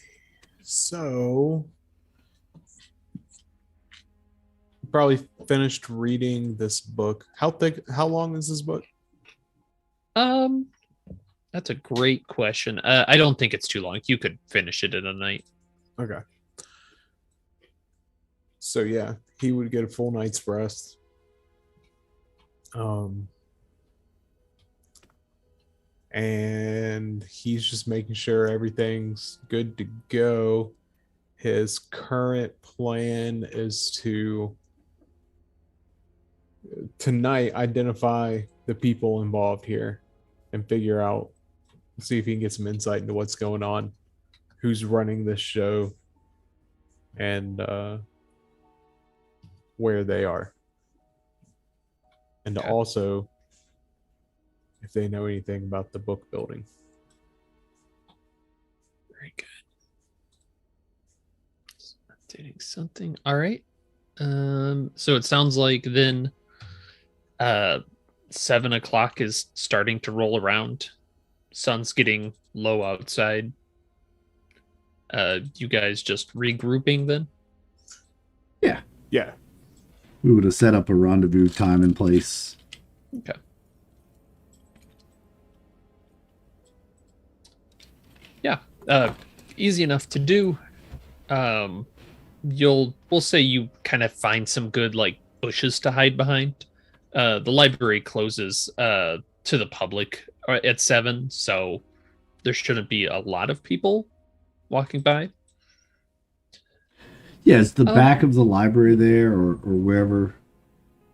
So, probably finished reading this book. How long is this book? That's a great question. I don't think it's too long. You could finish it in a night. Okay. So yeah, he would get a full night's rest. and he's just making sure everything's good to go. His current plan is to tonight identify the people involved here and figure out, see if he can get some insight into what's going on, who's running this show, and where they are, and Okay. also if they know anything about the book building. Very good. Updating something. All right. So it sounds like then 7 o'clock is starting to roll around. Sun's getting low outside. You guys just regrouping then? Yeah. We would have set up a rendezvous time and place. Okay. Yeah. Easy enough to do. We'll say you kind of find some good like bushes to hide behind. The library closes to the public at 7, so there shouldn't be a lot of people walking by. Yeah, is the back of the library there, or wherever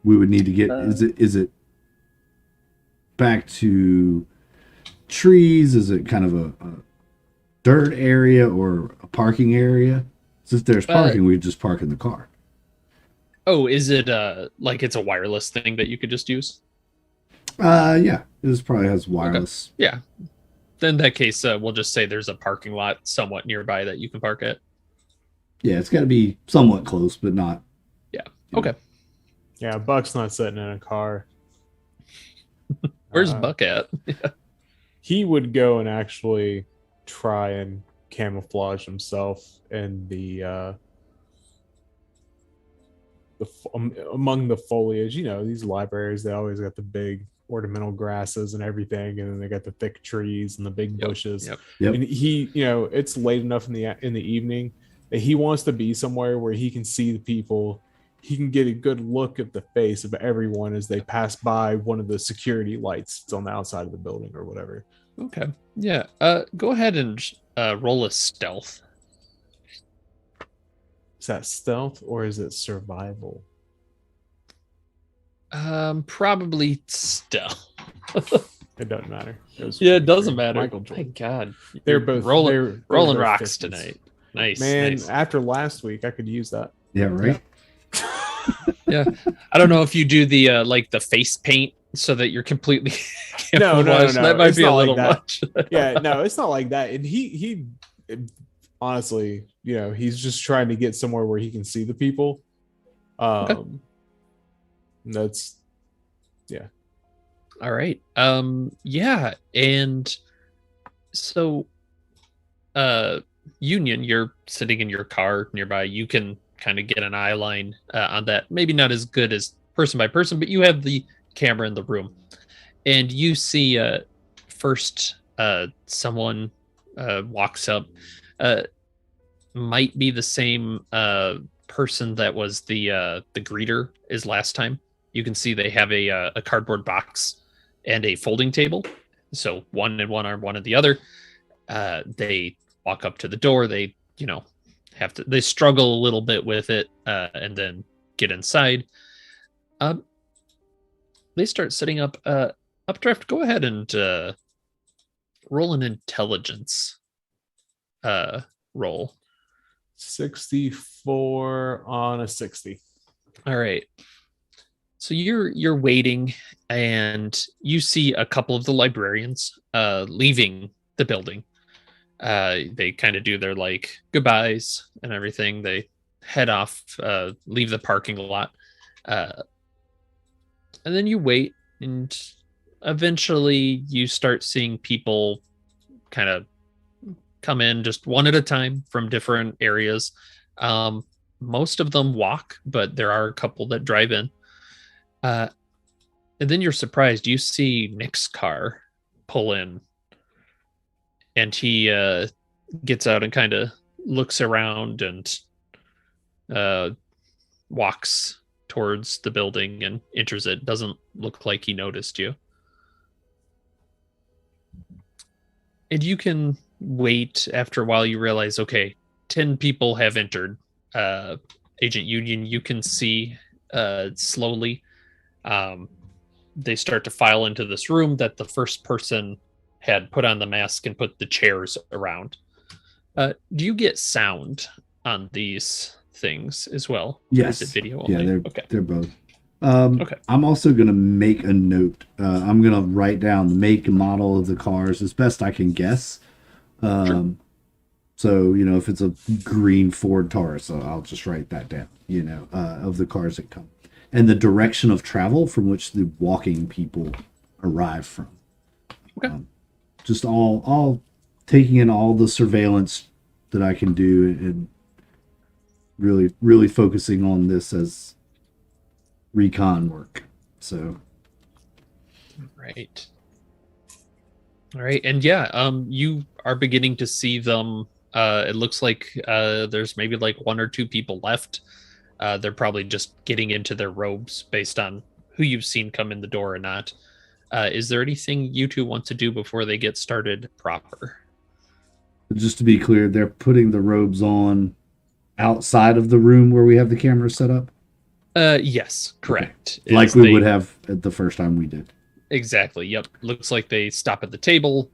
we would need to get? Is it back to trees? Is it kind of a dirt area or a parking area? Since there's parking, we just park in the car. Oh, is it like it's a wireless thing that you could just use? Yeah, this probably has wireless. Yeah. Then in that case, we'll just say there's a parking lot somewhat nearby that you can park at. Yeah, it's got to be somewhat close, but not. Yeah. Okay. Yeah, Buck's not sitting in a car. Where's Buck at? He would go and actually try and camouflage himself in among the foliage. You know, these libraries, they always got the big ornamental grasses and everything, and then they got the thick trees and the big bushes. Yep. And he, you know, it's late enough in the evening that he wants to be somewhere where he can see the people. He can get a good look at the face of everyone as they pass by one of the security lights that's on the outside of the building or whatever. Okay. Yeah. Go ahead and roll a stealth. Is that stealth or is it survival? Probably stealth. It doesn't matter. Yeah, it doesn't matter. Michael My Jordan. God, They're You're both rolling they're rolling both rocks 50s. tonight. Nice, Man, nice. after last week, I could use that. Yeah, right. Yeah, I don't know if you do the like the face paint so that you're completely No, camouflaged. no. That might It's be a not like little that. much. Yeah, no, it's not like that. And he honestly, you know, he's just trying to get somewhere where he can see the people. That's All right. Yeah, and so Union, you're sitting in your car nearby. You can kind of get an eye line on that. Maybe not as good as person by person, but you have the camera in the room. And you see first someone walks up. Might be the same person that was the greeter as last time. You can see they have a cardboard box and a folding table. So one in one arm, one in the other. They walk up to the door. They, you know, they struggle a little bit with it and then get inside. They start setting up. Updraft, go ahead and roll an intelligence roll. 64 on a 60. All right. So you're waiting, and you see a couple of the librarians leaving the building. They kind of do their like goodbyes and everything. They head off, leave the parking lot, and then you wait, and eventually you start seeing people kind of come in just one at a time from different areas. Most of them walk, but there are a couple that drive in. And then you're surprised. You see Nick's car pull in, and he gets out and kind of looks around and walks towards the building and enters it. Doesn't look like he noticed you. And you can wait. After a while, you realize, okay, 10 people have entered. Agent Union, you can see slowly. They start to file into this room that the first person had put on the mask and put the chairs around. Do you get sound on these things as well? Or Yes. is it video Yeah, only? Okay. they're both. Okay. I'm also going to make a note. I'm going to write down the make and model of the cars as best I can guess. Sure. So, if it's a green Ford Taurus, I'll just write that down, of the cars that come. And the direction of travel from which the walking people arrive from. Okay. Just all taking in all the surveillance that I can do and really, really focusing on this as recon work. So Right. All right. And yeah, you are beginning to see them. It looks like there's maybe like 1 or 2 people left. They're probably just getting into their robes based on who you've seen come in the door or not. Is there anything you two want to do before they get started proper? just to be clear, they're putting the robes on outside of the room where we have the camera set up, Yes, correct. like Is we they- would have at the first time we did. Exactly. Yep. Looks like they stop at the table,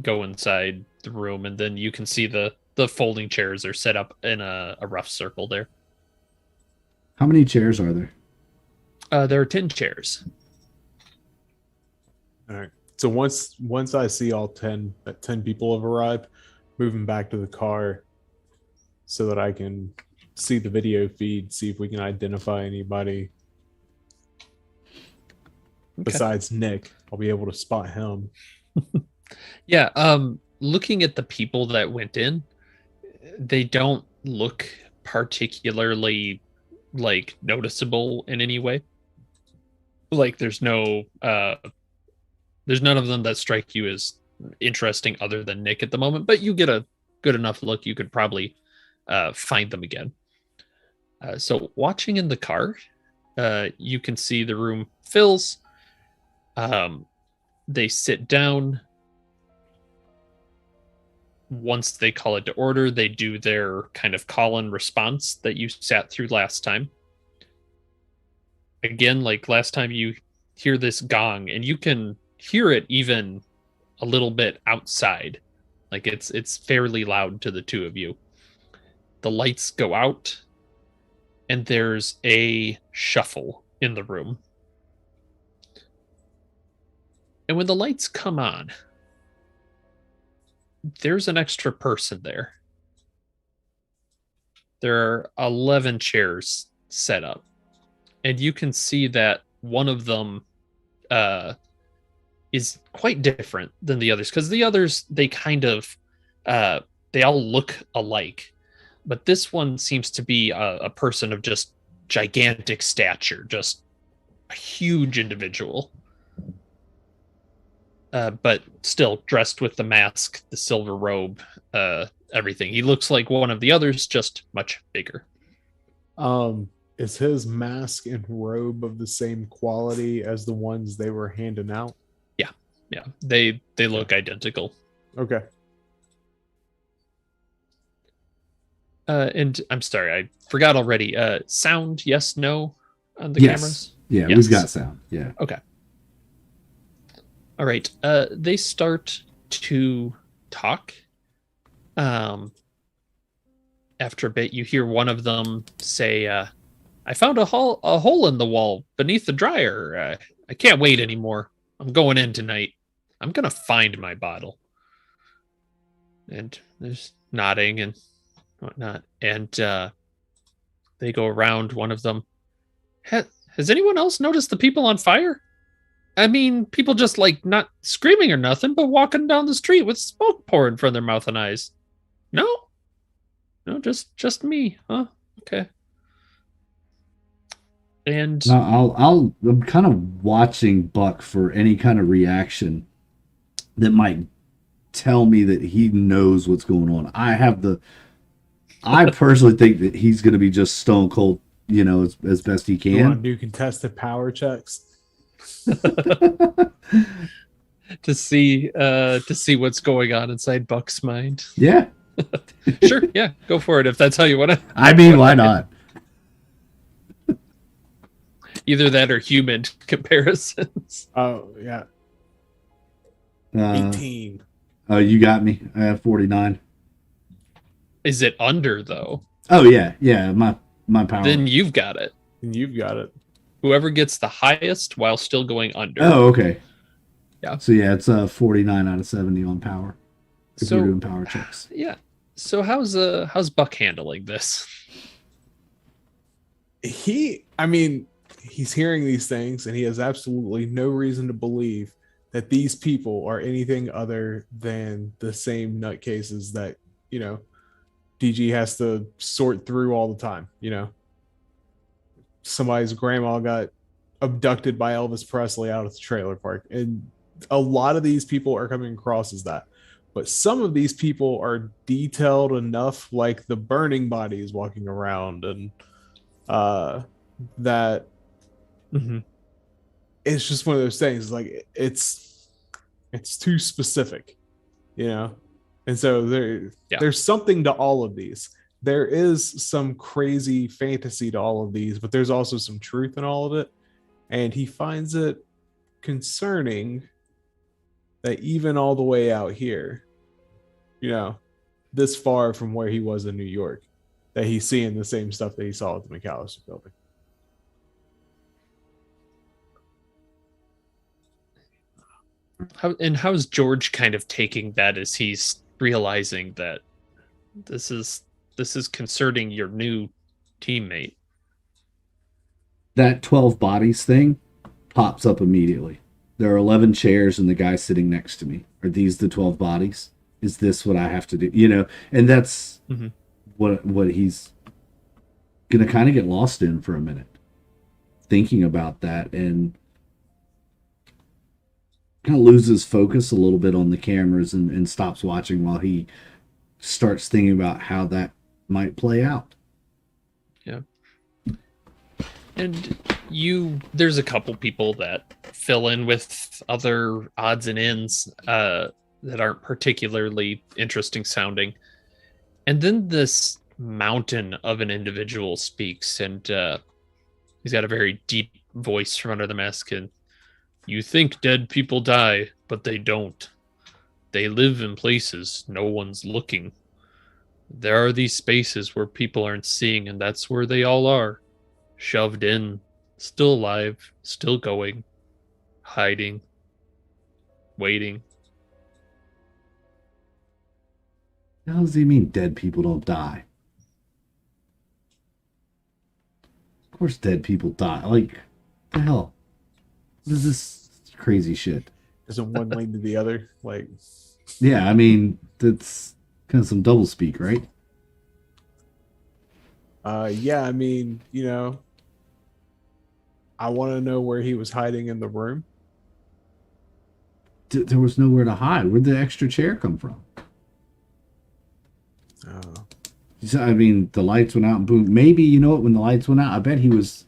go inside the room, and then you can see the folding chairs are set up in a rough circle there. How many chairs are there? There are 10 chairs. All right. So once I see all 10 people have arrived, moving back to the car so that I can see the video feed, see if we can identify anybody besides Nick. I'll be able to spot him. Yeah. Looking at the people that went in, they don't look particularly like noticeable in any way. Like there's none of them that strike you as interesting other than Nick at the moment, but you get a good enough look, you could probably find them again. So watching in the car, you can see the room fills. They sit down. Once they call it to order, they do their kind of call and response that you sat through last time. Again, like last time, you hear this gong, and you can hear it even a little bit outside. Like it's fairly loud to the two of you. The lights go out, and there's a shuffle in the room. And when the lights come on, there's an extra person there. There are 11 chairs set up. And you can see that one of them is quite different than the others. Because the others, they kind of, they all look alike. But this one seems to be a person of just gigantic stature. Just a huge individual. But still dressed with the mask, the silver robe, everything. He looks like one of the others, just much bigger. Is his mask and robe of the same quality as the ones they were handing out? Yeah, they look identical. Okay. And I'm sorry, I forgot already. Sound, yes, no, on the Yes. cameras. Yeah, Yes. we've got sound. Yeah. All right. They start to talk. After a bit, you hear one of them say, "I found a hole in the wall beneath the dryer. I can't wait anymore. I'm going in tonight. I'm gonna find my bottle." And there's nodding and whatnot. And they go around. One of them, has anyone else noticed the people on fire? I mean, people just like not screaming or nothing, but walking down the street with smoke pouring from their mouth and eyes. No, just me, huh? Okay. And Now I'm kind of watching Buck for any kind of reaction that might tell me that he knows what's going on. I personally think that he's going to be just stone cold, as best he You want can. to do contested power checks? to see what's going on inside Buck's mind. Yeah. Sure, yeah, go for it if that's how you want to. I mean, why not? Either that or human comparisons. Oh yeah, Uh, 18. oh, you got me. I have 49. Is it under though? Oh yeah, yeah. My power. Then you've got it. And you've got it. Whoever gets the highest while still going under. Oh, okay. Yeah. So yeah, it's 49 out of 70 on power. If So- we're doing power checks. Yeah. So how's Buck handling this? I mean, he's hearing these things and he has absolutely no reason to believe that these people are anything other than the same nutcases that, DG has to sort through all the time. Somebody's grandma got abducted by Elvis Presley out at the trailer park. And a lot of these people are coming across as that. But some of these people are detailed enough, like the burning bodies walking around, and that it's just one of those things. Like it's too specific, And so there's something to all of these. There is some crazy fantasy to all of these, but there's also some truth in all of it. And he finds it concerning that even all the way out here, this far from where he was in New York, that he's seeing the same stuff that he saw at the McAllister building. How's George kind of taking that as he's realizing that this is concerning your new teammate? That 12 bodies thing pops up immediately. There are 11 chairs and the guy sitting next to me. Are these the 12 bodies? Is this what I have to do? And that's what he's going to kind of get lost in for a minute. Thinking about that and kind of loses focus a little bit on the cameras and stops watching while he starts thinking about how that might play out. Yeah. And there's a couple people that fill in with other odds and ends that aren't particularly interesting sounding. And then this mountain of an individual speaks, and he's got a very deep voice from under the mask. And you think dead people die, but they don't. They live in places no one's looking. There are these spaces where people aren't seeing, and that's where they all are. Shoved in, still alive, still going, hiding, waiting. How does he mean dead people don't die? Of course dead people die. Like, what the hell? What is this crazy shit? Doesn't one lead to the other? Like, Yeah, I mean, that's kind of some double speak, right? yeah, I mean, I want to know where he was hiding in the room. There was nowhere to hide. Where'd the extra chair come from? I mean, the lights went out and boom. Maybe, when the lights went out, I bet he was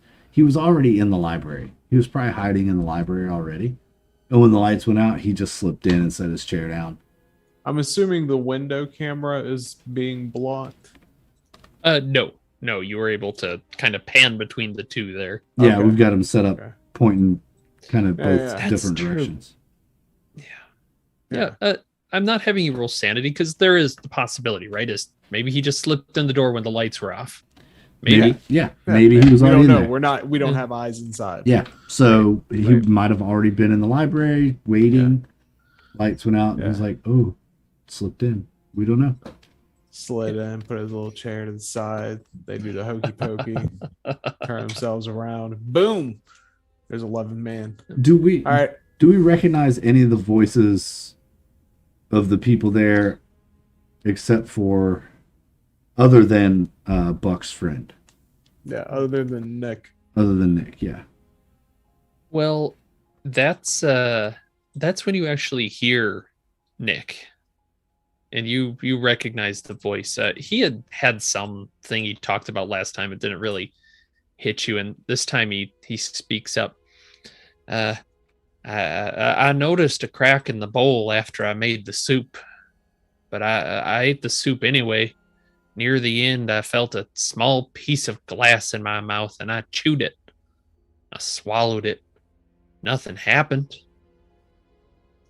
already in the library. He was probably hiding in the library already. And when the lights went out, he just slipped in and set his chair down. I'm assuming the window camera is being blocked. No, you were able to kind of pan between the two there. Yeah, Okay. we've got him set up Okay. pointing kind of Yeah, both yeah. different That's true. directions. Yeah. I'm not having you roll sanity because there is the possibility, right? Is maybe he just slipped in the door when the lights were off. Maybe. Yeah, maybe he was we already don't in know. there. We don't Yeah. have eyes inside. Yeah, so he Right. might have already been in the library waiting. Lights went out, and he's Yeah. like, "Oh, slipped in." We don't know. Slid in, put his little chair to the side. They do the hokey pokey, turn themselves around. Boom. There's 11 men. Do we? All right. Do we recognize any of the voices of the people there, except for other than Buck's friend, Yeah. Other than Nick. other than Nick? Yeah. Well, that's when you actually hear Nick, and you recognize the voice. He had something he talked about last time. It didn't really hit you, and this time he speaks up. I noticed a crack in the bowl after I made the soup, but I ate the soup anyway. Near the end, I felt a small piece of glass in my mouth and I chewed it. I swallowed it. Nothing happened.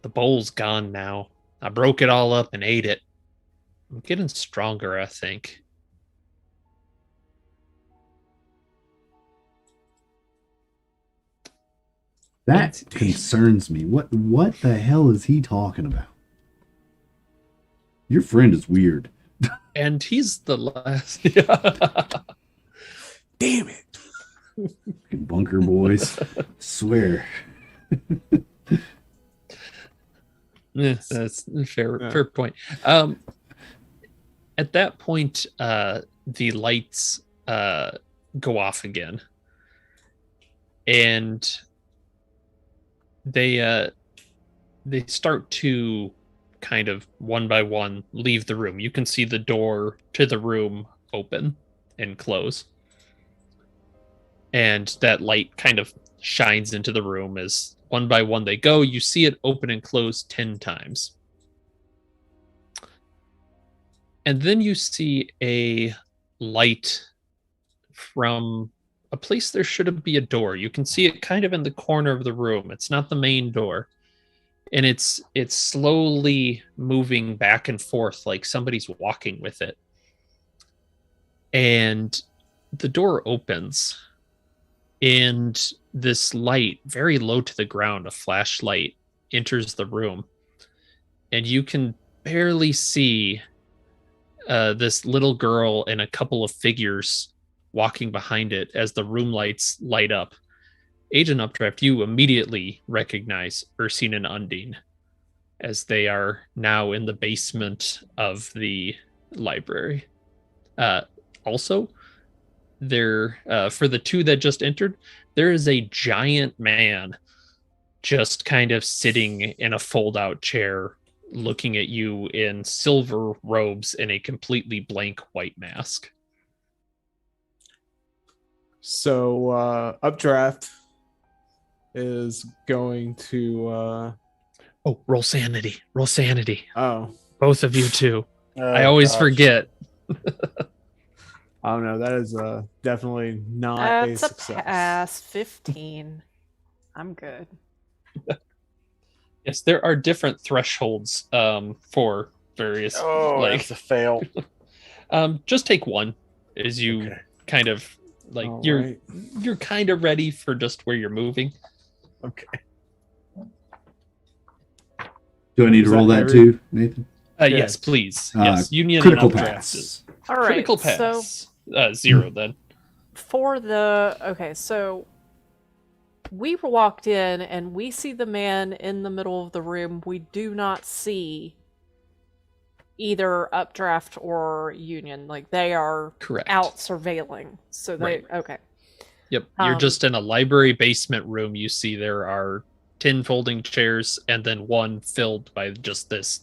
The bowl's gone now. I broke it all up and ate it. I'm getting stronger, I think. That concerns me. What the hell is he talking about? Your friend is weird. And he's the last. Damn it. Fucking bunker boys. Swear. Yeah, that's a fair Yeah. fair point. At that point, the lights go off again, and they start to kind of one by one leave the room. You can see the door to the room open and close, and that light kind of shines into the room as one by one they go. You see it open and close 10 times. And then you see a light from a place there shouldn't be a door. You can see it kind of in the corner of the room. It's not the main door. And it's slowly moving back and forth like somebody's walking with it. And the door opens, and this light, very low to the ground, a flashlight, enters the room. And you can barely see this little girl and a couple of figures walking behind it as the room lights light up. Agent Updraft, you immediately recognize Ursine and Undine as they are now in the basement of the library. Also, there for the two that just entered, there is a giant man just kind of sitting in a fold-out chair, looking at you in silver robes and a completely blank white mask. So Updraft is going to Oh, roll sanity. Roll sanity. oh, Both of you too. Oh, I always gosh. forget. I don't know. That is definitely not a That's a success. pass. 15. I'm good. Yes, there are different thresholds for various Oh, like that's a fail. just take one as you Okay. kind of like All you're right. you're kind of ready for just where you're moving. Okay. Do I need to Is roll that that every- too, Nathan? Yes, please. Uh, Yes, Union Critical and Updraft pass. is All right. critical So pass. 0 then. for the okay, so we walked in and we see the man in the middle of the room. We do not see either Updraft or Union. Like they are Correct. out surveilling. So they Right. okay. Yep. You're Um, just in a library basement room. You see there are 10 folding chairs and then one filled by just this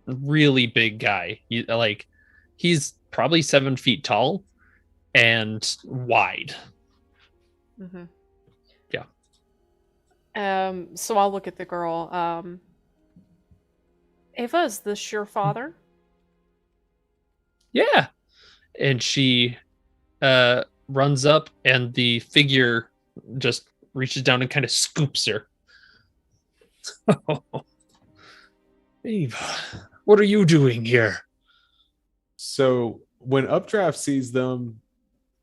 really big guy. He's probably 7 feet tall and wide. Mm-hmm. Yeah. So I'll look at the girl. Ava, is this your father? Yeah. And she runs up and the figure just reaches down and kind of scoops her. Eva, what are you doing here? So when Updraft sees them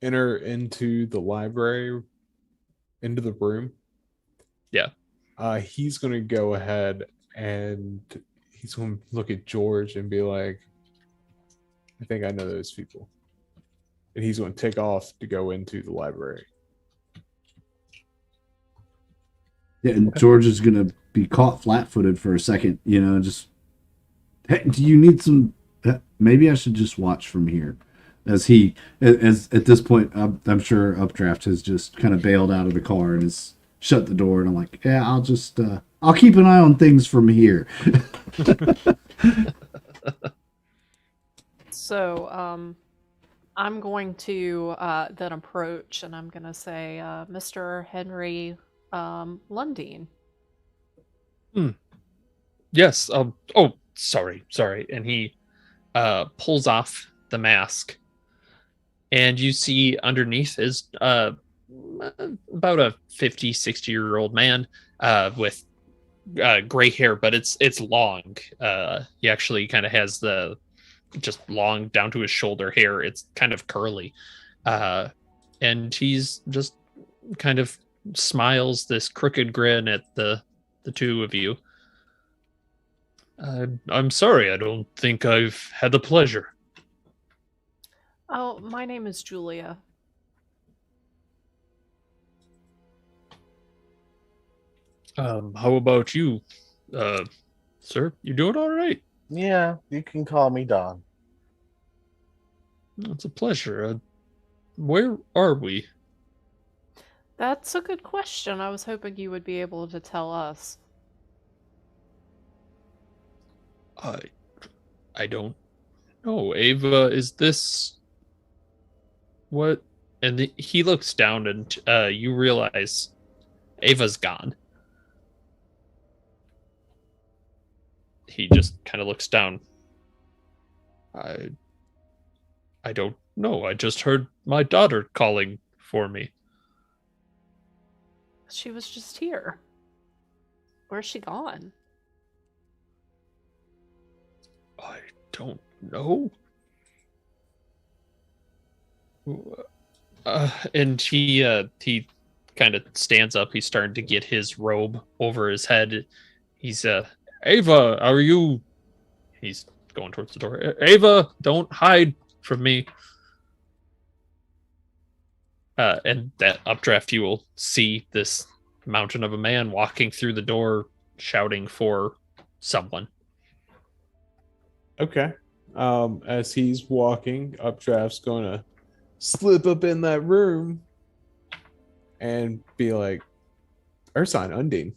enter into the library, into the room, Yeah. He's going to go ahead and he's going to look at George and be like, I think I know those people. And he's going to take off to go into the library. Yeah, and George is gonna be caught flat-footed for a second, you know, just hey, do you need some maybe I should just watch from here. As at this point, I'm sure Updraft has just kind of bailed out of the car and has shut the door, and I'm like, yeah, I'll keep an eye on things from here. So, I'm going to then approach and I'm going to say, Mr. Henry Lundeen, Yes. Oh, sorry. And he pulls off the mask, and you see underneath is about a 50, 60-year-old man with gray hair, but it's long. He actually kind of has the just long down to his shoulder hair. It's kind of curly, and he's just kind of smiles this crooked grin at the two of you. I'm sorry, I don't think I've had the pleasure. Oh, my name is Julia. How about you, sir? You doing all right? Yeah, you can call me Don. It's a pleasure. Where are we? That's a good question. I was hoping you would be able to tell us. I don't know. Ava, is this what? And he looks down, and you realize Ava's gone. He just kind of looks down. I don't know. I just heard my daughter calling for me. She was just here. Where's she gone? I don't know. And he kind of stands up. He's starting to get his robe over his head. He's Ava, are you? He's going towards the door. Ava, don't hide from me. And that updraft, you will see this mountain of a man walking through the door, shouting for someone. Okay. As he's walking, Updraft's gonna slip up in that room and be like, Ursine, Undine.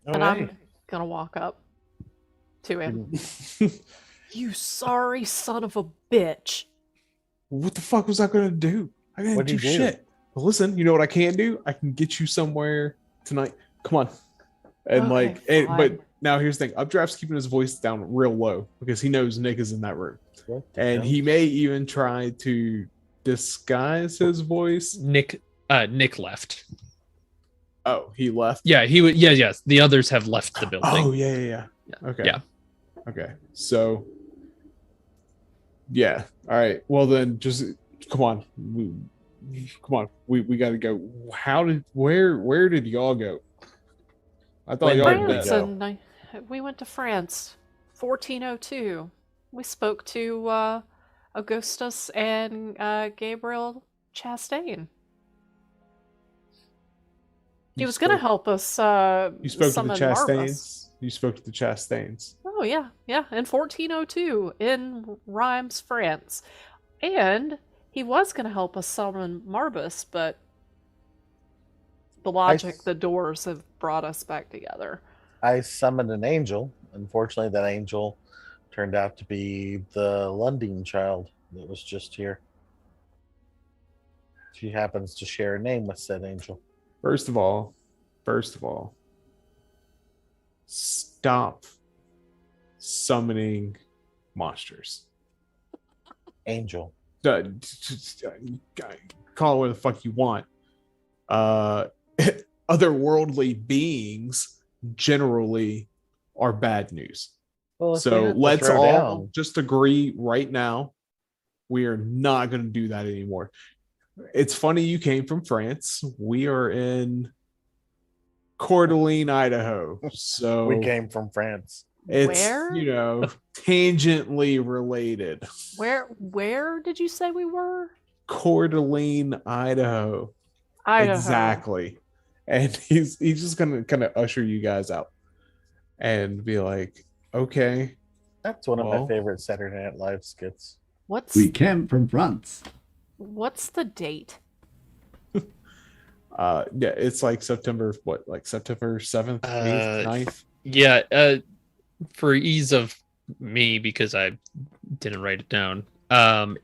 And I'm gonna walk up to him. You sorry son of a bitch. What the fuck was I gonna do? I didn't What'd do you do? shit. But listen, you know what I can do? I can get you somewhere tonight. Come on. And Okay, but fine. now here's the thing. Updraft's keeping his voice down real low because he knows Nick is in that room. What the And hell? he may even try to disguise his voice. Nick left. Oh, he left. Yeah, he would. Yes. The others have left the building. Oh yeah. Okay. Yeah. Okay. So yeah. All right. Well then just come on. We gotta go. Where did y'all go? I thought When y'all did were we France, dead. go? and we went to France, 1402. We spoke to Augustus and Gabriel Chastain. He You was going to spoke- help us You spoke to the summon Marvis. Chastains. You spoke to the Chastains. Oh, yeah, in 1402 in Reims, France. And he was going to help us summon Marbus, but the logic, the doors have brought us back together. I summoned an angel. Unfortunately, that angel turned out to be the Lundin child that was just here. She happens to share a name with said angel. First of all, stop summoning monsters. Angel. Call it what the fuck you want. Otherworldly beings generally are bad news. Well, if we So had to let's throw all down- just agree right now. We are not going to do that anymore. It's funny you came from France. We are in Coeur d'Alene, Idaho. So we came from France. it's Where? tangentially related. Where did you say we were? Coeur d'Alene, Idaho. Idaho. Exactly. And he's just gonna kind of usher you guys out and be like, okay. That's one of Well- my favorite Saturday Night Live skits. What's We came from France. what's the date? Yeah, it's like September 7th, 8th, 9th. Yeah. For ease of me, because I didn't write it down.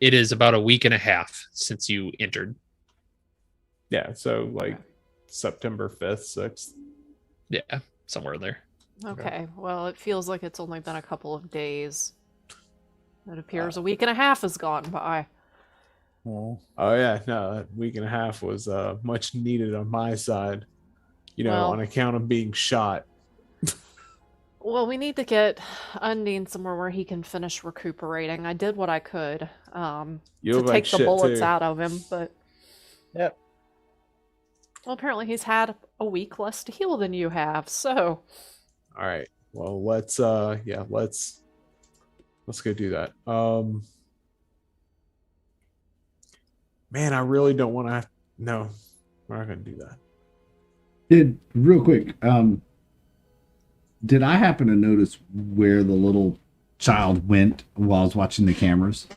It is about a week and a half since you entered. Yeah, so like September 5th, 6th. Yeah. somewhere in there. Okay, well, it feels like it's only been a couple of days. It appears a week and a half has gone by. Oh, Oh yeah, no, that week and a half was much needed on my side. Well- On account of being shot. Well, we need to get Undine somewhere where he can finish recuperating. I did what I could You to look like take the shit, bullets too. out of him, but yep. well, apparently he's had a week less to heal than you have. So, All right. Well, let's go do that. Man, I really don't want to. No, we're not gonna do that. Did real quick, did I happen to notice where the little child went while I was watching the cameras?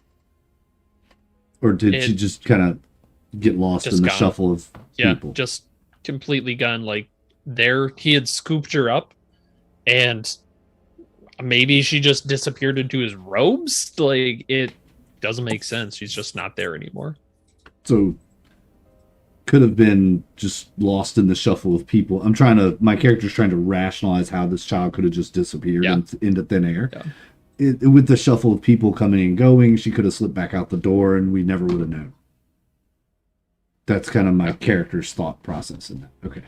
Or did she It- just kind of get lost Just in the gone. shuffle of Yeah, people? just completely gone. Like there, he had scooped her up, and maybe she just disappeared into his robes. Like it doesn't make sense. She's just not there anymore. So could have been just lost in the shuffle of people. My character's trying to rationalize how this child could have just disappeared Yeah. into thin air. Yeah. With the shuffle of people coming and going, she could have slipped back out the door and we never would have known. That's kind of my character's thought process in that. Okay.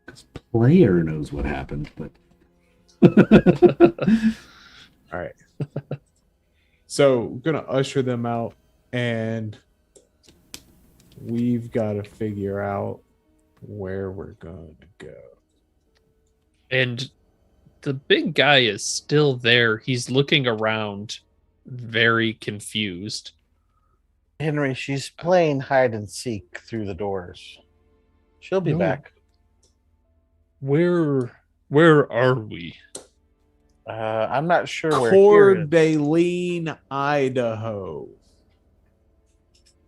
Because player knows what happened, but All right. So we're gonna usher them out, and we've got to figure out where we're going to go. And the big guy is still there. He's looking around, very confused. Henry, she's playing hide and seek through the doors. She'll be No. back. Where are we? I'm not sure where Coeur here is. d'Alene, Idaho.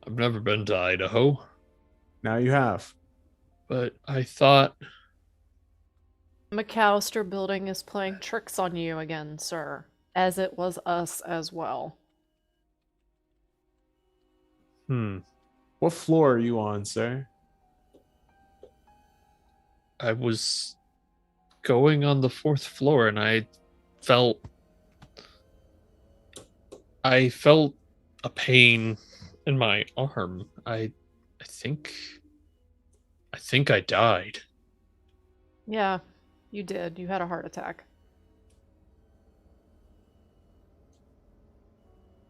I've never been to Idaho, Now you have. but I thought McAllister Building is playing tricks on you again, sir, as it was us as well. What floor are you on, sir? I was going on the 4th floor and I felt a pain in my arm. I think I died. Yeah, you did. You had a heart attack.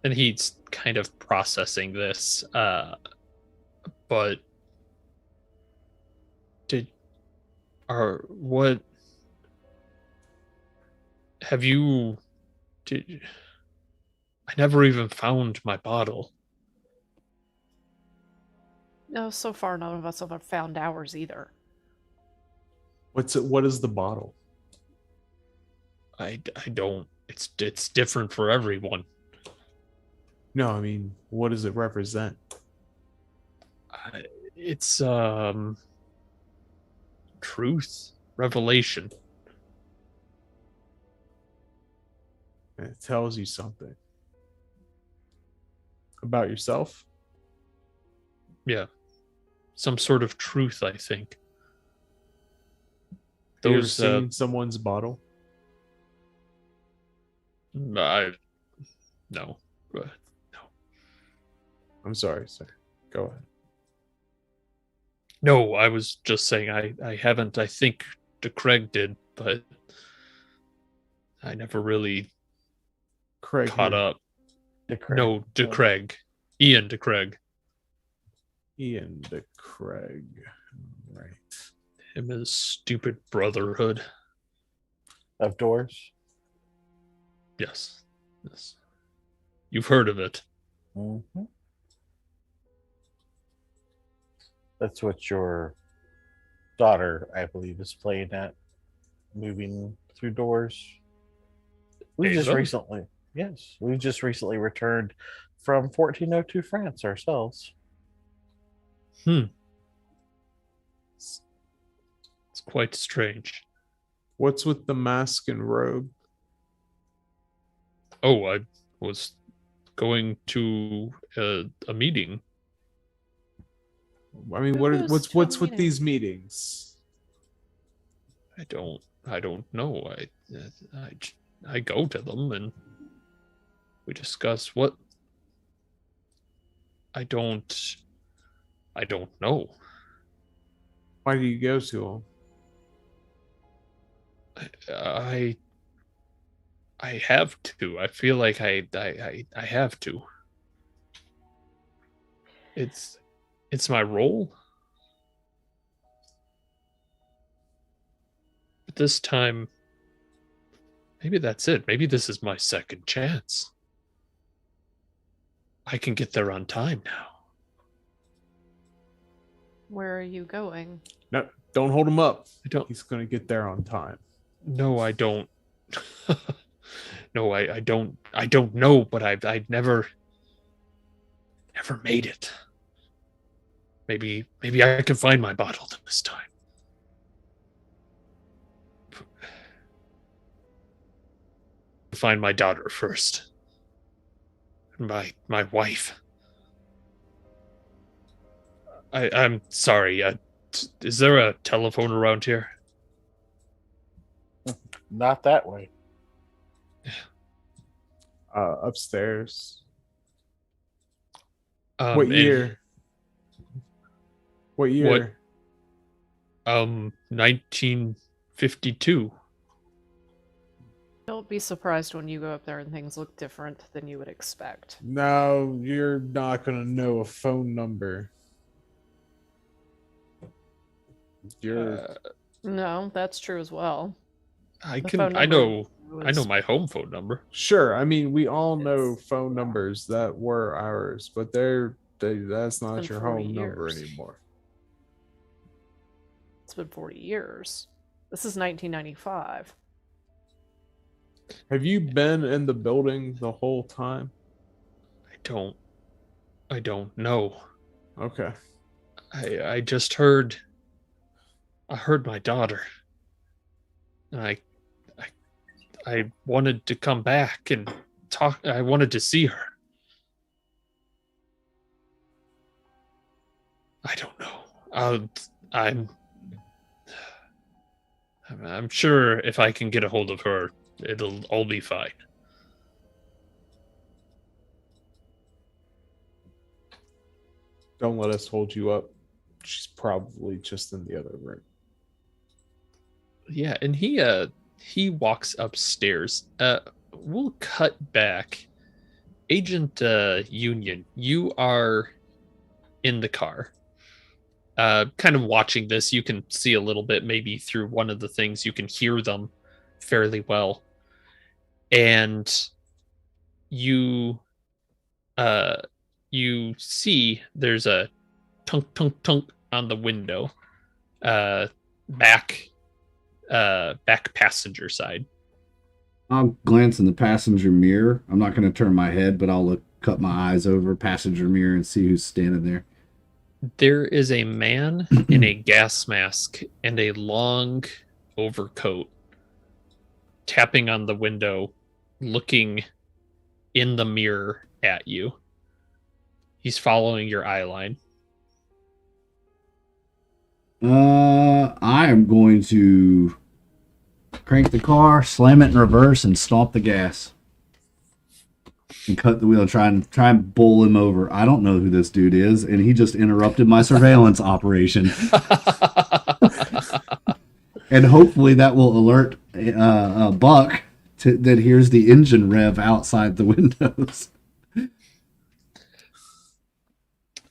And he's kind of processing this, but what have you I never even found my bottle. No, so far none of us have found ours either. What is the bottle? I don't, it's different for everyone. No, I mean, what does it represent? It's truth, revelation. And it tells you something about yourself. Yeah, some sort of truth, I think. Have you ever Those seen someone's bottle? no, no. I'm sorry, sir. Go ahead. No, I was just saying I haven't. I think DeCraig did, but I never really Craig caught here. up. DeCraig. No, DeCraig. Ian DeCraig. Ian the Craig. Right. Him and his stupid brotherhood. Of doors. Yes. Yes. You've heard of it. Mhm. That's what your daughter, I believe, is playing at. Moving through doors. We've just Ava? recently, yes, we've just recently returned from 1402 France ourselves. It's quite strange. What's with the mask and robe? Oh, I was going to a meeting. I mean, Who what goes what's to a with meeting? these meetings? I don't know. I go to them and we discuss what. I don't know. Why do you go to them? I have to. I feel like I have to. It's my role. But this time, maybe that's it. Maybe this is my second chance. I can get there on time now. Where are you going? No, don't hold him up. I don't. He's gonna get there on time. No, I don't. No, I don't. I don't know. But I've never made it. Maybe I can find my bottle this time. Find my daughter first. My wife. I'm sorry. Is there a telephone around here? Not that way. Upstairs. What What year? What year? 1952. Don't be surprised when you go up there and things look different than you would expect. No, you're not gonna know a phone number. You're No, that's true as well. I The can. phone I number know. I know was- my home phone number. sure. I mean, we all know It's- phone numbers that were ours, but that's not been your 40 home number years. anymore. It's been 40 years. This is 1995. Have you been in the building the whole time? I don't know. Okay. I just heard. I heard my daughter. And I wanted to come back and talk. I wanted to see her. I don't know. I'm sure if I can get a hold of her, it'll all be fine. Don't let us hold you up. She's probably just in the other room. Yeah, and he walks upstairs. We'll cut back. Agent Union, you are in the car. Kind of watching this, you can see a little bit maybe through one of the things. You can hear them fairly well. And you see there's a tunk tunk tunk on the window. Back passenger side. I'll glance in the passenger mirror. I'm not going to turn my head, but I'll cut my eyes over passenger mirror and see who's standing there. There is a man in a gas mask and a long overcoat tapping on the window, looking in the mirror at you. He's following your eye line. I am going to crank the car, slam it in reverse, and stomp the gas. And cut the wheel and try and bowl him over. I don't know who this dude is, and he just interrupted my surveillance operation. And hopefully that will alert Buck that hears the engine rev outside the windows.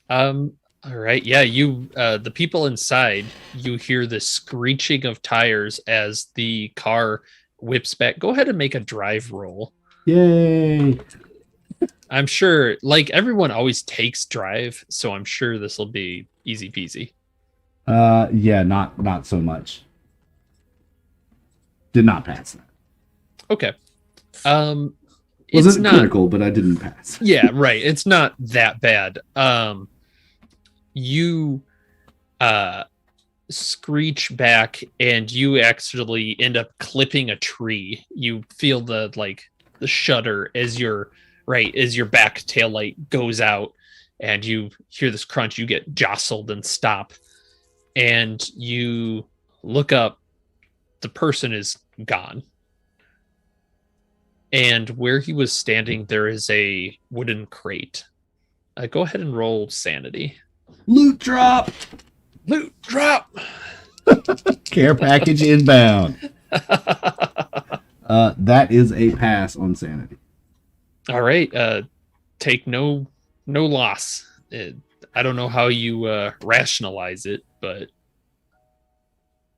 All right. Yeah, you the people inside, you hear the screeching of tires as the car whips back. Go ahead and make a drive roll. Yay! I'm sure, like, everyone always takes drive, so I'm sure this will be easy peasy. Yeah, not so much. Did not pass that. Okay. It's Wasn't not critical, but I didn't pass. Yeah, right. It's not that bad. You screech back and you actually end up clipping a tree. You feel the shudder as your back tail light goes out and you hear this crunch. You get jostled and stop, and you look up the person is gone. And where he was standing, there is a wooden crate. Go ahead and roll sanity. Loot drop. Loot drop. Care package inbound. That is a pass on sanity. All right. Take no loss. I don't know how you rationalize it, but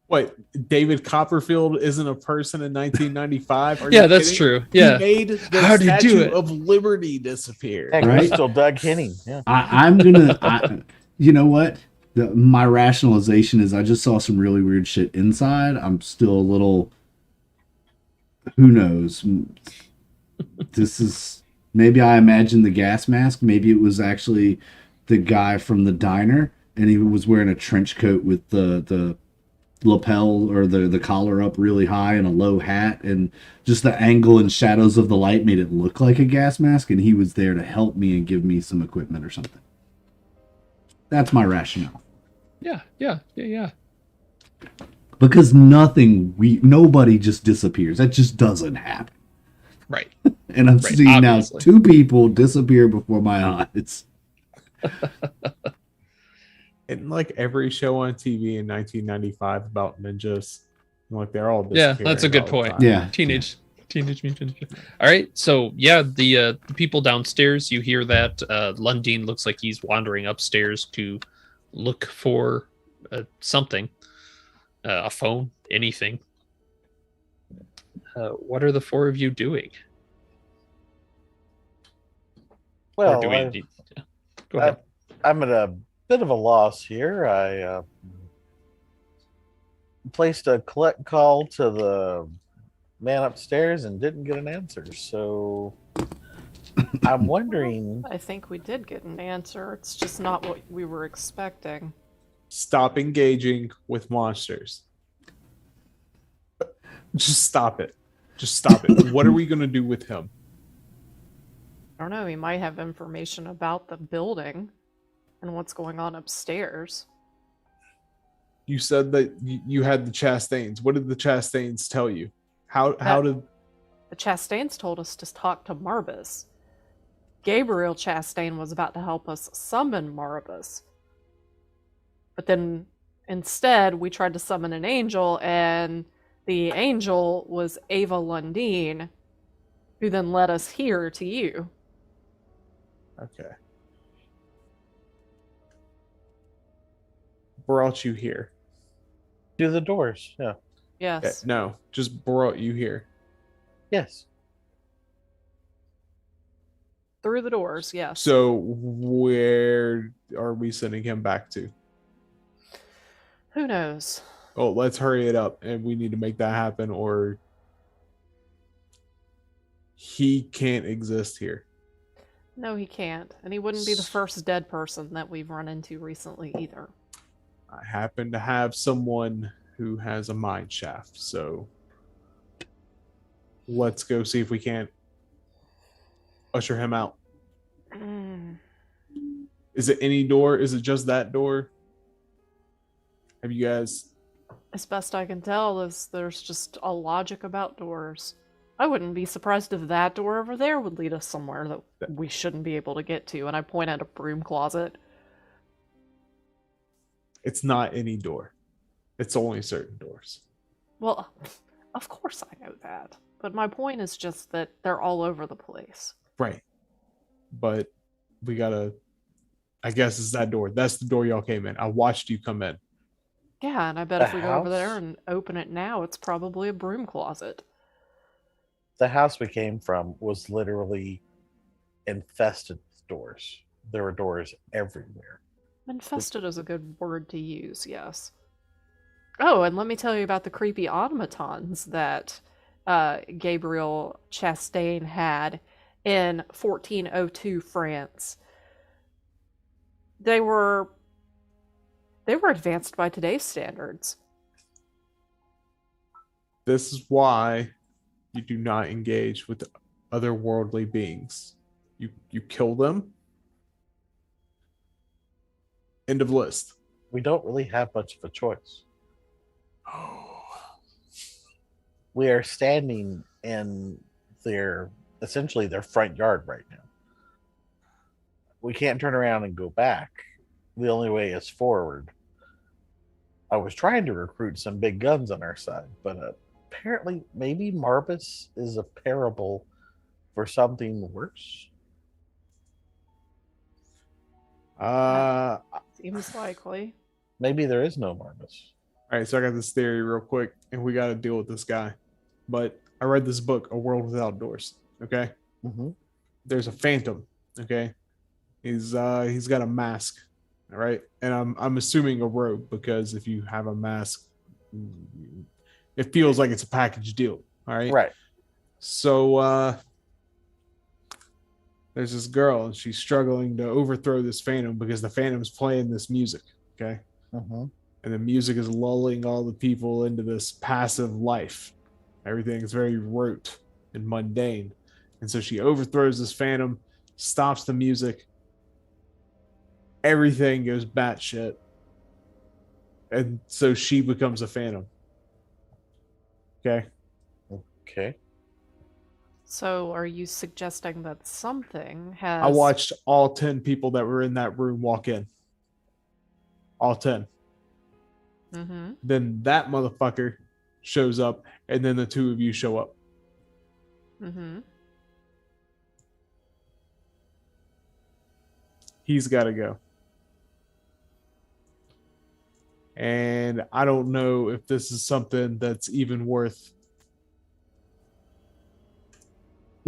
What, David Copperfield isn't a person in 1995? Are yeah, you that's kidding? true. He Yeah. made the How'd he do Statue it? of Liberty disappear. Heck, Right? we're still Doug Henning. Yeah. I'm gonna. You know what? My rationalization is I just saw some really weird shit inside. I'm still a little. Who knows? This is maybe I imagined the gas mask. Maybe it was actually the guy from the diner, and he was wearing a trench coat with the lapel or the collar up really high and a low hat, and just the angle and shadows of the light made it look like a gas mask, and he was there to help me and give me some equipment or something. That's my rationale. Yeah. Because nobody just disappears. That just doesn't happen. Right. And I'm Right, seeing obviously. now 2 people disappear before my eyes. And like every show on TV in 1995 about ninjas, like they're all Yeah, disappearing that's a good all the point. time. Yeah. Teenage Mutant Ninja. All right, so yeah, the people downstairs, you hear that Lundin looks like he's wandering upstairs to look for something, a phone, anything. What are the 4 of you doing? Well, do we I- need- yeah. Go ahead. I'm at a bit of a loss here. I placed a collect call to the man upstairs and didn't get an answer. So I'm wondering. I think we did get an answer. It's just not what we were expecting. Stop engaging with monsters. Just stop it. Just stop it. What are we going to do with him? I don't know. He might have information about the building and what's going on upstairs. You said that you had the Chastains. What did the Chastains tell you? How did The Chastains told us to talk to Marbus. Gabriel Chastain was about to help us summon Marbus. But then instead, we tried to summon an angel, and the angel was Ava Lundin, who then led us here to you. Okay. Brought you here. Do the doors. Yeah. Yes. No, just brought you here. Yes. Through the doors, yes. So where are we sending him back to? Who knows? Oh, let's hurry it up, and we need to make that happen, or he can't exist here. No, he can't. And he wouldn't be the first dead person that we've run into recently either. I happen to have someone who has a mine shaft, so let's go see if we can't usher him out. Mm. Is it any door? Is it just that door? Have you guys? As best I can tell, there's just a logic about doors. I wouldn't be surprised if that door over there would lead us somewhere that we shouldn't be able to get to. And I point at a broom closet. It's not any door. It's only certain doors. Well, of course I know that. But my point is just that they're all over the place. Right. But we gotta. I guess it's that door. That's the door y'all came in. I watched you come in. Yeah, and I bet The if we go over there house? and open it now, it's probably a broom closet. The house we came from was literally infested with doors. There were doors everywhere. Infested is a good word to use, yes. Oh, and let me tell you about the creepy automatons that Gabriel Chastain had in 1402 France. They were advanced by today's standards. This is why you do not engage with otherworldly beings. You kill them. End of list. We don't really have much of a choice. We are standing in their essentially their front yard right now. We can't turn around and go back. The only way is forward. I was trying to recruit some big guns on our side, but apparently maybe Marbus is a parable for something worse. All Seems likely. Maybe there is no Marbus. right, so I got this theory real quick, and we got to deal with this guy. But I read this book, A World Without Doors. Okay, Mm-hmm. there's a phantom. Okay, he's got a mask. All right, and I'm assuming a robe, because if you have a mask, it feels like it's a package deal. All right, Right. So there's this girl, and she's struggling to overthrow this phantom because the phantom's playing this music. Okay, Mm-hmm. and the music is lulling all the people into this passive life. Everything is very rote and mundane. And so she overthrows this phantom, stops the music. Everything goes batshit. And so she becomes a phantom. Okay. Okay. So, are you suggesting that something has? I watched all 10 people that were in that room walk in. All 10. Mm-hmm. Then that motherfucker shows up, and then the two of you show up. Mm-hmm. He's got to go. And I don't know if this is something that's even worth.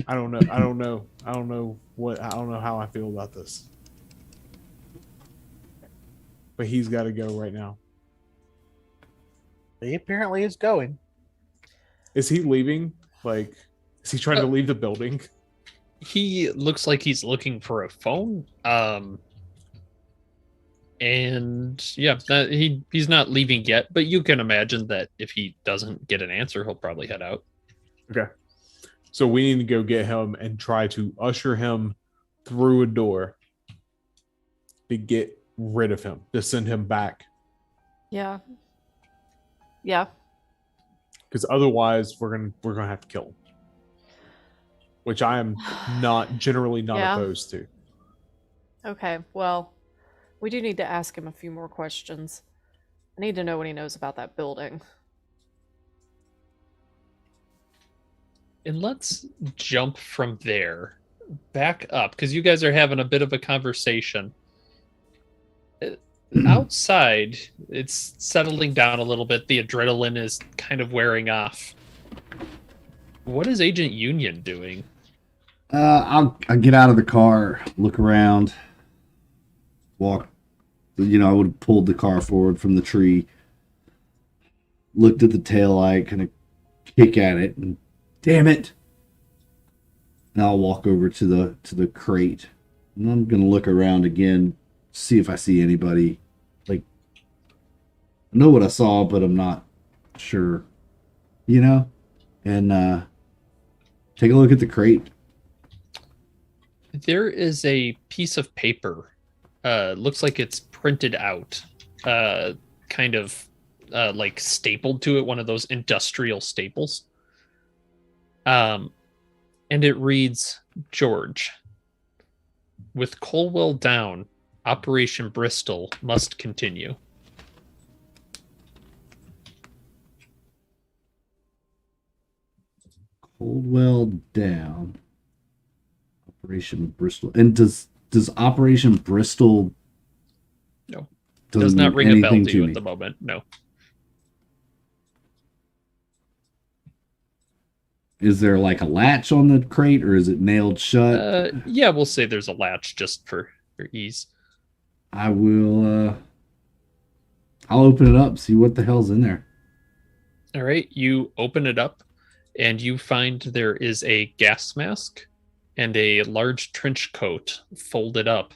I don't know. I don't know. I don't know how I feel about this. But he's got to go right now. He apparently is going. Is he leaving? Like, is he trying to leave the building? He looks like he's looking for a phone. And yeah, he's not leaving yet, but you can imagine that if he doesn't get an answer, he'll probably head out. Okay. So we need to go get him and try to usher him through a door to get rid of him, to send him back. Yeah. Yeah. Because otherwise we're gonna have to kill him. Which I am generally not Yeah. opposed to. Okay. Well, we do need to ask him a few more questions. I need to know what he knows about that building. And let's jump from there back up, because you guys are having a bit of a conversation. Outside, it's settling down a little bit. The adrenaline is kind of wearing off. What is Agent Union doing? I'll get out of the car, look around, walk. I would have pulled the car forward from the tree, looked at the taillight, kind of kick at it, and damn it. And I'll walk over to the crate, and I'm gonna look around again, see if I see anybody. Like, I know what I saw, but I'm not sure, and take a look at the crate. There is a piece of paper. Looks like it's printed out, kind of like stapled to it, one of those industrial staples. And it reads, George, with Colwell down, Operation Bristol must continue. Coldwell down. Operation Bristol. And does Operation Bristol No. doesn't Does not mean ring a bell anything to you me? at the moment. No. Is there like a latch on the crate, or is it nailed shut? Yeah, we'll say there's a latch just for ease. I will I'll open it up, see what the hell's in there. All right, you open it up and you find there is a gas mask and a large trench coat folded up,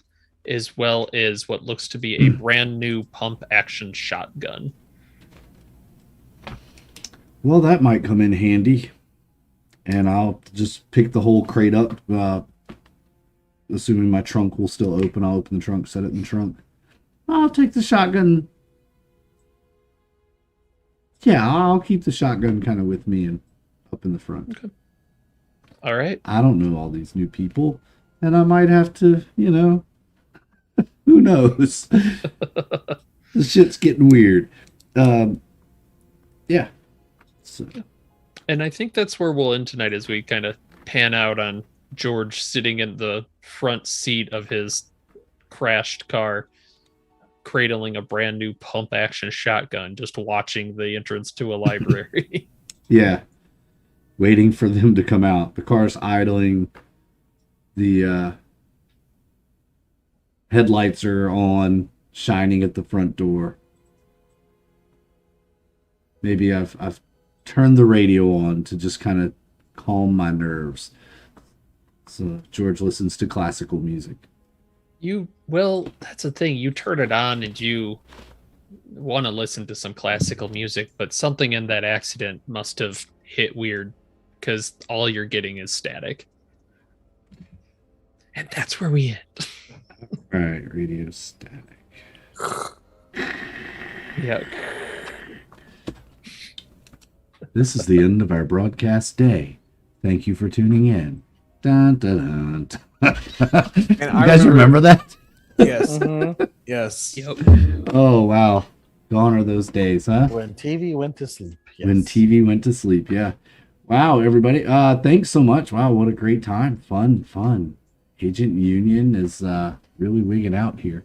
as well as what looks to be a brand new pump action shotgun. Well, that might come in handy. And I'll just pick the whole crate up. Assuming my trunk will still open, I'll open the trunk, set it in the trunk. I'll take the shotgun. Yeah, I'll keep the shotgun kind of with me and up in the front. All right. I don't know all these new people, and I might have to, who knows? This shit's getting weird. Yeah. So, And I think that's where we'll end tonight as we kind of pan out on George sitting in the front seat of his crashed car, cradling a brand new pump action shotgun, just watching the entrance to a library. yeah. Waiting for them to come out. The car's idling. The headlights are on, shining at the front door. Maybe I've turned the radio on to just kind of calm my nerves. So George listens to classical music. Well, that's the thing. You turn it on and you want to listen to some classical music, but something in that accident must have hit weird because all you're getting is static. And that's where we end. All right, radio static. Yeah. This is the end of our broadcast day. Thank you for tuning in. Dun, dun, dun. You guys remember that? Yes. Mhm. Yes. Yep. Oh, wow. Gone are those days, huh? When TV went to sleep. Yes. When TV went to sleep, yeah. Wow, everybody. Thanks so much. Wow, what a great time. Fun. Agent Union is really wigging out here.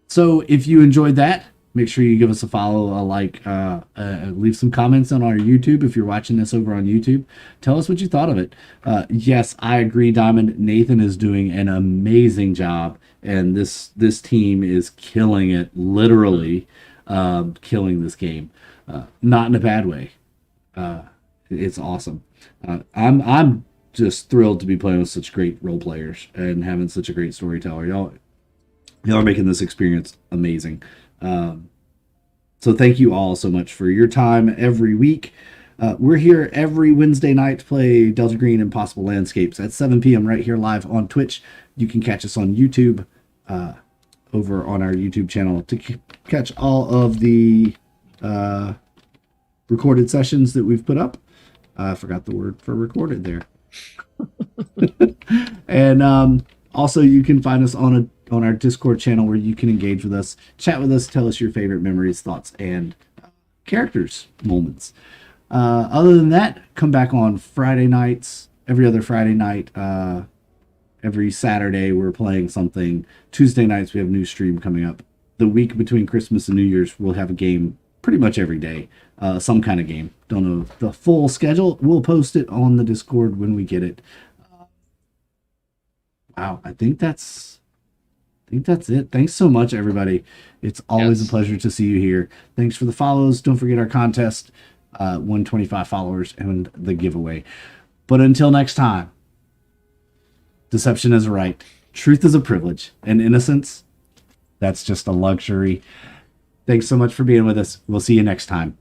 So if you enjoyed that, make sure you give us a follow, a like, leave some comments on our YouTube. If you're watching this over on YouTube, tell us what you thought of it. Yes, I agree, Diamond. Nathan is doing an amazing job, and this team is killing it, literally killing this game. Not in a bad way. It's awesome. I'm just thrilled to be playing with such great role players and having such a great storyteller. Y'all are making this experience amazing. So thank you all so much for your time every week. We're here every Wednesday night to play Delta Green Impossible Landscapes at 7 p.m. right here live on Twitch. You can catch us on YouTube, over on our YouTube channel to catch all of the recorded sessions that we've put up. I forgot the word for recorded there. And also you can find us on our Discord channel where you can engage with us, chat with us, tell us your favorite memories, thoughts, and characters moments. Other than that, come back on Friday nights, every other Friday night. Every Saturday we're playing something. Tuesday nights we have a new stream coming up. The week between Christmas and New Year's we'll have a game pretty much every day, some kind of game. Don't know the full schedule. We'll post it on the Discord when we get it. Wow, I think that's it. Thanks so much, everybody. It's always Yes. a pleasure to see you here. Thanks for the follows. Don't forget our contest, 125 followers and the giveaway. But until next time, deception is a right, truth is a privilege, and innocence, that's just a luxury. Thanks so much for being with us. We'll see you next time.